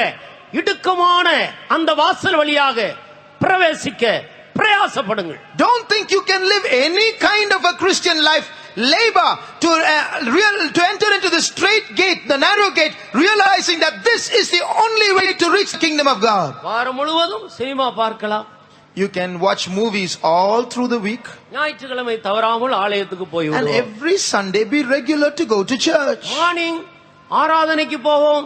இடுக்கமான அந்த வாசல் வழியாக பிரவேசிக்க பிரயாசப்படுங்கள். Don't think you can live any kind of a Christian life. Labor to enter into the straight gate, the narrow gate, realizing that this is the only way to reach the kingdom of God. வாரம் முழுவதும் cinema பார்க்கலாம். You can watch movies all through the week. ஞாயிற்றுக்கிழமை தவறாமல் ஆலயத்துக்கு போய் And வருவோம். every Sunday be regular to go to church. Morning ஆராதனைக்கு போவோம்,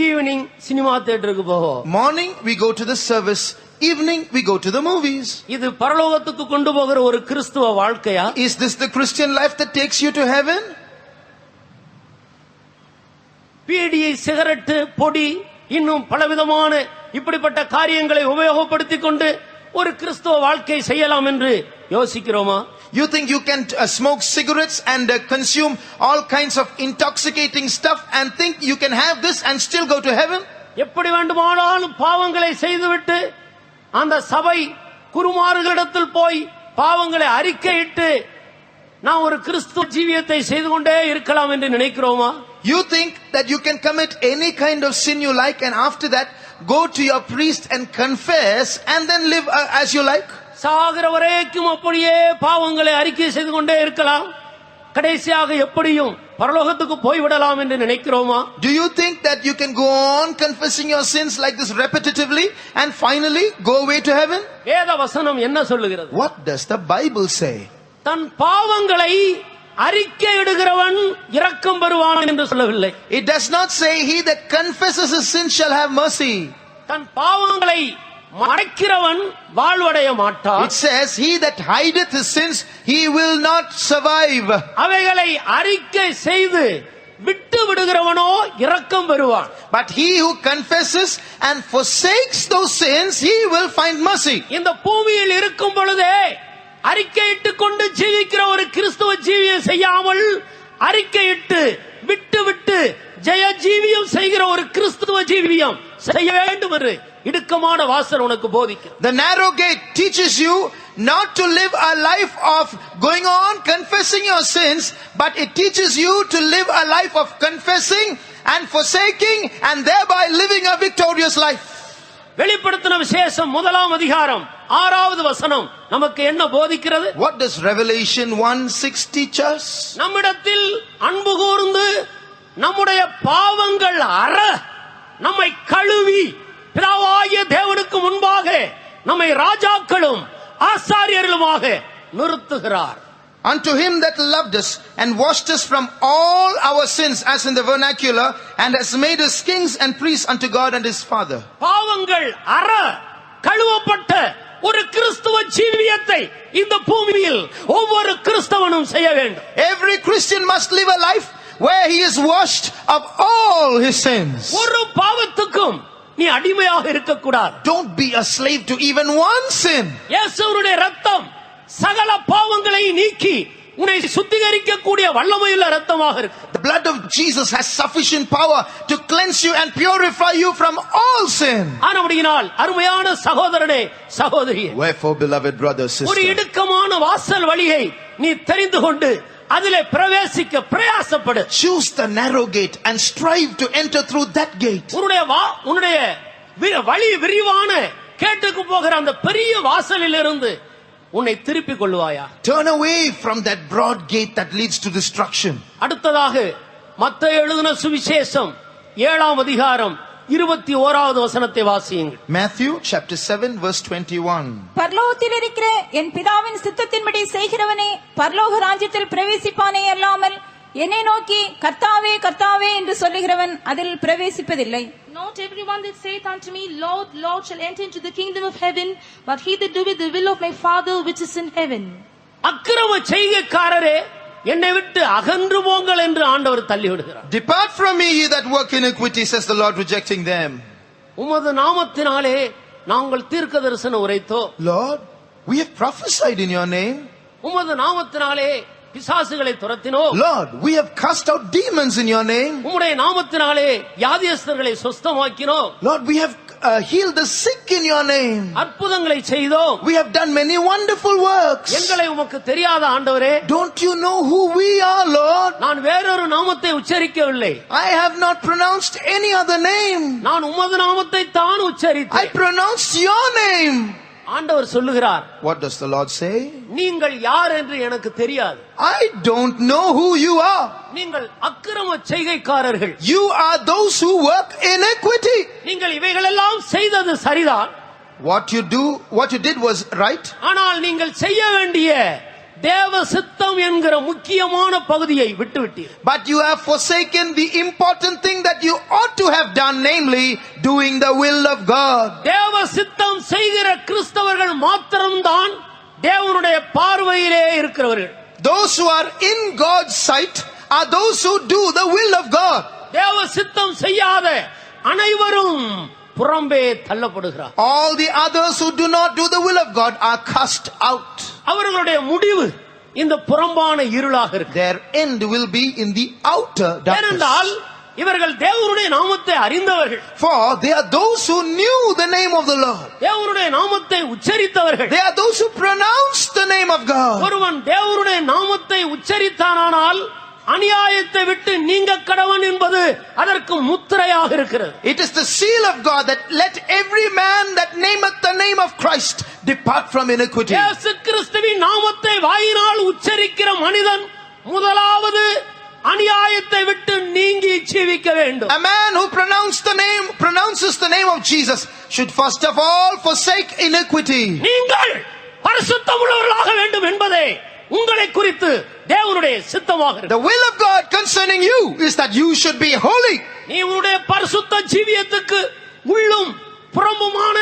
ஈவினிங் சினிமா தியேட்டருக்கு போவோம். Morning we go to the service, evening we go to the movies. இது பரலோகத்துக்கு கொண்டு போகிற ஒரு கிறிஸ்துவ வாழ்க்கையா? Is this the Christian life that takes you to heaven? Beedi, cigarette, பொடி, இன்னும் பலவிதமான இப்படிப்பட்ட காரியங்களை உபயோகப்படுத்திக் கொண்டு ஒரு கிறிஸ்துவ வாழ்க்கை செய்யலாம் என்று யோசிக்கிறோமா? You think you can smoke cigarettes and consume all kinds of intoxicating stuff and think you can have this and still go to heaven? எப்படி வேண்டுமானாலும் பாவங்களை செய்துவிட்டு அந்த சபை குருமார்களிடத்தில் போய் பாவங்களை அறிக்கையிட்டு நான் ஒரு கிறிஸ்துவ ஜீவியத்தை செய்து கொண்டே இருக்கலாம் என்று நினைக்கிறோமா? You think that you can commit any kind of sin you like and after that go to your priest and confess and then live as you like? சாகிற வரைக்கும் அப்படியே பாவங்களை அறிக்கை செய்து கொண்டே இருக்கலாம், கடைசியாக எப்படியும் பரலோகத்துக்கு போய்விடலாம் என்று நினைக்கிறோமா? Do you think that you can go on confessing your sins like this repetitively and finally go away to heaven? வேத வசனம் என்ன சொல்லுகிறது? What does the Bible say? தன் பாவங்களை அறிக்கையிடுகிறவன் இரக்கம் பெறுவான் என்று சொல்லவில்லை. It does not say he that confesses his sins shall have mercy. தன் பாவங்களை மறைக்கிறவன் வாழ்வடைய மாட்டான். It says he that hideth his sins he will not survive. அவைகளை அறிக்கை செய்து விட்டு விடுகிறவனோ இரக்கம் பெறுவான். But he who confesses and forsakes those sins he will find mercy. இந்த பூமியில் இருக்கும் பொழுதே அறிக்கையிட்டு கொண்டு ஜீவிக்கிற ஒரு கிறிஸ்துவ ஜீவியம் செய்யாமல் அறிக்கையிட்டு விட்டு விட்டு ஜெய ஜீவியம் செய்கிற ஒரு கிறிஸ்துவ ஜீவியம் செய்ய வேண்டும் என்று இடுக்கமான வாசல் உனக்கு போதிக்கும். The narrow gate teaches you not to live a life of going on confessing your sins, but it teaches you to live a life of confessing and forsaking and thereby living a victorious life. வெளிப்படுத்தின விசேஷம் 1ஆம் அதிகாரம் 6வது வசனம் நமக்கு என்ன போதிக்கிறது? What does Revelation 1:6 teach us? நம்மிடத்தில் அன்பு கூர்ந்து நம்முடைய பாவங்கள் அற நம்மை கழுவி பிதாவாகிய தேவனுக்கு முன்பாக நம்மை ராஜாக்களும் ஆசாரியர்களுமாக நிறுத்துகிறார். Unto him that loved us and washed us from all our sins, as in the vernacular, and has made us kings and priests unto God and his Father. பாவங்கள் அற கழுவப்பட்ட ஒரு கிறிஸ்துவ ஜீவியத்தை இந்த பூமியில் ஒவ்வொரு கிறிஸ்தவனும் செய்ய வேண்டும். Every Christian must live a life where he is washed of all his sins. ஒரு பாவத்துக்கும் நீ அடிமையாக இருக்க கூடாது. Don't be a slave to even one sin. இயேசுவினுடைய இரத்தம் சகல பாவங்களை நீக்கி உன்னை சுத்திகரிக்க கூடிய வல்லமையுள்ள இரத்தமாக இருக்கு. The blood of Jesus has sufficient power to cleanse you and purify you from all sin. ஆனபடியினால் அருமையான சகோதரனே சகோதரியே, Wherefore, beloved brothers, ஒரு sisters, இடுக்கமான வாசல் வழியை நீ தெரிந்து கொண்டு அதிலே பிரவேசிக்க பிரயாசப்படு. choose the narrow gate and strive to enter through that gate. உன்னுடைய வழி விரிவான கேட்டுக்கு போகிற அந்த பெரிய வாசலில் இருந்து உன்னை திருப்பிக் கொள்வாயா? Turn away from that broad gate that leads to destruction. அடுத்ததாக மத்தேயு எழுதின சுவிசேஷம் 7ஆம் அதிகாரம் 21வது வசனத்தை வாசியுங்கள். Matthew chapter 7 verse 21. பரலோகத்தில் இருக்கிற என் பிதாவின் சித்தத்தின்படி செய்கிறவனே பரலோக ராஜ்யத்தில் பிரவேசிப்பானே அல்லாமல் என்னை நோக்கி கர்த்தாவே கர்த்தாவே என்று சொல்லுகிறவன் அதில் பிரவேசிப்பதில்லை. Not everyone that saith unto me, Lord, Lord, shall enter into the kingdom of heaven, but he that doeth the will of my Father which is in heaven. அக்கிரம செய்கைக்காரரே என்னை விட்டு அகன்று போங்கள் என்று ஆண்டவர் தள்ளி விடுகிறார். Depart from me, ye that work iniquity, says the Lord, rejecting them. உமது நாமத்தினாலே நாங்கள் தீர்க்க தரிசனம் உரைத்தோ. Lord, we have prophesied in your name. உமது நாமத்தினாலே பிசாசுகளை துரத்தினோம். Lord, we have cast out demons in your name. உம்முடைய நாமத்தினாலே வியாதியஸ்தர்களை சுஸ்தமாக்கினோம். Lord, we have healed the sick in your name. அற்புதங்களை செய்தோம். We have done many wonderful works. எங்களை உமக்கு தெரியாத ஆண்டவரே, Don't you know who we are, Lord? நான் வேறொரு நாமத்தை உச்சரிக்கவில்லை. I have not pronounced any other name. நான் உமது நாமத்தை தான் I உச்சரித்தேன். pronounced your name. ஆண்டவர் சொல்லுகிறார், What does the Lord say? நீங்கள் யார் என்று எனக்கு தெரியாது. I don't know who you are. நீங்கள் அக்கிரம செய்கைக்காரர்கள். You are those who work iniquity. நீங்கள் இவைகளெல்லாம் செய்தது சரிதான். What you did was right. ஆனால் நீங்கள் செய்ய வேண்டிய தேவ சித்தம் என்கிற முக்கியமான பகுதியை விட்டுவிட்டீர். But you have forsaken the important thing that you ought to have done, namely doing the will of God. தேவ சித்தம் செய்கிற கிறிஸ்தவர்கள் மாத்திரம்தான் தேவனுடைய பார்வையிலே இருக்கிறவர்கள். Those who are in God's sight are those who do the will of God. தேவ சித்தம் செய்யாத அனைவரும் புறம்பே தள்ளப்படுகிறார். All the others who do not do the will of God are cast out. அவர்களுடைய முடிவு இந்த புறம்பான இருளாக இருக்கு. Their end will be in the outer darkness. ஏனென்றால் இவர்கள் தேவனுடைய நாமத்தை அறிந்தவர்கள். For they are those who knew the name of the Lord. தேவனுடைய நாமத்தை உச்சரித்தவர்கள். They are those who pronounced the name of God. ஒருவன் தேவனுடைய நாமத்தை உச்சரித்தானால் அநியாயத்தை விட்டு நீங்க கடவன் என்பது அதற்கு முத்திரையாக இருக்கிறது. It is the seal of God that let every man that nameth the name of Christ depart from iniquity. இயேசு கிறிஸ்துவின் நாமத்தை வாயினால் உச்சரிக்கிற மனிதன் முதலாவது அநியாயத்தை விட்டு நீங்கி ஜீவிக்க வேண்டும். A man who pronounces the name of Jesus should first of all forsake iniquity. நீங்கள் பரிசுத்தமுள்ளவர்களாக வேண்டும் என்பதே உங்களை குறித்து தேவனுடைய சித்தமாக இருக்கு. The will of God concerning you is that you should be holy. நீ உன்னுடைய பரிசுத்த ஜீவியத்துக்கு உள்ளும் புறம்புமான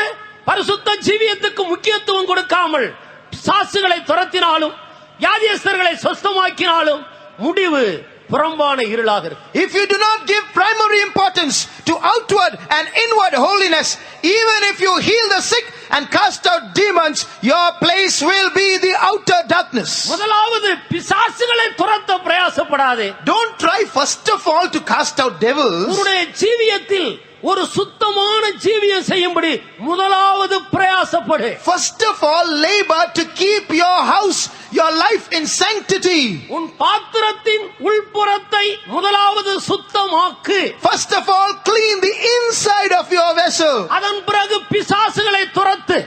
பரிசுத்த ஜீவியத்துக்கு முக்கியத்துவம் கொடுக்காமல் பிசாசுகளை துரத்தினாலும் வியாதியஸ்தர்களை சுஸ்தமாக்கினாலும் முடிவு புறம்பான இருளாக இருக்கு. If you do not give primary importance to outward and inward holiness, even if you heal the sick and cast out demons, your place will be the outer darkness. முதலாவது பிசாசுகளை துரத்த பிரயாசப்படாதே. Don't try first of all to cast out devils. உன்னுடைய ஜீவியத்தில் ஒரு சுத்தமான ஜீவியம் செய்யும்படி முதலாவது பிரயாசப்படு. First of all, labor to keep your house, your life in sanctity. உன் பாத்திரத்தின் உள்புறத்தை முதலாவது சுத்தமாக்கு. First of all, clean the inside of your vessel. அதன் பிறகு பிசாசுகளை துரத்து.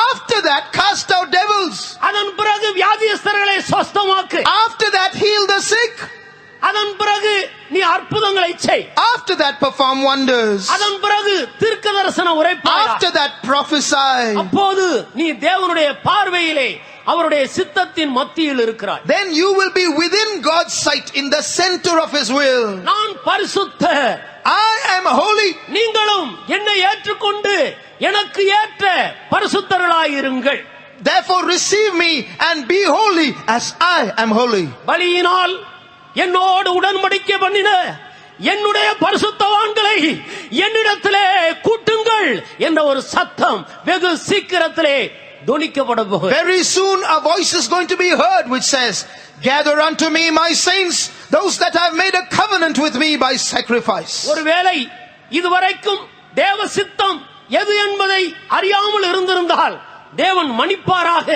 After that, cast out devils. அதன் பிறகு வியாதியஸ்தர்களை சுஸ்தமாக்கு. After that, heal the sick. அதன் பிறகு நீ அற்புதங்களை செய். After that, perform wonders. அதன் பிறகு தீர்க்கதரிசன உரைப்பாய். After that, prophesy. அப்போது நீ தேவனுடைய பார்வையிலே அவருடைய சித்தத்தின் மத்தியில் இருக்கிறாய். Then you will be within God's sight, in the center of His will. நான் பரிசுத்தர், I am holy. நீங்களும் என்னை ஏற்றுக்கொண்டு எனக்கு ஏற்ற பரிசுத்தர்களாயிருங்கள். Therefore receive me and be holy as I am holy. பலியினால் என்னோடு உடன்படிக்கை பண்ணின என்னுடைய பரிசுத்தவான்களை என்னிடத்திலே கூட்டுங்கள் என்ற ஒரு சத்தம் வெகு சீக்கிரத்திலே தொனிக்கப்பட போகிறது. Very soon a voice is going to be heard which says, gather unto me my saints, those that have made a covenant with me by sacrifice. ஒருவேளை இதுவரைக்கும் தேவ சித்தம் எது என்பதை அறியாமல் இருந்திருந்தால் தேவன் மன்னிப்பாராக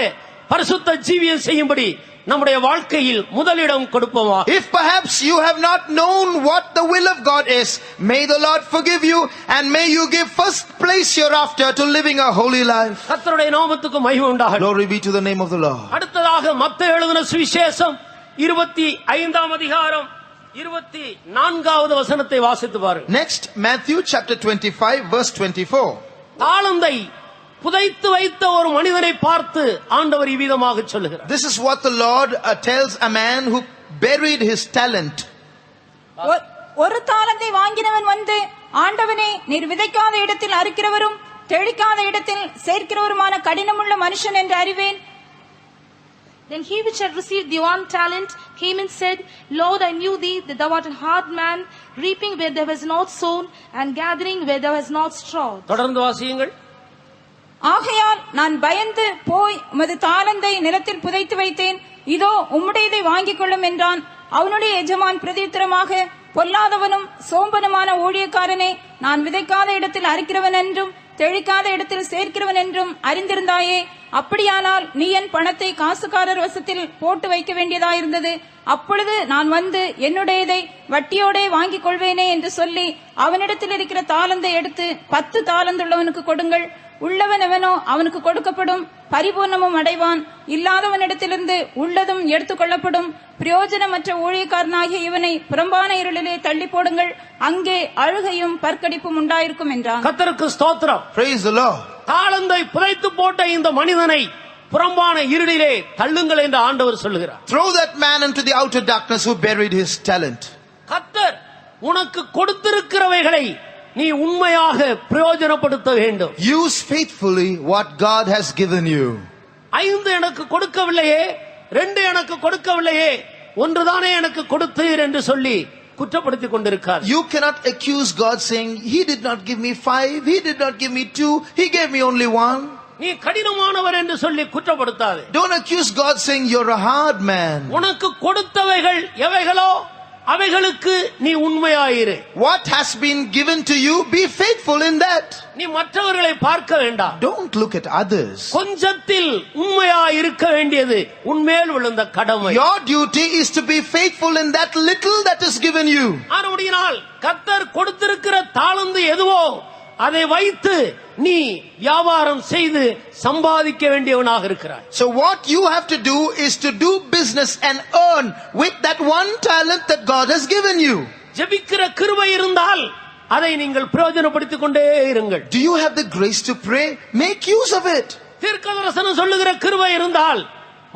பரிசுத்த ஜீவியம் செய்யும்படி நம்முடைய வாழ்க்கையில் முதலிடம் கொடுப்போமா. If perhaps you have not known what the will of God is, may the Lord forgive you and may you give first place hereafter to living a holy life. கர்த்தருடைய நாமத்துக்கு மகிமை உண்டாகட்டும். Glory be to the name of the Lord. அடுத்ததாக மத்தேயு எழுதின சுவிசேஷம் 25ஆம் அதிகாரம் 24வது வசனத்தை வாசித்து பாருங்கள். Next, Matthew chapter 25 verse 24. தாளந்தை புதைத்து வைத்த ஒரு மனிதனை பார்த்து ஆண்டவர் இவ்விதமாக சொல்லுகிறார். This is what the Lord tells a man who buried his talent. ஒரு தாளந்தை வாங்கினவன் வந்து, ஆண்டவனே, நீர் விதைக்காத இடத்தில் அறுக்கிறவரும் தெளிக்காத இடத்தில் சேர்க்கிறவருமான கடினமுள்ள மனுஷன் என்று அறிவேன். Then he which had received the 1 talent came and said, Lord, I knew thee, that thou art a hard man, reaping where thou hast not sown, and gathering where thou hast not strawed. தொடர்ந்து வாசியுங்கள். ஆகையால் நான் பயந்து போய் உமது தாளந்தை நிலத்தில் புதைத்து வைத்தேன். இதோ உம்முடையதை வாங்கிக் கொள்ளும் என்றான். அவனுடைய எஜமான் பிரதியுத்தரமாக, பொல்லாதவனும் சோம்பனுமான ஊழியக்காரனே, நான் விதைக்காத இடத்தில் அறுக்கிறவன் என்றும் தெளிக்காத இடத்தில் சேர்க்கிறவன் என்றும் அறிந்திருந்தாயே. அப்படியானால் நீ என் பணத்தை காசுக்காரர் வசத்தில் போட்டு வைக்க வேண்டியதாயிருந்தது. அப்பொழுது நான் வந்து என்னுடையதை வட்டியோடே வாங்கிக் கொள்வேனே என்று சொல்லி அவனிடத்தில் இருக்கிற தாளந்தை எடுத்து 10 தாளந்துள்ளவனுக்கு கொடுங்கள். உள்ளவன் எவனோ அவனுக்கு கொடுக்கப்படும், பரிபூர்ணமும் அடைவான். இல்லாதவனிடத்திலிருந்து உள்ளதும் எடுத்துக் கொள்ளப்படும். பிரயோஜனமற்ற ஊழியக்காரனாகிய இவனை புறம்பான இருளிலே தள்ளி போடுங்கள், அங்கே அழுகையும் பற்கடிப்பும் உண்டாயிருக்கும் என்றான். கர்த்தருக்கு ஸ்தோத்திரம். Praise the Lord. தாளந்தை புதைத்து போட்ட இந்த மனிதனை புறம்பான இருளிலே தள்ளுங்கள் என்று ஆண்டவர் சொல்லுகிறார். Throw that man into the outer darkness who buried his talent. கர்த்தர் உனக்கு கொடுத்திருக்கிறவைகளை நீ உண்மையாக பிரயோஜனப்படுத்த வேண்டும். Use faithfully what God has given you. 5 எனக்கு கொடுக்கவில்லையே, 2 எனக்கு கொடுக்கவில்லையே, ஒன்றுதானே எனக்கு கொடுத்தீர் என்று சொல்லி குற்றப்படுத்திக் கொண்டிருக்கார். You cannot accuse God saying, He did not give me 5, He did not give me 2, He gave me only 1. நீ கடினமானவர் என்று சொல்லி குற்றப்படுத்தாதே. Don't accuse God saying you're a hard man. உனக்கு கொடுத்தவைகள் எவைகளோ அவைகளுக்கு நீ உண்மையாயிரு. What has been given to you, be faithful in that. நீ மற்றவர்களை பார்க்க வேண்டாம். Don't look at others. கொஞ்சத்தில் உண்மையாயிருக்க வேண்டியது உன்மேல் விழுந்த கடமை. Your duty is to be faithful in that little that is given you. ஆனபடியால் கர்த்தர் கொடுத்திருக்கிற தாளந்து எதுவோ அதை வைத்து நீ வியாபாரம் செய்து சம்பாதிக்க வேண்டியவனாக இருக்கிறாய். So what you have to do is to do business and earn with that one talent that God has given you. ஜெபிக்கிற கிருபை இருந்தால் அதை நீங்கள் பிரயோஜனப்படுத்திக் கொண்டே இருங்கள். Do you have the grace to pray? Make use of it. தீர்க்கதரிசனம் சொல்லுகிற கிருபை இருந்தால்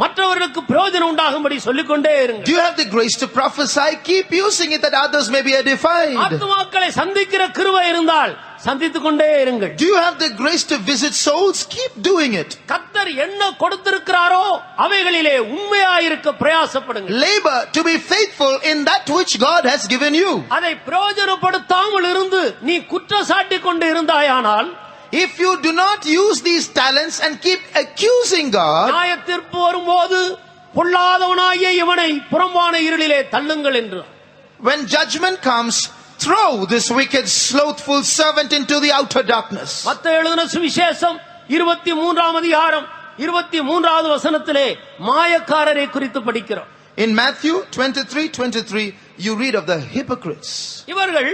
மற்றவர்களுக்கு பிரயோஜனம் உண்டாகும்படி சொல்லிக்கொண்டே இருங்கள். Do you have the grace to prophesy? Keep using it that others may be edified. ஆத்துமாக்களை சந்திக்கிற கிருபை இருந்தால் சந்தித்துக் கொண்டே இருங்கள். Do you have the grace to visit souls? Keep doing it. கர்த்தர் என்ன கொடுத்திருக்கிறாரோ அவைகளிலே உண்மையாயிருக்க பிரயாசப்படுங்கள். Labor to be faithful in that which God has given you. அதை பிரயோஜனப்படுத்தாமல் இருந்து நீ குற்றச்சாட்டி கொண்டு இருந்தாயானால், If you do not use these talents and keep accusing God, நியாயத்தீர்ப்பு வரும்போது பொல்லாதவனாகிய இவனை புறம்பான இருளிலே தள்ளுங்கள் என்று. when judgment comes, throw this wicked slothful servant into the outer darkness. மத்தேயு எழுதின சுவிசேஷம் 23ஆம் அதிகாரம் 23வது வசனத்திலே மாயக்காரரை குறித்து படிக்கிறோம். In Matthew 23:23, you read of the hypocrites. இவர்கள்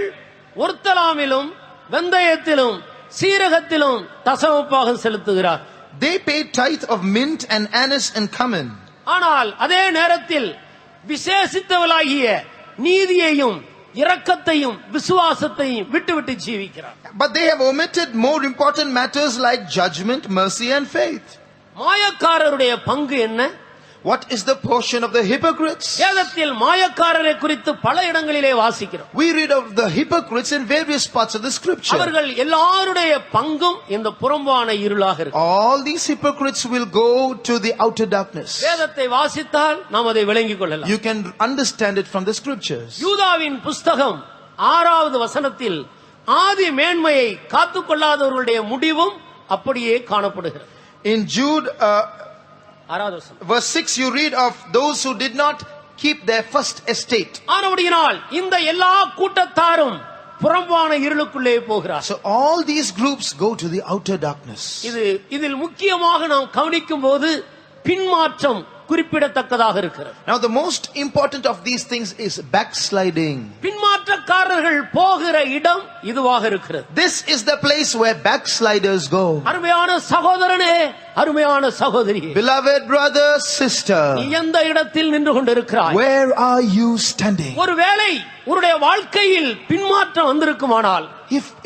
ஒர்த்தலாமிலும் வெந்தயத்திலும் சீரகத்திலும் தசமபாகம் செலுத்துகிறார். They pay tithe of mint and anise and cumin. ஆனால் அதே நேரத்தில் விசேஷித்தவளாகிய நீதியையும் இரக்கத்தையும் விசுவாசத்தையும் விட்டுவிட்டு ஜீவிக்கிறார். But they have omitted more important matters like judgment, mercy and faith. மாயக்காரருடைய பங்கு என்ன? What is the portion of the hypocrites? வேதத்தில் மாயக்காரரை குறித்து பல இடங்களிலே வாசிக்கிறோம். We read of the hypocrites in various parts of the scripture. அவர்கள் எல்லாருடைய பங்கும் இந்த புறம்பான இருளாக இருக்கும். All these hypocrites will go to the outer darkness. வேதத்தை வாசித்தால் நாம் அதை விளங்கிக் கொள்ளலாம். You can understand it from the scriptures. யூதாவின் புஸ்தகம் 6வது வசனத்தில் ஆதி மேன்மையை காத்துக்கொள்ளாதவர்களுடைய முடிவும் அப்படியே காணப்படுகிறது. In Jude 6வது வசனம் verse 6, you read of those who did not keep their first estate. ஆனபடியினால் இந்த எல்லா கூட்டத்தாரும் புறம்பான இருளுக்குள்ளே போகிறார். So all these groups go to the outer darkness. இதில் முக்கியமாக நாம் கவனிக்கும் போது பின்மாற்றம் குறிப்பிடத்தக்கதாக இருக்கிறது. Now the most important of these things is backsliding. பின்மாற்றக்காரர்கள் போகிற இடம் இதுவாக இருக்கிறது. This is the place where backsliders go. அருமையான சகோதரனே, அருமையான சகோதரியே, Beloved brother, sister, நீ எந்த இடத்தில் நின்று கொண்டிருக்கிறாய்? where are you standing? ஒருவேளை உன்னுடைய வாழ்க்கையில் பின்மாற்றம் வந்திருக்குமானால்,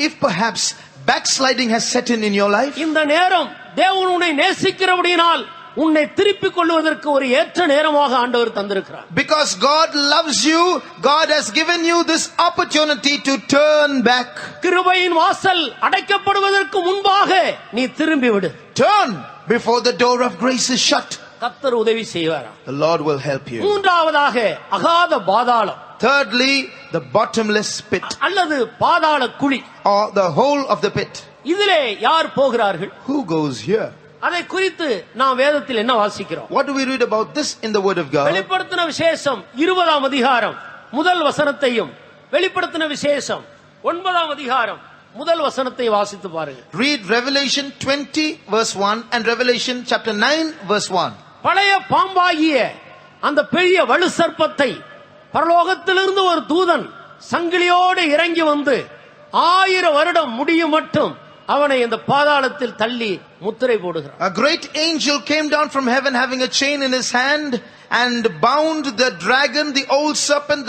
If perhaps backsliding has set in your life, இந்த நேரம் தேவன் உன்னை நேசிக்கிறபடியினால் உன்னை திருப்பிக் கொள்வதற்கு ஒரு ஏற்ற நேரமாக ஆண்டவர் தந்திருக்கிறார். because God loves you, God has given you this opportunity to turn back. கிருபையின் வாசல் அடைக்கப்படுவதற்கு முன்பாக நீ திரும்பி விடு. Turn before the door of grace is shut. கர்த்தர் உதவி செய்வார். The Lord will help you. மூன்றாவதாக அகாத பாதாளம், Thirdly, the bottomless pit அல்லது பாதாள குழி. or the hole of the pit. இதிலே யார் போகிறார்கள்? Who goes here? அதை குறித்து நாம் வேதத்தில் என்ன வாசிக்கிறோம்? What do we read about this in the Word of God? வெளிப்படுத்தின விசேஷம் 20ஆம் அதிகாரம் முதல் வசனத்தையும் வெளிப்படுத்தின விசேஷம் 9ஆம் அதிகாரம் முதல் வசனத்தை வாசித்து பாருங்க. Read Revelation 20 verse 1 and Revelation chapter 9 verse 1. பழைய பாம்பாகிய அந்த பெரிய வலு சர்ப்பத்தை பரலோகத்திலிருந்து ஒரு தூதன் சங்கிலியோடு இறங்கி வந்து 1000 வருடம் முடியும் மட்டும் அவனை இந்த பாதாளத்தில் தள்ளி முத்திரை போடுகிறான். A great angel came down from heaven having a chain in his hand and bound the dragon, the old serpent,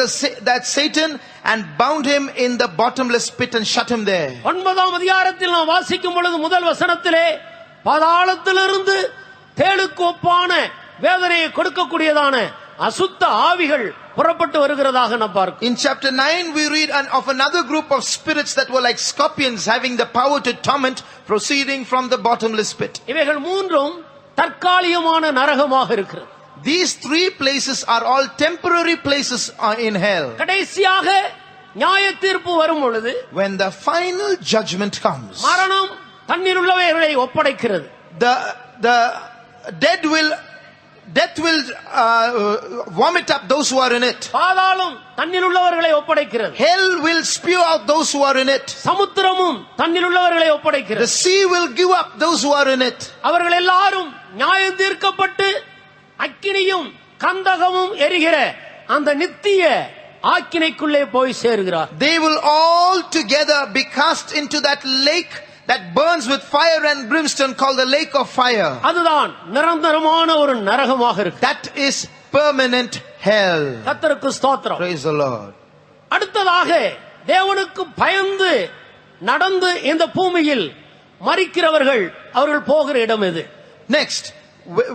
that's Satan, and bound him in the bottomless pit and shut him there. 9ஆம் அதிகாரத்தில் நாம் வாசிக்கும் பொழுது முதல் வசனத்திலே பாதாளத்திலிருந்து தேளுக்கு ஒப்பான வேதனையை கொடுக்கக்கூடியதான அசுத்த ஆவிகள் புறப்பட்டு வருகிறதாக நாம் பார்க்கிறோம். In chapter 9 we read of another group of spirits that were like scorpions having the power to torment proceeding from the bottomless pit. இவைகள் மூன்றும் தற்காலிகமான நரகமாக இருக்கிறது. These three places are all temporary places in hell. கடைசியாக நியாயத்தீர்ப்பு வரும் பொழுது When the final judgment comes, மரணம் தண்ணீர் உள்ளவைகளை ஒப்படைக்கிறது. the death will vomit up those who are in it. பாதாளம் தண்ணீர் உள்ளவர்களை ஒப்படைக்கிறது. Hell will spew out those who are in it. சமுத்திரமும் தண்ணீர் உள்ளவர்களை The ஒப்படைக்கிறது. sea will give up those who are in it. அவர்கள் எல்லாரும் நியாயம் தீர்க்கப்பட்டு அக்கினியும் கந்தகமும் எரிகிற அந்த நித்திய ஆக்கினைக்குள்ளே போய் சேருகிறார். They will all together be cast into that lake that burns with fire and brimstone called the lake of fire. அதுதான் நிரந்தரமான ஒரு நரகமாக இருக்கு. That is permanent hell. கர்த்தருக்கு ஸ்தோத்திரம். Praise the Lord. அடுத்ததாக தேவனுக்கு பயந்து நடந்து இந்த பூமியில் மரிக்கிறவர்கள் அவர்கள் போகிற இடம் எது? Next,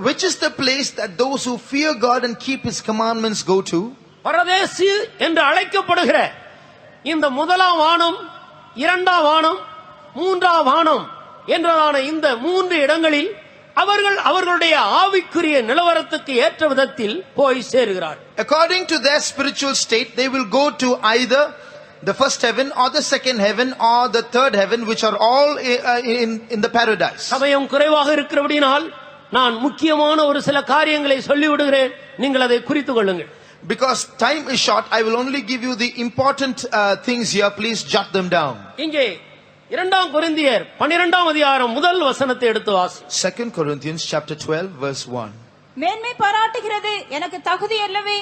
which is the place that those who fear God and keep His commandments go to? பரதேசி என்று அழைக்கப்படுகிற இந்த முதலாம் வானம், இரண்டாம் வானம், மூன்றாம் வானம் என்றதான இந்த 3 இடங்களில் அவர்கள் அவர்களுடைய ஆவிக்குரிய நிலவரத்துக்கு ஏற்ற விதத்தில் போய் சேருகிறார். According to their spiritual state, they will go to either the first heaven or the second heaven or the third heaven, which are all in the paradise. சமயம் குறைவாக இருக்கிறபடியால் நான் முக்கியமான ஒரு சில காரியங்களை சொல்லிவிடுகிறேன், நீங்கள் அதை குறித்துக் கொள்ளுங்கள். Because time is short, I will only give you the important things here. Please jot them down. இங்கே 2 கொரிந்தியர் 12ஆம் அதிகாரம் முதல் வசனத்தை எடுத்து வாசி. 2 Corinthians chapter 12 verse 1. மேன்மை பாராட்டுகிறது எனக்கு தகுதி அல்லவே,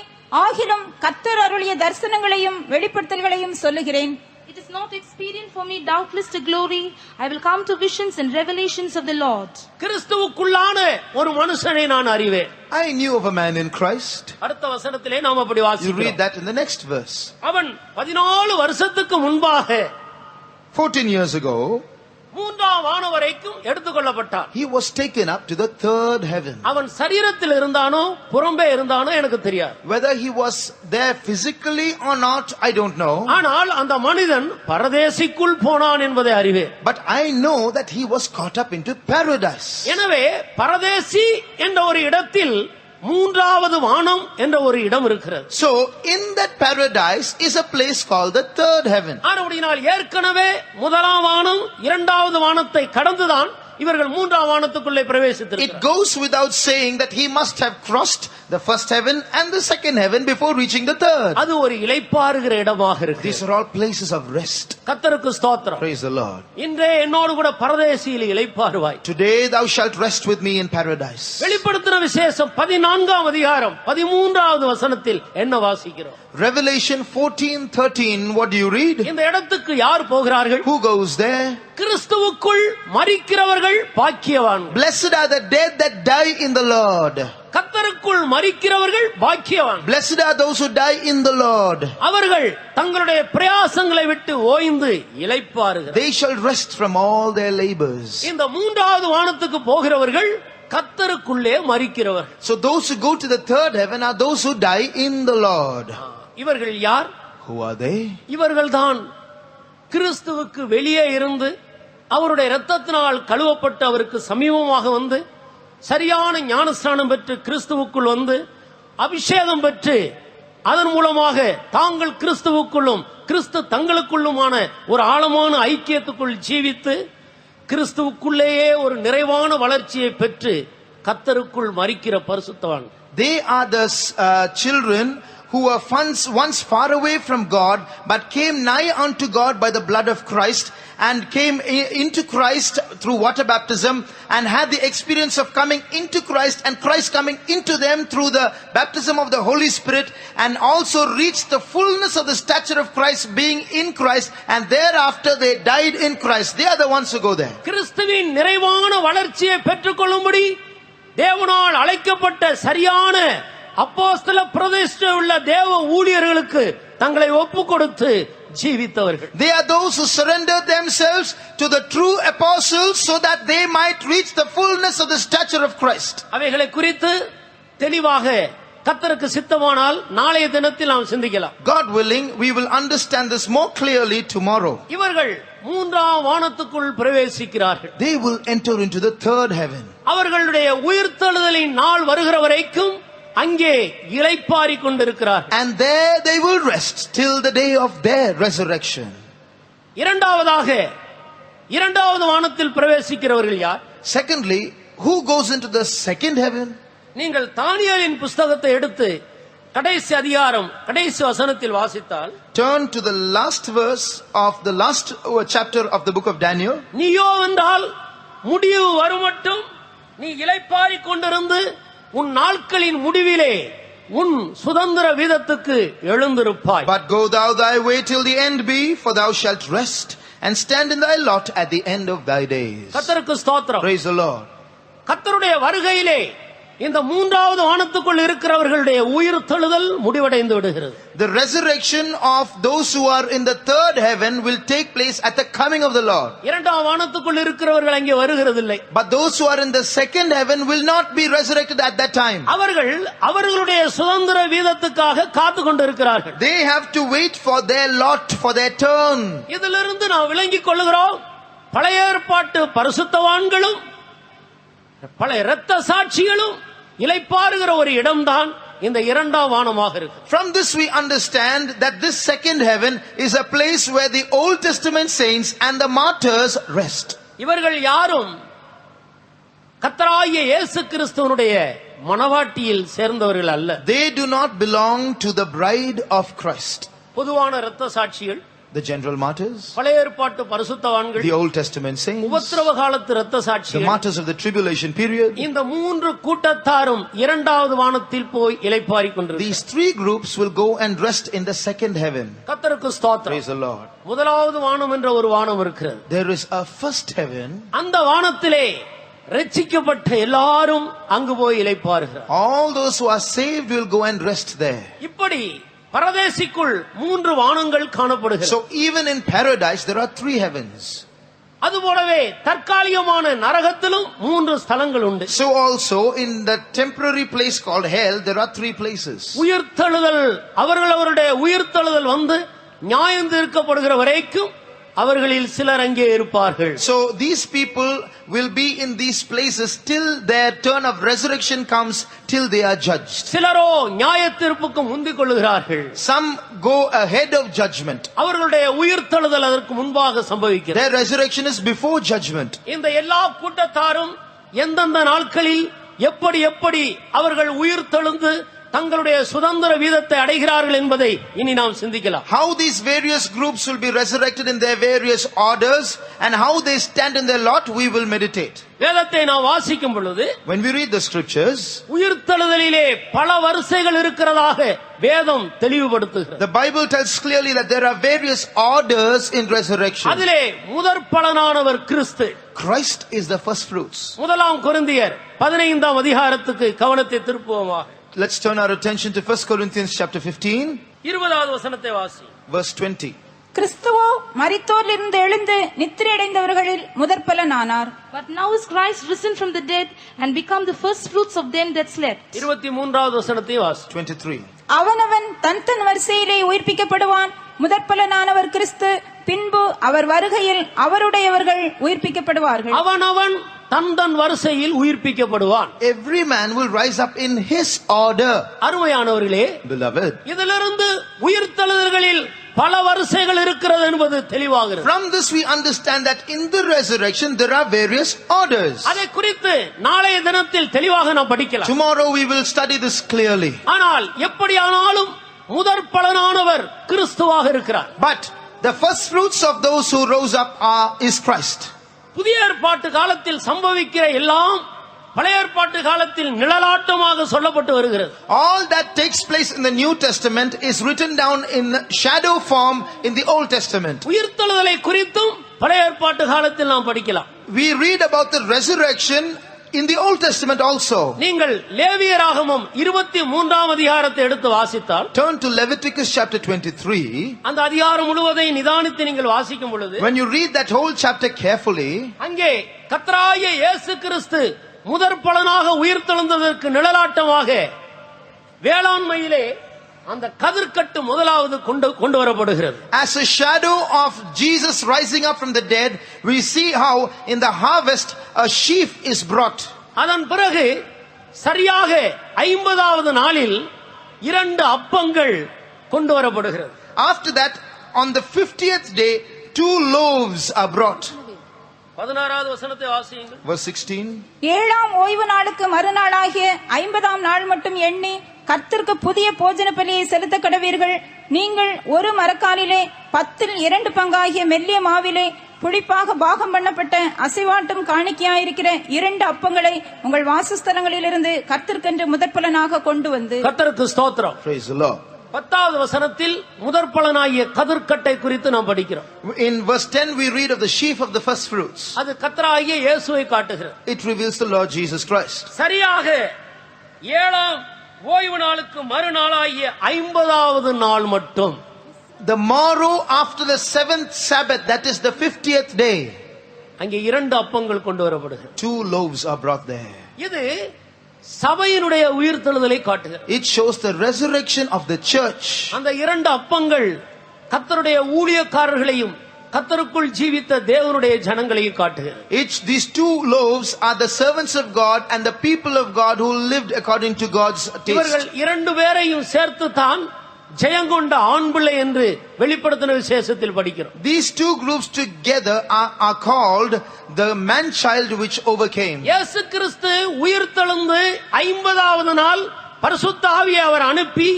ஆகிலும் கர்த்தர் அருளிய தரிசனங்களையும் வெளிப்படுத்தல்களையும் சொல்லுகிறேன். It is not expedient for me doubtless to glory. I will come to visions and revelations of the Lord. கிறிஸ்துவுக்குள்ளான ஒரு மனுஷனை நான் அறிவேன். I knew of a man in Christ. அடுத்த வசனத்திலே நாம் அப்படி You வாசிக்கிறோம். read that in the next verse. அவன் 14 வருஷத்துக்கு முன்பாக 14 years ago, 3ஆம் வானம் வரைக்கும் எடுத்துக்கொள்ளப்பட்டான். he was taken up to the third heaven. அவன் சரீரத்தில் இருந்தானோ புறம்பே இருந்தானோ எனக்கு தெரியாது. Whether he was there physically or not, I don't know. ஆனால் அந்த மனிதன் பரதேசிக்குள் போனான் என்பதை அறிவேன். But I know that he was caught up into paradise. எனவே பரதேசி என்ற ஒரு இடத்தில் 3வது வானம் என்ற ஒரு இடம் இருக்கிறது. So in that paradise is a place called the third heaven. ஆனபடியால் ஏற்கனவே முதலாம் வானம் 2வது வானத்தை கடந்துதான் இவர்கள் 3ஆம் வானத்துக்குள்ளே It பிரவேசித்திருக்கிறார்கள். goes without saying that he must have crossed the first heaven and the second heaven before reaching the third. அது ஒரு இளைப்பாறுகிற இடமாக இருக்கு. These are all places of rest. கர்த்தருக்கு ஸ்தோத்திரம். Praise the Lord. இன்றே என்னோடு கூட பரதேசியில் இளைப்பாறுவாய். Today thou shalt rest with me in paradise. வெளிப்படுத்தின விசேஷம் 14ஆம் அதிகாரம் 13வது வசனத்தில் என்ன வாசிக்கிறோம்? Revelation 14:13, what do you read? இந்த இடத்துக்கு யார் போகிறார்கள்? Who goes there? கிறிஸ்துவுக்குள் மரிக்கிறவர்கள் பாக்கியவான்கள். Blessed are the dead that die in the Lord. கர்த்தருக்குள் மரிக்கிறவர்கள் பாக்கியவான்கள். Blessed are those who die in the Lord. அவர்கள் தங்களுடைய பிரயாசங்களை விட்டு ஓய்ந்து இளைப்பாறுகிறார்கள். They shall rest from all their labors. இந்த 3வது வானத்துக்கு போகிறவர்கள் கர்த்தருக்குள்ளே மரிக்கிறவர்கள். So those who go to the third heaven are those who die in the Lord. இவர்கள் யார்? Who are they? இவர்கள்தான் கிறிஸ்துவுக்கு வெளியே இருந்து அவருடைய இரத்தத்தினால் கழுவப்பட்டு அவருக்கு சமீபமாக வந்து சரியான ஞானஸ்நானம் பெற்று கிறிஸ்துவுக்குள் வந்து அபிஷேகம் பெற்று அதன் மூலமாக தாங்கள் கிறிஸ்துவுக்குள்ளும் கிறிஸ்து தங்களுக்குள்ளுமான ஒரு ஆழமான ஐக்கியத்துக்குள் ஜீவித்து கிறிஸ்துவுக்குள்ளேயே ஒரு நிறைவான வளர்ச்சியை பெற்று கர்த்தருக்குள் மரிக்கிற பரிசுத்தவான். They are the children who were once far away from God, but came nigh unto God by the blood of Christ, and came into Christ through water baptism, and had the experience of coming into Christ, and Christ coming into them through the baptism of the Holy Spirit, and also reached the fullness of the stature of Christ, being in Christ, and thereafter they died in Christ. They are the ones who go there. கிறிஸ்துவின் நிறைவான வளர்ச்சியை பெற்றுக்கொள்ளும்படி தேவனால் அழைக்கப்பட்ட சரியான அப்போஸ்தல பிரதிஷ்டை உள்ள தேவ ஊழியர்களுக்கு தங்களை ஒப்பு கொடுத்து ஜீவித்தவர்கள். They are those who surrendered themselves to the true apostles so that they might reach the fullness of the stature of Christ. அவைகளை குறித்து தெளிவாக கர்த்தருக்கு சித்தமானால் நாளைய தினத்தில் நாம் சிந்திக்கலாம். God willing, we will understand this more clearly tomorrow. இவர்கள் மூன்றாம் வானத்துக்குள் பிரவேசிக்கிறார்கள். They will enter into the third heaven. அவர்களுடைய உயிர்த்தெழுதலின் நாள் வருகிற வரைக்கும் அங்கே இளைப்பாறிக் கொண்டிருக்கிறார்கள். And there they will rest till the day of their resurrection. இரண்டாவது வானத்தில் பிரவேசிக்கிறவர்கள் யார்? Secondly, who goes into the second heaven? நீங்கள் தானியேலின் புத்தகத்தை எடுத்து கடைசி அதிகாரம் கடைசி வசனத்தில் வாசித்தால், Turn to the last verse of the last chapter of the book of Daniel. நீயோ என்றால் முடிவு வருமட்டும் நீ இளைப்பாறிக் கொண்டிருந்து உன் நாட்களின் முடிவிலே உன் சுதந்திர வீதத்துக்கு எழுந்திருப்பாய். But go thou thy way till the end be, for thou shalt rest and stand in thy lot at the end of thy days. கர்த்தருக்கு ஸ்தோத்திரம். Praise the Lord. கர்த்தருடைய வருகையிலே இந்த மூன்றாவது வானத்துக்குள் இருக்கிறவர்களுடைய உயிர்த்தெழுதல் முடிவடைந்து விடுகிறது. The resurrection of those who are in the third heaven will take place at the coming of the Lord. இரண்டாம் வானத்துக்குள் இருக்கிறவர்கள் அங்கே வருகிறதில்லை. But those who are in the second heaven will not be resurrected at that time. அவர்களுடைய சுதந்திர வீதத்துக்காக காத்து கொண்டிருக்கிறார்கள். They have to wait for their lot, for their turn. இதிலிருந்து நாம் விளங்கிக் கொள்கிறோம், பழைய ஏற்பாட்டு பரிசுத்தவான்களும் பழைய இரத்த சாட்சிகளும் இளைப்பாறுகிற ஒரு இடம்தான் இந்த இரண்டாம் வானமாக இருக்கு. From this we understand that this second heaven is a place where the Old Testament saints and the martyrs rest. இவர்கள் யாரும் கர்த்தராகிய இயேசு கிறிஸ்துவினுடைய மனவாட்டியில் சேர்ந்தவர்கள் அல்ல. They do not belong to the bride of Christ. பொதுவான இரத்த சாட்சிகள், the general martyrs, பழைய ஏற்பாட்டு பரிசுத்தவான்கள், the Old Testament saints, உபத்திரவ காலத்து இரத்த the சாட்சிகள், martyrs of the tribulation period. இந்த மூன்று கூட்டத்தாரும் இரண்டாவது வானத்தில் போய் இளைப்பாறிக் கொண்டிருக்கிறார்கள். These three groups will go and rest in the second heaven. கர்த்தருக்கு ஸ்தோத்திரம். Praise the Lord. முதலாவது வானம் என்ற ஒரு வானம் இருக்கிறது. There is a first heaven. அந்த வானத்திலே ரட்சிக்கப்பட்ட எல்லாரும் அங்கு போய் இளைப்பாறுகிறார்கள். All those who are saved will go and rest there. இப்படி பரதேசிக்குள் மூன்று வானங்கள் காணப்படுகிறது. So even in paradise there are three heavens. அதுபோலவே தற்காலிகமான நரகத்திலும் மூன்று ஸ்தலங்கள் உண்டு. So also in the temporary place called hell there are three places. உயிர்த்தெழுதல், அவர்களுடைய உயிர்த்தெழுதல் வந்து நியாயம் தீர்க்கப்படுகிற வரைக்கும் அவர்களில் சிலர் அங்கே இருப்பார்கள். So these people will be in these places till their turn of resurrection comes, till they are judged. சிலரோ நியாய தீர்ப்புக்கு முந்திக் கொள்கிறார்கள். Some go ahead of judgment. அவர்களுடைய உயிர்த்தெழுதல் அதற்கு முன்பாக சம்பவிக்கிறது. Their resurrection is before judgment. இந்த எல்லா கூட்டத்தாரும் எந்தெந்த நாட்களில் எப்படி அவர்கள் உயிர்த்தெழுந்து தங்களுடைய சுதந்திர வீதத்தை அடைகிறார்கள் என்பதை இனி நாம் சிந்திக்கலாம். How these various groups will be resurrected in their various orders and how they stand in their lot, we will meditate. வேதத்தை நாம் வாசிக்கும் பொழுது, when we read the scriptures, உயிர்த்தெழுதலிலே பல வரிசைகள் இருக்கிறதாக வேதம் தெளிவுபடுத்துகிறது. the Bible tells clearly that there are various orders in resurrection. அதிலே முதற் பலனானவர் கிறிஸ்து. Christ is the first fruits. முதலாம் கொரிந்தியர் 15ஆம் அதிகாரத்துக்கு கவனத்தை திருப்புவோமாக. Let's turn our attention to 1 Corinthians chapter 15, 20வது வசனத்தை வாசி. verse 20. கிறிஸ்துவோ மரித்தோரிலிருந்து எழுந்து நித்திரையடைந்தவர்களில் முதற்பலனானார். But now is Christ risen from the dead and become the first fruits of them that slept. 23வது வசனத்தை வாசி. 23. அவனவன் தன் வரிசையிலே உயிர்ப்பிக்கப்படுவான். முதற்பலனானவர் கிறிஸ்து, பின்பு அவர் வருகையில் அவருடையவர்கள் உயிர்ப்பிக்கப்படுவார்கள். அவனவன் தன் வரிசையில் உயிர்ப்பிக்கப்படுவான். Every man will rise up in his order. அருமையானவர்களே, Beloved, இதிலிருந்து உயிர்த்தெழுதல்களில் பல வரிசைகள் இருக்கிறது என்பது தெளிவாகிறது. From this we understand that in the resurrection there are various orders. அதை குறித்து நாளைய தினத்தில் தெளிவாக நாம் படிக்கலாம். Tomorrow we will study this clearly. ஆனால் எப்படியானாலும் முதற் பலனானவர் கிறிஸ்துவாக இருக்கிறார். But the first fruits of those who rose up is Christ. புதிய ஏற்பாட்டு காலத்தில் சம்பவிக்கிற எல்லாம் பழைய ஏற்பாட்டு காலத்தில் நிழலாட்டமாக சொல்லப்பட்டு வருகிறது. All that takes place in the New Testament is written down in shadow form in the Old Testament. உயிர்த்தெழுதலை குறித்தும் பழைய ஏற்பாட்டு காலத்தில் நாம் படிக்கலாம். We read about the resurrection in the Old Testament also. நீங்கள் லேவியராகமம் 23ஆம் அதிகாரத்தை எடுத்து வாசித்தால், Turn to Leviticus chapter 23. அந்த அதிகாரம் முழுவதையும் நிதானித்து நீங்கள் வாசிக்கும் பொழுது, When you read that whole chapter carefully, அங்கே கர்த்தராகிய இயேசு கிறிஸ்து முதற் பலனாக உயிர்த்தெழுந்ததற்கு நிழலாட்டமாக வேளாண்மையிலே அந்த கதிர்க்கட்டு முதலாவது கொண்டு வரப்படுகிறது. as a shadow of Jesus rising up from the dead, we see how in the harvest a sheaf is brought. அதன் பிறகு சரியாக 50வது நாளில் 2 அப்பங்கள் கொண்டு வரப்படுகிறது. After that, on the 50th day, 2 loaves are brought. 16வது வசனத்தை வாசியுங்கள். Verse 16. 7ஆம் ஓய்வு நாளுக்கு மறுநாளாகிய 50ஆம் நாள் மட்டும் எண்ணி கர்த்தருக்கு புதிய போஜன பலியை செலுத்த கடவீர்கள். நீங்கள் ஒரு மரக்காலிலே 10ல் 2 பங்காகிய மெல்லிய மாவிலே புளிப்பாக பாகம் பண்ணப்பட்ட அசைவாட்டும் காணிக்கையாயிருக்கிற 2 அப்பங்களை உங்கள் வாசஸ்தலங்களிலிருந்து கர்த்தருக்கென்று முதற்பலனாக கொண்டு வந்து. கர்த்தருக்கு ஸ்தோத்திரம். Praise the Lord. 10வது வசனத்தில் முதற்பலனாகிய கதிர்க்கட்டை குறித்து நாம் படிக்கிறோம். In verse 10 we read of the sheaf of the first fruits. அது கர்த்தராகிய இயேசுவை காட்டுகிறது. It reveals the Lord Jesus Christ. சரியாக 7ஆம் ஓய்வு நாளுக்கு மறுநாளாகிய 50வது நாள் மட்டும், The morrow after the 7th Sabbath, that is the 50th day, அங்கே 2 அப்பங்கள் கொண்டு வரப்படுகிறது. 2 loaves are brought there. இது சபையினுடைய உயிர்த்தெழுதலை காட்டுகிறது. It shows the resurrection of the church. அந்த 2 அப்பங்கள் கர்த்தருடைய ஊழியக்காரர்களையும் கர்த்தருக்குள் ஜீவித்த தேவனுடைய ஜனங்களையும் காட்டுகிறது. These 2 loaves are the servants of God and the people of God who lived according to God's இவர்கள் taste. 2 பேரையும் சேர்த்து தான் ஜெயங்கொண்ட ஆண் பிள்ளை என்று வெளிப்படுத்தின விசேஷத்தில் படிக்கிறோம். These 2 groups together are called the man child which overcame. இயேசு கிறிஸ்து உயிர்த்தெழுந்து 50வது நாள் பரிசுத்த ஆவியை அவர் அனுப்பி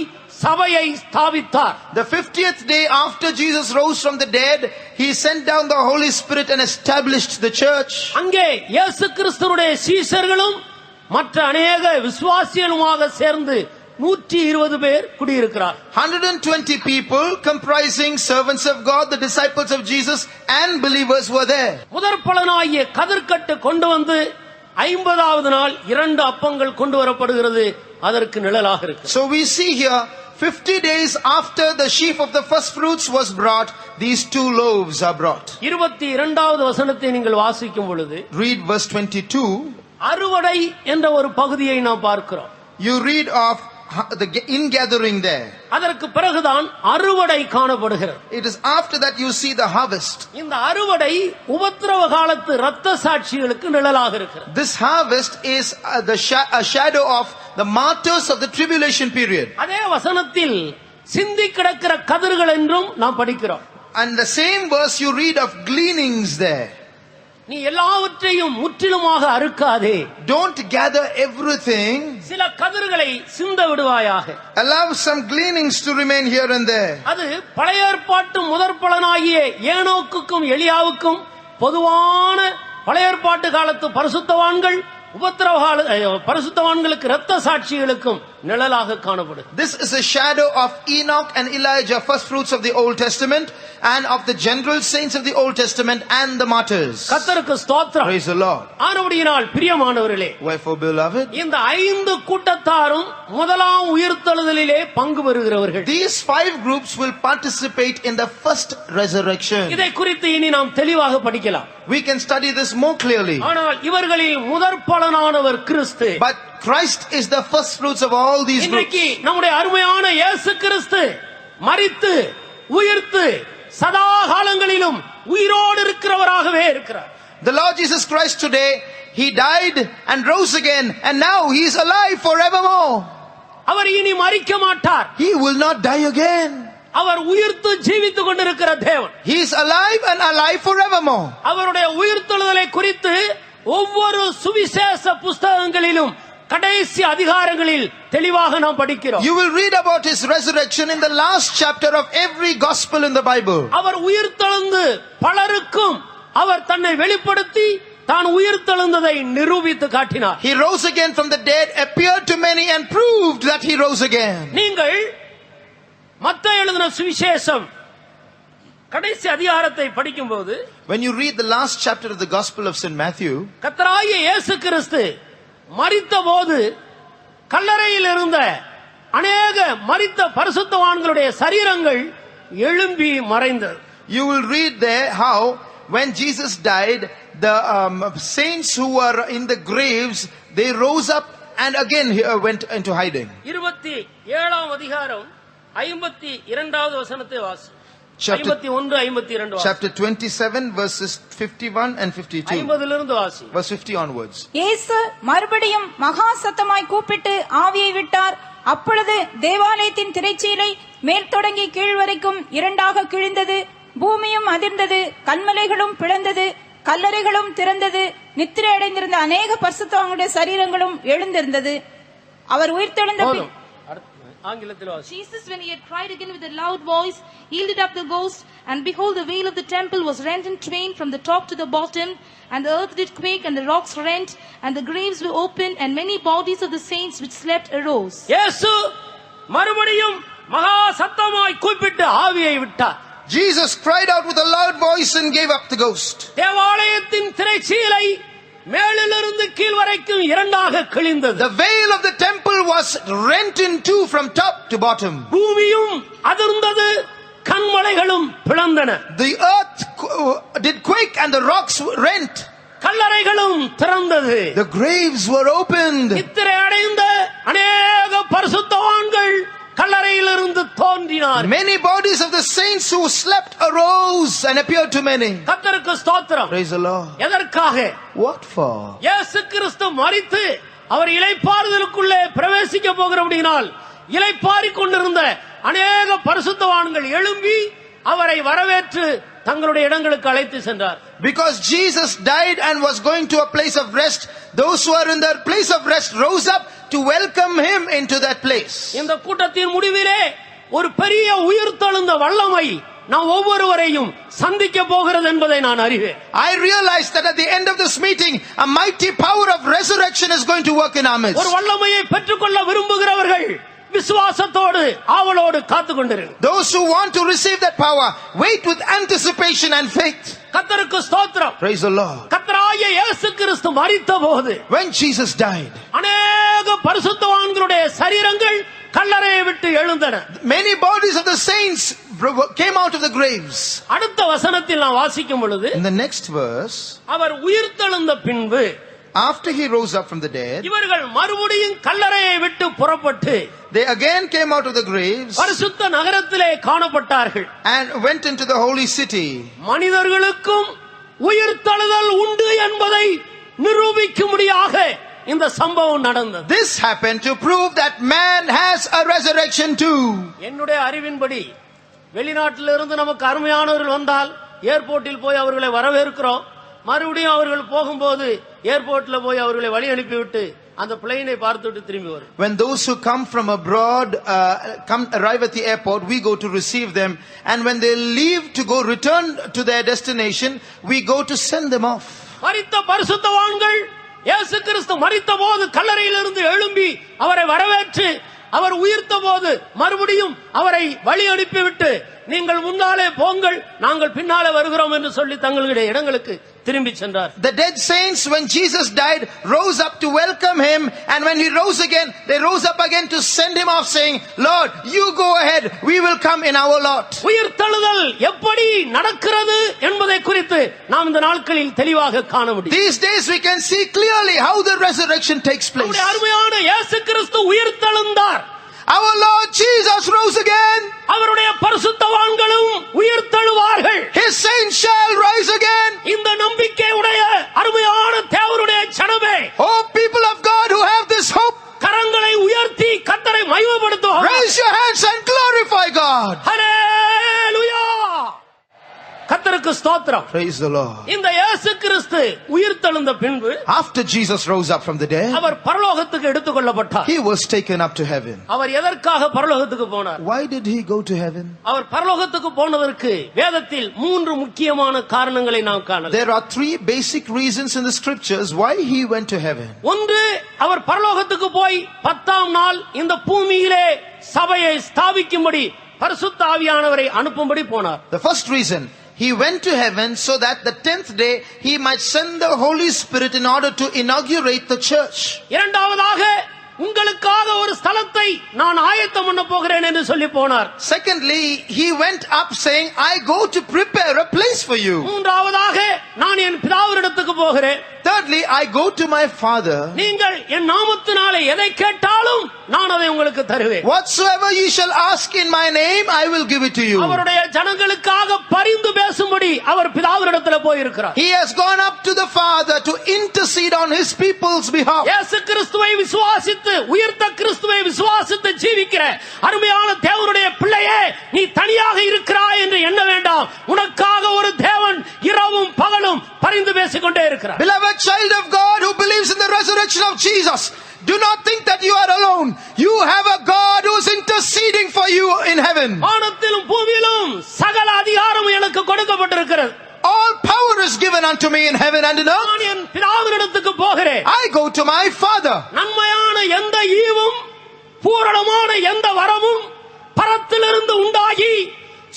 சபையை ஸ்தாபித்தார். The 50th day after Jesus rose from the dead, he sent down the Holy Spirit and established the church. அங்கே இயேசு கிறிஸ்துவுடைய சீஷர்களும் மற்ற அநேக விசுவாசிகளுமாக சேர்ந்து 120 பேர் குடியிருக்கிறார். 120 people comprising servants of God, the disciples of Jesus and believers were there. முதற்பலனாகிய கதிர்க்கட்டு கொண்டு வந்து 50வது நாள் 2 அப்பங்கள் கொண்டு வரப்படுகிறது. அதற்கு நிழலாக இருக்கு. So we see here 50 days after the sheaf of the first fruits was brought, these 2 loaves are brought. 22வது வசனத்தை நீங்கள் வாசிக்கும் பொழுது, Read verse 22. அறுவடை என்ற ஒரு பகுதியை நாம் பார்க்கிறோம். You read of the ingathering there. அதற்கு பிறகுதான் அறுவடை காணப்படுகிறது. It is after that you see the harvest. இந்த அறுவடை உபத்திரவ காலத்து இரத்த சாட்சிகளுக்கு நிழலாக இருக்கிறது. This harvest is a shadow of the martyrs of the tribulation period. அதே வசனத்தில் சிந்தி கிடக்கிற கதிர்கள் என்றும் நாம் படிக்கிறோம். And the same verse you read of gleanings there. நீ எல்லாவற்றையும் முற்றிலுமாக அறுக்காதே, Don't gather everything. சில கதிர்களை சிந்த விடுவாயாக. Allow some gleanings to remain here and there. அது பழைய ஏற்பாட்டு முதற்பலனாகிய ஏனோக்குக்கும் எலியாவுக்கும் பொதுவான பழைய ஏற்பாட்டு காலத்து பரிசுத்தவான்கள் பரிசுத்தவான்களுக்கு இரத்த சாட்சிகளுக்கும் நிழலாக காணப்படும். This is a shadow of Enoch and Elijah, first fruits of the Old Testament, and of the general saints of the Old Testament and the martyrs. கர்த்தருக்கு ஸ்தோத்திரம். Praise the Lord. ஆனபடியினால் பிரியமானவர்களே, Wherefore, beloved, இந்த 5 கூட்டத்தாரும் முதலாம் உயிர்த்தெழுதலிலே பங்கு பெறுகிறவர்கள். these 5 groups will participate in the first resurrection. இதை குறித்து இனி நாம் தெளிவாக படிக்கலாம். We can study this more clearly. ஆனால் இவர்களில் முதற்பலனானவர் கிறிஸ்து. But Christ is the first fruits of all these groups. இன்றைக்கு நம்முடைய அருமையான இயேசு கிறிஸ்து மரித்து உயிர்த்து சதா காலங்களிலும் உயிரோடு இருக்கிறவராகவே இருக்கிறார். The Lord Jesus Christ today, he died and rose again, and now he is alive forevermore. அவர் இனி மரிக்க மாட்டார். He will not die again. அவர் உயிர்த்து ஜீவித்துக் கொண்டிருக்கிற தேவன். He is alive and alive forevermore. அவருடைய உயிர்த்தெழுதலை குறித்து ஒவ்வொரு சுவிசேஷ புஸ்தகங்களிலும் கடைசி அதிகாரங்களில் தெளிவாக நாம் படிக்கிறோம். You will read about his resurrection in the last chapter of every gospel in the Bible. அவர் உயிர்த்தெழுந்து பலருக்கும் அவர் தன்னை வெளிப்படுத்தி தான் உயிர்த்தெழுந்ததை நிரூபித்து காட்டினார். He rose again from the dead, appeared to many and proved that he rose again. நீங்கள் மத்தேயு எழுதின சுவிசேஷம் கடைசி அதிகாரத்தை படிக்கும்போது, When you read the last chapter of the gospel of St. Matthew, கர்த்தராகிய இயேசு கிறிஸ்து மரித்தபோது கல்லறையில் இருந்த அநேக மரித்த பரிசுத்தவான்களுடைய சரீரங்கள் எழும்பி மறைந்தது. you will read there how when Jesus died, the saints who were in the graves, they rose up and again went into hiding. 27ஆம் அதிகாரம் 52வது வசனத்தை வாசி. Chapter 51 52 வாசி. Chapter 27 verses 51 and 52. 50லிருந்து வாசி. Verse 50 onwards. இயேசு மறுபடியும் மகா சத்தமாய் கூப்பிட்டு ஆவியை விட்டார். அப்பொழுது தேவாலயத்தின் திரைச்சீலை மேல் தொடங்கி கீழ் வரைக்கும் இரண்டாக கிழிந்தது. பூமியும் அதிர்ந்தது, கன்மலைகளும் பிளந்தது, கல்லறைகளும் திறந்தது. நித்திரை அடைந்திருந்த அநேக பரிசுத்தவான்களுடைய சரீரங்களும் எழுந்திருந்தது. அவர் உயிர்த்தெழுந்த பின் ஆங்கிலத்தில் வாசி. Jesus, when he had cried again with a loud voice, yielded up the ghost, and behold, the veil of the temple was rent in twain from the top to the bottom, and the earth did quake, and the rocks rent, and the graves were opened, and many bodies of the saints which slept arose. இயேசு மறுபடியும் மகா சத்தமாய் கூப்பிட்டு ஆவியை விட்டார். Jesus cried out with a loud voice and gave up the ghost. தேவாலயத்தின் திரைச்சீலை மேலிலிருந்து கீழ் வரைக்கும் இரண்டாக கிழிந்தது. The veil of the temple was rent in two from top to bottom. பூமியும் அதிர்ந்தது, கன்மலைகளும் பிளந்தன. The earth did quake and the rocks rent. கல்லறைகளும் திறந்தது. The graves were opened. நித்திரை அடைந்த அநேக பரிசுத்தவான்கள் கல்லறையிலிருந்து தோன்றினார். Many bodies of the saints who slept arose and appeared to many. கர்த்தருக்கு ஸ்தோத்திரம். Praise the Lord. எதற்காக? What for? இயேசு கிறிஸ்து மரித்து அவர் இளைப்பாறுதலுக்குள்ளே பிரவேசிக்க போகிறபடியினால் இளைப்பாறிக் கொண்டிருந்த அநேக பரிசுத்தவான்கள் எழும்பி அவரை வரவேற்று தங்களுடைய இடங்களுக்கு அழைத்து சென்றார். Because Jesus died and was going to a place of rest, those who are in their place of rest rose up to welcome him into that place. இந்த கூட்டத்தின் முடிவிலே ஒரு பெரிய உயிர்த்தெழுந்த வல்லமை நாம் ஒவ்வொருவரையும் சந்திக்க போகிறது என்பதை நான் அறிவேன். I realize that at the end of this meeting, a mighty power of resurrection is going to work in our midst. ஒரு வல்லமையை பெற்றுக்கொள்ள விரும்புகிறவர்கள் விசுவாசத்தோடு ஆவலோடு காத்துக் கொண்டிருங்கள். Those who want to receive that power, wait with anticipation and faith. கர்த்தருக்கு ஸ்தோத்திரம். Praise the Lord. கர்த்தராகிய இயேசு கிறிஸ்து மரித்தபோது When Jesus died, அநேக பரிசுத்தவான்களுடைய சரீரங்கள் கல்லறையை விட்டு எழுந்தன. many bodies of the saints came out of the graves. அடுத்த வசனத்தில் நான் வாசிக்கும் பொழுது, In the next verse, அவர் உயிர்த்தெழுந்த பின்பு after he rose up from the dead, இவர்கள் மறுபடியும் கல்லறையை விட்டு புறப்பட்டு they again came out of the graves பரிசுத்த நகரத்திலே காணப்பட்டார்கள். and went into the holy city. மனிதர்களுக்கும் உயிர்த்தெழுதல் உண்டு என்பதை நிரூபிக்கும்படியாக இந்த சம்பவம் நடந்தது. This happened to prove that man has a resurrection too. என்னுடைய அறிவின்படி வெளிநாட்டிலிருந்து நமக்கு அருமையானவர்கள் வந்தால் ஏர்போர்ட்டில் போய் அவர்களை வரவேற்கிறோம். மறுபடியும் அவர்கள் போகும்போது ஏர்போர்ட்ல போய் அவர்களை வழி அனுப்பிவிட்டு அந்த பிளைனை பார்த்துட்டு திரும்பி வரும். When those who come from abroad arrive at the airport, we go to receive them, and when they leave to go return to their destination, we go to send them off. மரித்த பரிசுத்தவான்கள் இயேசு கிறிஸ்து மரித்த போது கல்லறையிலிருந்து எழும்பி அவரை வரவேற்று அவர் உயிர்த்த போது மறுபடியும் அவரை வழி அனுப்பிவிட்டு நீங்கள் முன்னாலே போங்கள் நாங்கள் பின்னாலே வருகிறோம் என்று சொல்லி தங்களுடைய இடங்களுக்கு திரும்பி சென்றார். The dead saints, when Jesus died, rose up to welcome him, and when he rose again, they rose up again to send him off, saying, Lord, you go ahead, we will come in our lot. உயிர்த்தெழுதல் எப்படி நடக்கிறது என்பதை குறித்து நாம் இந்த நாட்களில் தெளிவாக காண முடியும். These days we can see clearly how the resurrection takes place. நம்முடைய அருமையான இயேசு கிறிஸ்து உயிர்த்தெழுந்தார். Our Lord Jesus rose again. அவருடைய பரிசுத்தவான்களும் உயிர்த்தெழுவார்கள். His saints shall rise again. இந்த நம்பிக்கையுடைய அருமையான தேவனுடைய ஜனமே, Oh people of God who have this hope, கரங்களை உயர்த்தி கர்த்தரை மகிமைப்படுத்துவோம். raise your hands and glorify God. Hallelujah. Praise the Lord. இந்த இயேசு கிறிஸ்து உயிர்த்தெழுந்த பின்பு, After Jesus rose up from the dead, அவர் பரலோகத்துக்கு எடுத்துக்கொள்ளப்பட்டார். he was taken up to heaven. அவர் எதற்காக பரலோகத்துக்கு போனார்? Why did he go to heaven? அவர் பரலோகத்துக்கு போனதற்கு வேதத்தில் 3 முக்கியமான காரணங்களை நாம் காணலாம். There are 3 basic reasons in the scriptures why he went to heaven. ஒன்று, அவர் பரலோகத்துக்கு போய் 10ஆம் நாள் இந்த பூமியிலே சபையை ஸ்தாபிக்கும்படி பரிசுத்த ஆவியானவரை அனுப்பும்படி போனார். The first reason, he went to heaven so that the 10th day he might send the Holy Spirit in order to inaugurate the church. இரண்டாவதாக, உங்களுக்காக ஒரு ஸ்தலத்தை நான் ஆயத்தம் பண்ண போகிறேன் என்று சொல்லி போனார். Secondly, he went up saying, I go to prepare a place for you. மூன்றாவதாக, நான் என் பிதாவினிடத்துக்கு போகிறேன். Thirdly, I go to my Father. நீங்கள் என் நாமத்தினாலே எதை கேட்டாலும் நான் அதை உங்களுக்கு தருவேன். Whatsoever ye shall ask in my name, I will give it to you. அவருடைய ஜனங்களுக்காக பரிந்து பேசும்படி அவர் பிதாவினிடத்திலே போய் இருக்கிறார். He has gone up to the Father to intercede on his people's behalf. இயேசு கிறிஸ்துவை விசுவாசித்து, உயிர்த்த கிறிஸ்துவை விசுவாசித்து ஜீவிக்கிற அருமையான தேவனுடைய பிள்ளையே, நீ தனியாக இருக்கிறாய் என்று எண்ண வேண்டாம். உனக்காக ஒரு தேவன் இரவும் பகலும் பரிந்து பேசிக்கொண்டே இருக்கிறார். Beloved child of God who believes in the resurrection of Jesus, do not think that you are alone. You have a God who is interceding for you in heaven. வானத்திலும் பூமியிலும் சகல அதிகாரமும் எனக்கு கொடுக்கப்பட்டிருக்கிறது. All power is given unto me in heaven and in earth. நான் என் பிதாவினிடத்துக்கு போகிறேன். I go to my Father. நன்மையான எந்த ஈவும் பூரணமான எந்த வரமும் பரத்திலிருந்து உண்டாகி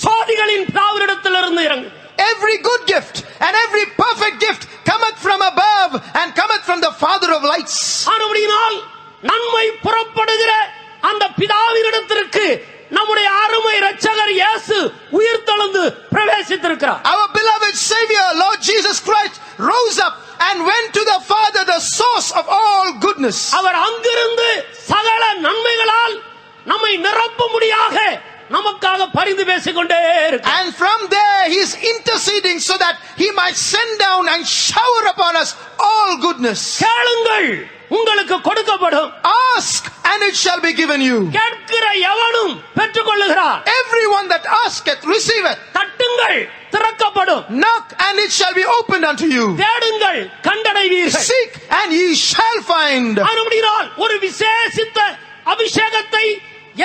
சோதிகளின் பிதாவினிடத்திலிருந்து இறங்கு. Every good gift and every perfect gift cometh from above and cometh from the Father of lights. ஆனபடியினால் நன்மை புறப்படுகிற அந்த பிதாவினிடத்திற்கு நம்முடைய அருமை இரட்சகர் இயேசு உயிர்த்தெழுந்து பிரவேசித்திருக்கிறார். Our beloved Savior, Lord Jesus Christ, rose up and went to the Father, the source of all goodness. அவர் அங்கிருந்து சகல நன்மைகளால் நம்மை நிரப்பும்படியாக நமக்காக பரிந்து பேசிக்கொண்டே இருக்கிறார். And from there he is interceding so that he might send down and shower upon us all goodness. கேளுங்கள், உங்களுக்கு கொடுக்கப்படும். Ask and it shall be given you. கேட்கிற எவனும் பெற்றுக்கொள்ளுகிறார். Everyone that asketh receiveth. தட்டுங்கள், திறக்கப்படும். Knock and it shall be opened unto you. தேடுங்கள், கண்டடைவீர்கள். Seek and ye shall find. ஆனபடியினால் ஒரு விசேஷித்த அபிஷேகத்தை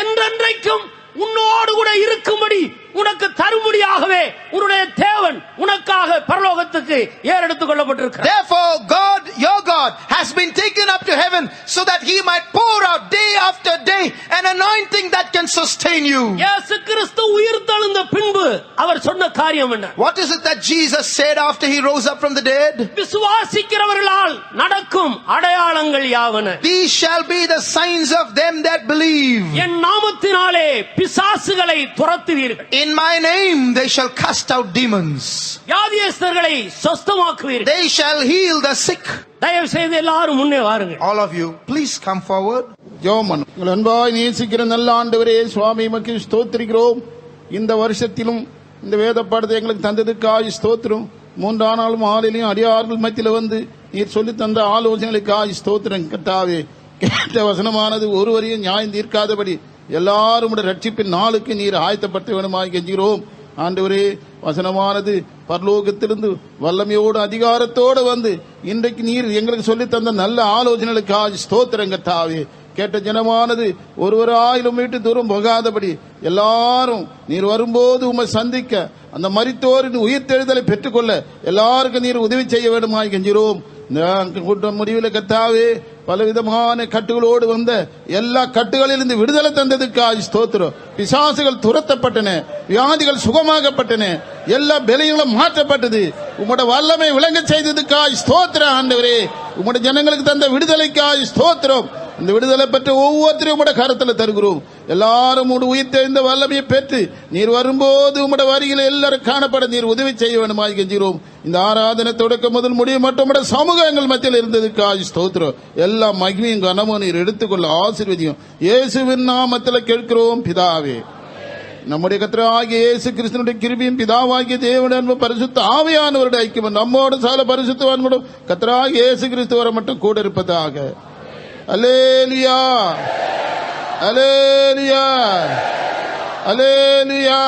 என்றென்றைக்கும் உன்னோடு கூட இருக்கும்படி உனக்கு தரும்படியாகவே உன்னுடைய தேவன் உனக்காக பரலோகத்துக்கு ஏறெடுத்துக் கொள்ளப்பட்டிருக்கிறார். Therefore God, your God, has been taken up to heaven so that he might pour out day after day an anointing that can sustain you. இயேசு கிறிஸ்து உயிர்த்தெழுந்த பின்பு அவர் சொன்ன காரியம் என்ன? What is it that Jesus said after he rose up from the dead? விசுவாசிக்கிறவர்களால் நடக்கும் அடையாளங்கள் யாவன? These shall be the signs of them that believe. என் நாமத்தினாலே பிசாசுகளை துரத்துவீர்கள். In my name they shall cast out demons. வியாதியஸ்தர்களை சொஸ்தமாக்குவீர்கள். They shall heal the sick. தயவு செய்து எல்லாரும் முன்னே வாருங்கள். All of you, please come forward. ஜெபம். உங்கள் அன்பாய் நேசிக்கிற நல்ல ஆண்டவரே, சுவாமி உமக்கு ஸ்தோத்திரிக்கிறோம். இந்த வருஷத்திலும் இந்த வேத பாடத்தை எங்களுக்கு தந்ததுக்காக ஸ்தோத்திரம். 3ஆம் நாளும் ஆளிலையும் அடியார்கள் மத்தியில் வந்து நீர் சொல்லி தந்த ஆலோசனைகளுக்காக ஸ்தோத்திரம். கர்த்தாவே, கேட்ட வசனமானது ஒருவரையும் நியாயம் தீர்க்காதபடி எல்லாரும் ரட்சிப்பின் நாளுக்கு நீர் ஆயத்தப்படுத்த வேண்டுமாய் கெஞ்சுகிறோம். ஆண்டவரே, வசனமானது பரலோகத்திலிருந்து வல்லமையோடு அதிகாரத்தோடு வந்து இன்றைக்கு நீர் எங்களுக்கு சொல்லி தந்த நல்ல ஆலோசனைகளுக்காக ஸ்தோத்திரம். கர்த்தாவே, கேட்ட ஜனமானது ஒருவராயிலும் வீட்டு தூரம் போகாதபடி எல்லாரும் நீர் வரும்போது உம்மை சந்திக்க அந்த மரித்தோரின் உயிர்த்தெழுதலை பெற்றுக்கொள்ள எல்லாருக்கும் நீர் உதவி செய்ய வேண்டுமாய் கெஞ்சுகிறோம். கூட்டம் முடிவில் கர்த்தாவே, பலவிதமான கட்டுகளோடு வந்த எல்லா கட்டுகளிலிருந்து விடுதலை தந்ததுக்காக ஸ்தோத்திரம். பிசாசுகள் துரத்தப்பட்டன, வியாதிகள் சுகமாகப்பட்டன, எல்லா பலங்களும் மாற்றப்பட்டது. உம்முடைய வல்லமை விளங்க செய்ததுக்காக ஸ்தோத்திரம். ஆண்டவரே, உம்முடைய ஜனங்களுக்கு தந்த விடுதலைக்காக ஸ்தோத்திரம். இந்த விடுதலை பெற்ற ஒவ்வொருத்தரையும் உம்முடைய கரத்தில் தருகிறோம். எல்லாரும் உயிர்த்தெழுந்த வல்லமையை பெற்று நீர் வரும்போது உம்முடைய வரிகளை எல்லாரும் காணப்பட நீர் உதவி செய்ய வேண்டுமாய் கெஞ்சுகிறோம். இந்த ஆராதனை தொடக்க முதல் முடிவு மற்றும் உம்முடைய சமூகம் எங்கள் மத்தியில் இருந்ததுக்காக ஸ்தோத்திரம். எல்லா மகிமையும் கனமும் நீர் எடுத்துக்கொள்ள ஆசீர்வதியும். இயேசுவின் நாமத்தில் கேட்கிறோம் பிதாவே. நம்முடைய கர்த்தராகிய இயேசு கிறிஸ்துவினுடைய கிருபையும் பிதாவாகிய தேவனுடைய அன்பும் பரிசுத்த ஆவியானவருடைய ஐக்கியம் நம்மோடு சால பரிசுத்தவான்களும் கர்த்தராகிய இயேசு கிறிஸ்து வரை மட்டும் கூட இருப்பதாக. அல்லேலூயா, அல்லேலூயா, அல்லேலூயா.